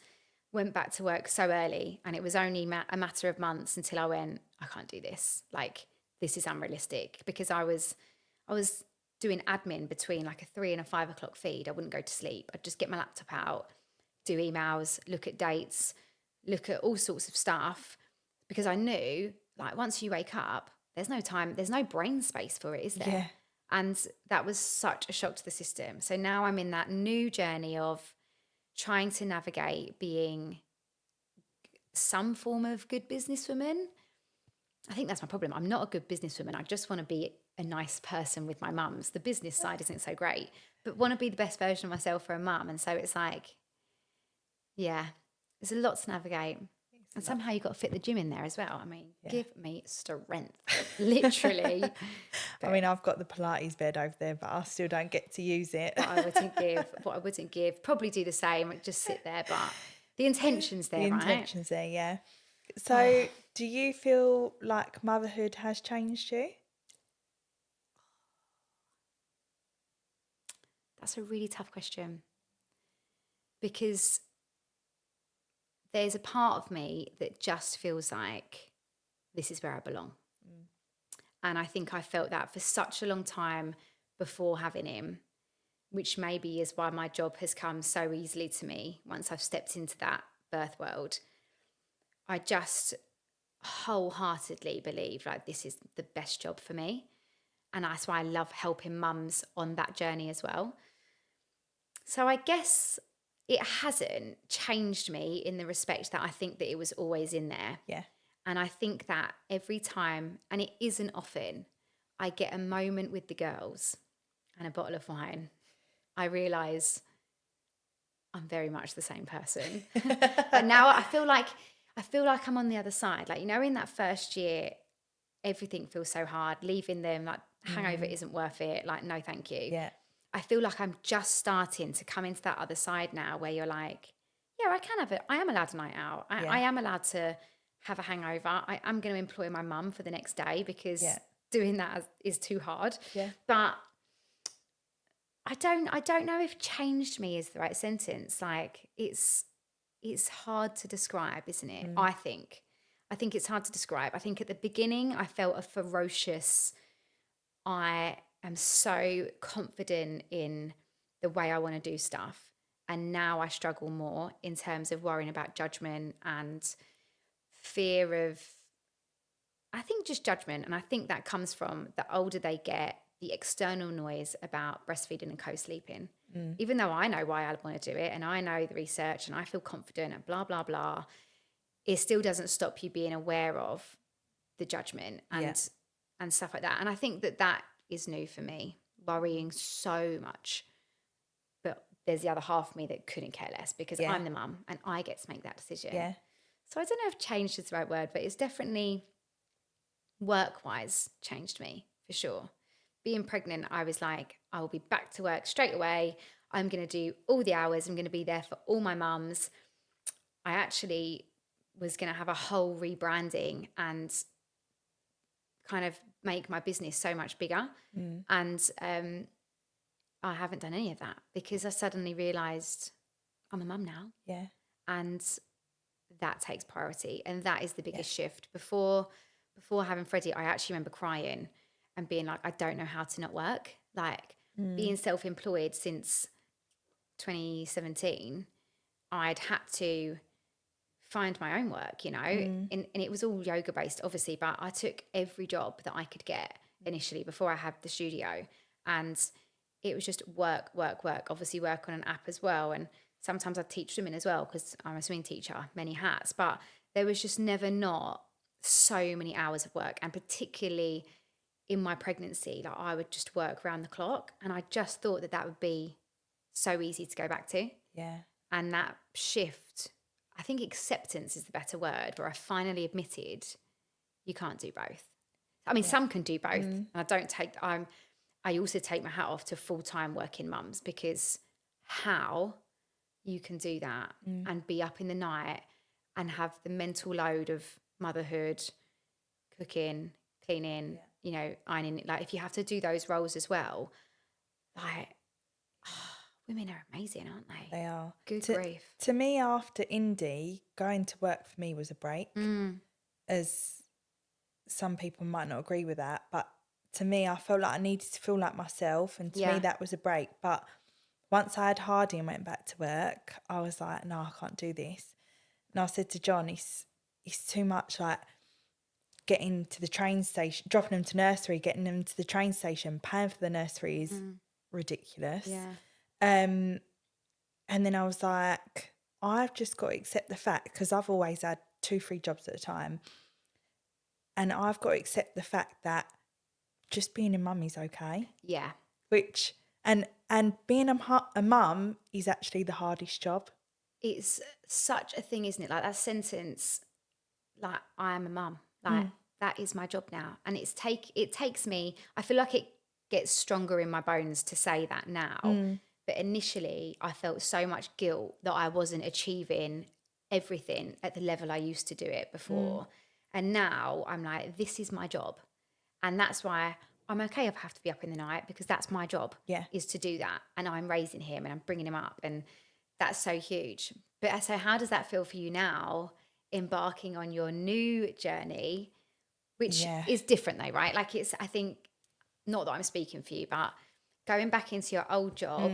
Went back to work so early, and it was only a matter of months until I went, I can't do this. Like, this is unrealistic, because I was doing admin between like a 3 and a 5 o'clock feed. I wouldn't go to sleep. I'd just get my laptop out, do emails, look at dates, look at all sorts of stuff, because I knew, like, once you wake up, there's no time, there's no brain space for it, is there? Yeah. And that was such a shock to the system. So now I'm in that new journey of trying to navigate being some form of good businesswoman. I think that's my problem. I'm not a good businesswoman. I just want to be a nice person with my mums. The business side isn't so great, but want to be the best version of myself for a mum. And so it's like, yeah, there's a lot to navigate. And somehow you've got to fit the gym in there as well. I mean, give me strength, literally. I mean, I've got the Pilates bed over there, but I still don't get to use it. What I wouldn't give, probably do the same, just sit there, but the intention's there, The right? intention's there, yeah. So do you feel like motherhood has changed you? That's a really tough question, because there's a part of me that just feels like this is where I belong. And I think I felt that for such a long time before having him, which maybe is why my job has come so easily to me once I've stepped into that birth world. I just wholeheartedly believe like this is the best job for me. And that's why I love helping mums on that journey as well. So I guess it hasn't changed me in the respect that I think that it was always in there. Yeah. And I think that every time, and it isn't often, I get a moment with the girls and a bottle of wine, I realise I'm very much the same person. But now I feel like I'm on the other side. Like, you know, in that first year, everything feels so hard. Leaving them, like, hangover isn't worth it. Like, no, thank you. Yeah. I feel like I'm just starting to come into that other side now where you're like, yeah, I am allowed a night out. I am allowed to have a hangover. I am going to employ my mum for the next day because doing that is too hard. Yeah. But I don't know if changed me is the right sentence. Like it's hard to describe, isn't it? I think it's hard to describe. I think at the beginning I felt a ferocious, I am so confident in the way I want to do stuff. And now I struggle more in terms of worrying about judgment and fear of, I think just judgment. And I think that comes from the older they get, the external noise about breastfeeding and co-sleeping. Even though I know why I want to do it and I know the research and I feel confident and blah, blah, blah, it still doesn't stop you being aware of the judgment and stuff like that. And I think that is new for me, worrying so much. But there's the other half of me that couldn't care less because I'm the mum and I get to make that decision. Yeah. So I don't know if changed is the right word, but it's definitely work-wise changed me for sure. Being pregnant, I was like, I will be back to work straight away. I'm going to do all the hours. I'm going to be there for all my mums. I actually was going to have a whole rebranding and kind of make my business so much bigger. And I haven't done any of that because I suddenly realised I'm a mum now. Yeah. And that takes priority. And that is the biggest shift. Before having Freddie, I actually remember crying and being like, I don't know how to not work. Like being self-employed since 2017, I'd had to find my own work, you know, and it was all yoga based, obviously, but I took every job that I could get initially before I had the studio. And it was just work, obviously work on an app as well. And sometimes I'd teach swimming as well because I'm a swimming teacher, many hats, but there was just never not so many hours of work. And particularly in my pregnancy, like I would just work around the clock. And I just thought that would be so easy to go back to. Yeah. And that shift, I think acceptance is the better word, where I finally admitted you can't do both. I mean, some can do both. And I also take my hat off to full-time working mums, because how you can do that and be up in the night and have the mental load of motherhood, cooking, cleaning, you know, ironing, like if you have to do those roles as well, like women are amazing, aren't they? They are. Good grief. To me, after Indy, going to work for me was a break. As some people might not agree with that, but to me, I felt like I needed to feel like myself, and to me that was a break. But once I had Hardy and went back to work, I was like, no, I can't do this. And I said to John, it's too much. Like, getting to the train station, dropping them to nursery, getting them to the train station, paying for the nursery is ridiculous. Yeah. And then I was like, I've just got to accept the fact, because I've always had 2-3 jobs at a time, and I've got to accept the fact that just being a mum is okay. Yeah. Which and being a mum is actually the hardest job. It's such a thing, isn't it? Like that sentence, like, I am a mum. Like that is my job now. And it takes me, I feel like it gets stronger in my bones to say that now. But initially I felt so much guilt that I wasn't achieving everything at the level I used to do it before. And now I'm like, this is my job. And that's why I'm okay if I have to be up in the night, because that's my job, Yeah. is to do that. And I'm raising him and I'm bringing him up. And that's so huge. But so how does that feel for you now, embarking on your new journey, which is different though, right? Like I think, not that I'm speaking for you, but going back into your old job,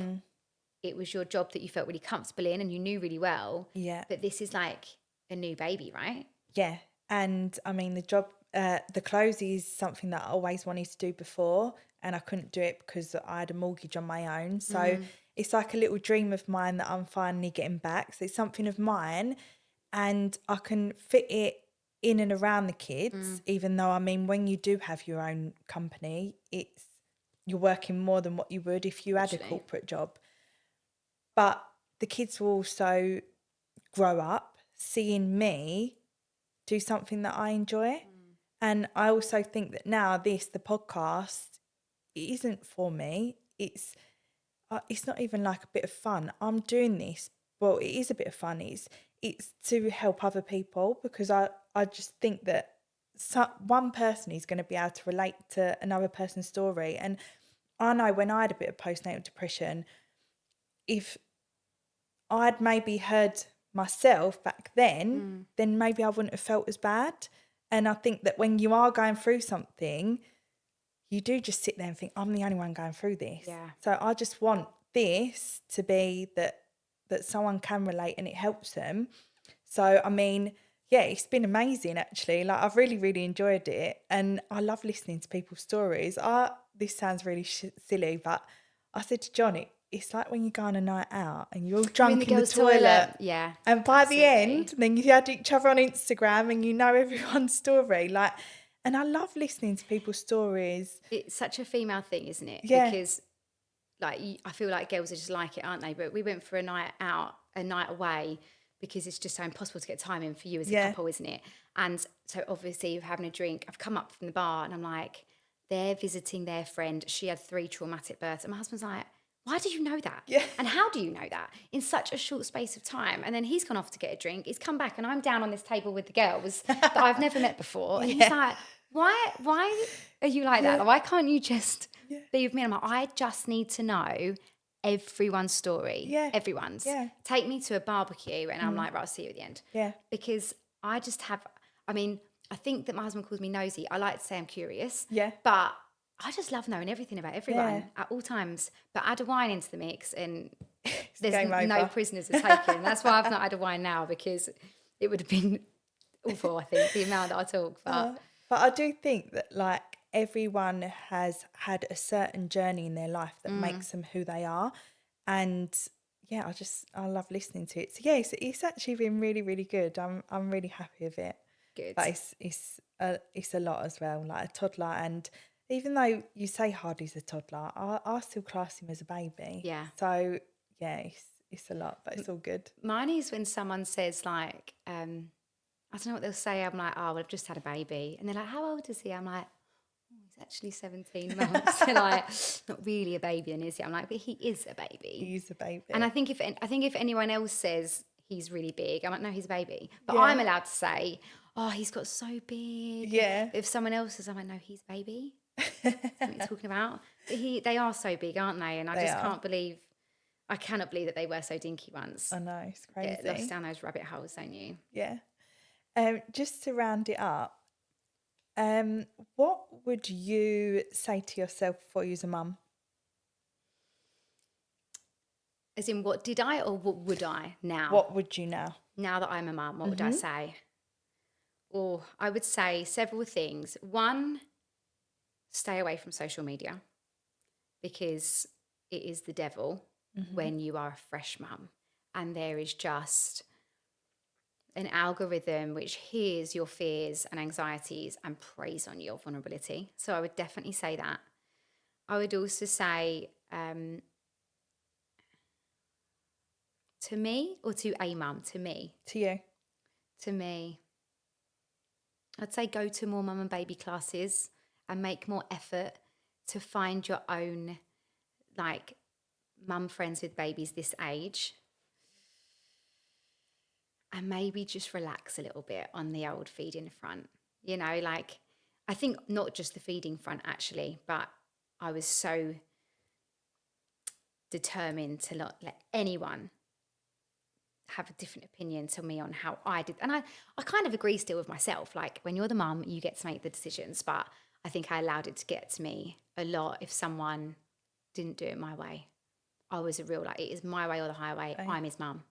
it was your job that you felt really comfortable in and you knew really well. Yeah. But this is like a new baby, right? Yeah. And I mean, the clothes is something that I always wanted to do before, and I couldn't do it because I had a mortgage on my own. So it's like a little dream of mine that I'm finally getting back. So it's something of mine, and I can fit it in and around the kids, even though, I mean, when you do have your own company, you're working more than what you would if you had a corporate job. But the kids will also grow up seeing me do something that I enjoy. And I also think that now the podcast, it isn't for me. It's not even like a bit of fun. I'm doing this. Well, it is a bit of fun. It's to help other people, because I just think that one person is going to be able to relate to another person's story. And I know when I had a bit of postnatal depression, if I'd maybe heard myself back then maybe I wouldn't have felt as bad. And I think that when you are going through something, you do just sit there and think, I'm the only one going through this. Yeah. So I just want this to be that someone can relate and it helps them. So, I mean, yeah, it's been amazing, actually. Like, I've really, really enjoyed it. And I love listening to people's stories. This sounds really silly, but I said to John, it's like when you go on a night out and you're all drunk in the toilet. Yeah. And by the end, then you had each other on Instagram and you know everyone's story. Like, and I love listening to people's stories. It's such a female thing, isn't it? Yeah. Because like, I feel like girls are just like it, aren't they? But we went for a night out, a night away, because it's just so impossible to get time in for you as a couple, isn't it? And so obviously you're having a drink. I've come up from the bar and I'm like, they're visiting their friend. She had 3 traumatic births. And my husband's like, why do you know that? Yeah. And how do you know that in such a short space of time? And then he's gone off to get a drink. He's come back and I'm down on this table with the girls that I've never met before. And he's like, why are you like that? Like, why can't you just be with me? And I'm like, I just need to know everyone's story. Yeah. Everyone's. Yeah. Take me to a barbecue and I'm like, right, I'll see you at the end. Yeah. Because I just have, I mean, I think that my husband calls me nosy. I like to say I'm curious. Yeah. But I just love knowing everything about everyone at all times. But add a wine into the mix and there's no prisoners are taken. That's why I've not had a wine now, because it would have been awful, I think, the amount that I talk. But I do think that, like, everyone has had a certain journey in their life that makes them who they are. And yeah, I love listening to it. So yeah, it's actually been really, really good. I'm really happy with it. good. But it's a lot as well, like a toddler. And even though you say Hardy's a toddler, I still class him as a baby. Yeah. So yeah, it's a lot, but it's all good. Mine is when someone says like, I don't know what they'll say. I'm like, oh, well, I've just had a baby. And they're like, how old is he? I'm like, oh, he's actually 17 months. They're like, not really a baby, and is he? I'm like, but he is a baby. He's a baby. And I think if anyone else says he's really big, I'm like, no, he's a baby. But I'm allowed to say, oh, he's got so big. Yeah. If someone else says, I'm like, no, he's a baby. What are you talking about? But they are so big, aren't they? And I cannot believe that they were so dinky once. I know, it's crazy. Get lost down those rabbit holes, don't you? Yeah. Just to round it up, what would you say to yourself before you was a mum? As in, what did I or what would I now? What would you now? Now that I'm a mum, what would I say? Oh, I would say several things. One, stay away from social media because it is the devil Hmm. when you are a fresh mum. And there is just an algorithm which hears your fears and anxieties and preys on your vulnerability. So I would definitely say that. I would also say to me or to a mum, to me, To you. to me, I'd say go to more mum and baby classes and make more effort to find your own like mum friends with babies this age, and maybe just relax a little bit on the old feeding front. You know, like I think not just the feeding front actually, but I was so determined to not let anyone have a different opinion to me on how I did. And I kind of agree still with myself. Like when you're the mum, you get to make the decisions. But I think I allowed it to get to me a lot if someone didn't do it my way. I was a real, like, it is my way or the highway. Same. I'm his mum.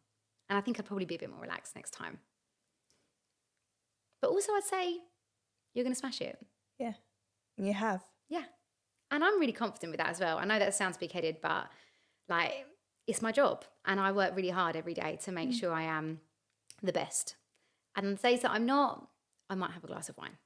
And I think I'd probably be a bit more relaxed next time. But also, I'd say you're going to smash it. Yeah. And you have. Yeah. And I'm really confident with that as well. I know that sounds big headed, but like, it's my job. And I work really hard every day to make sure I am the best. And on the days that I'm not, I might have a glass of wine.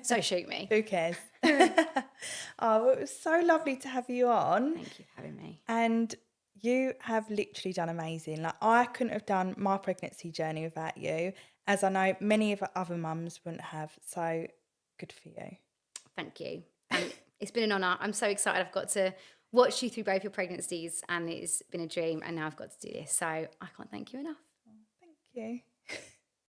So shoot me. Who cares? Oh, well, it was so lovely to have you on. Thank you for having me. And you have literally done amazing. Like, I couldn't have done my pregnancy journey without you, as I know many of the other mums wouldn't have. So good for you. Thank you. And it's been an honour. I'm so excited. I've got to watch you through both your pregnancies, and it's been a dream. And now I've got to do this. So I can't thank you enough. Thank you.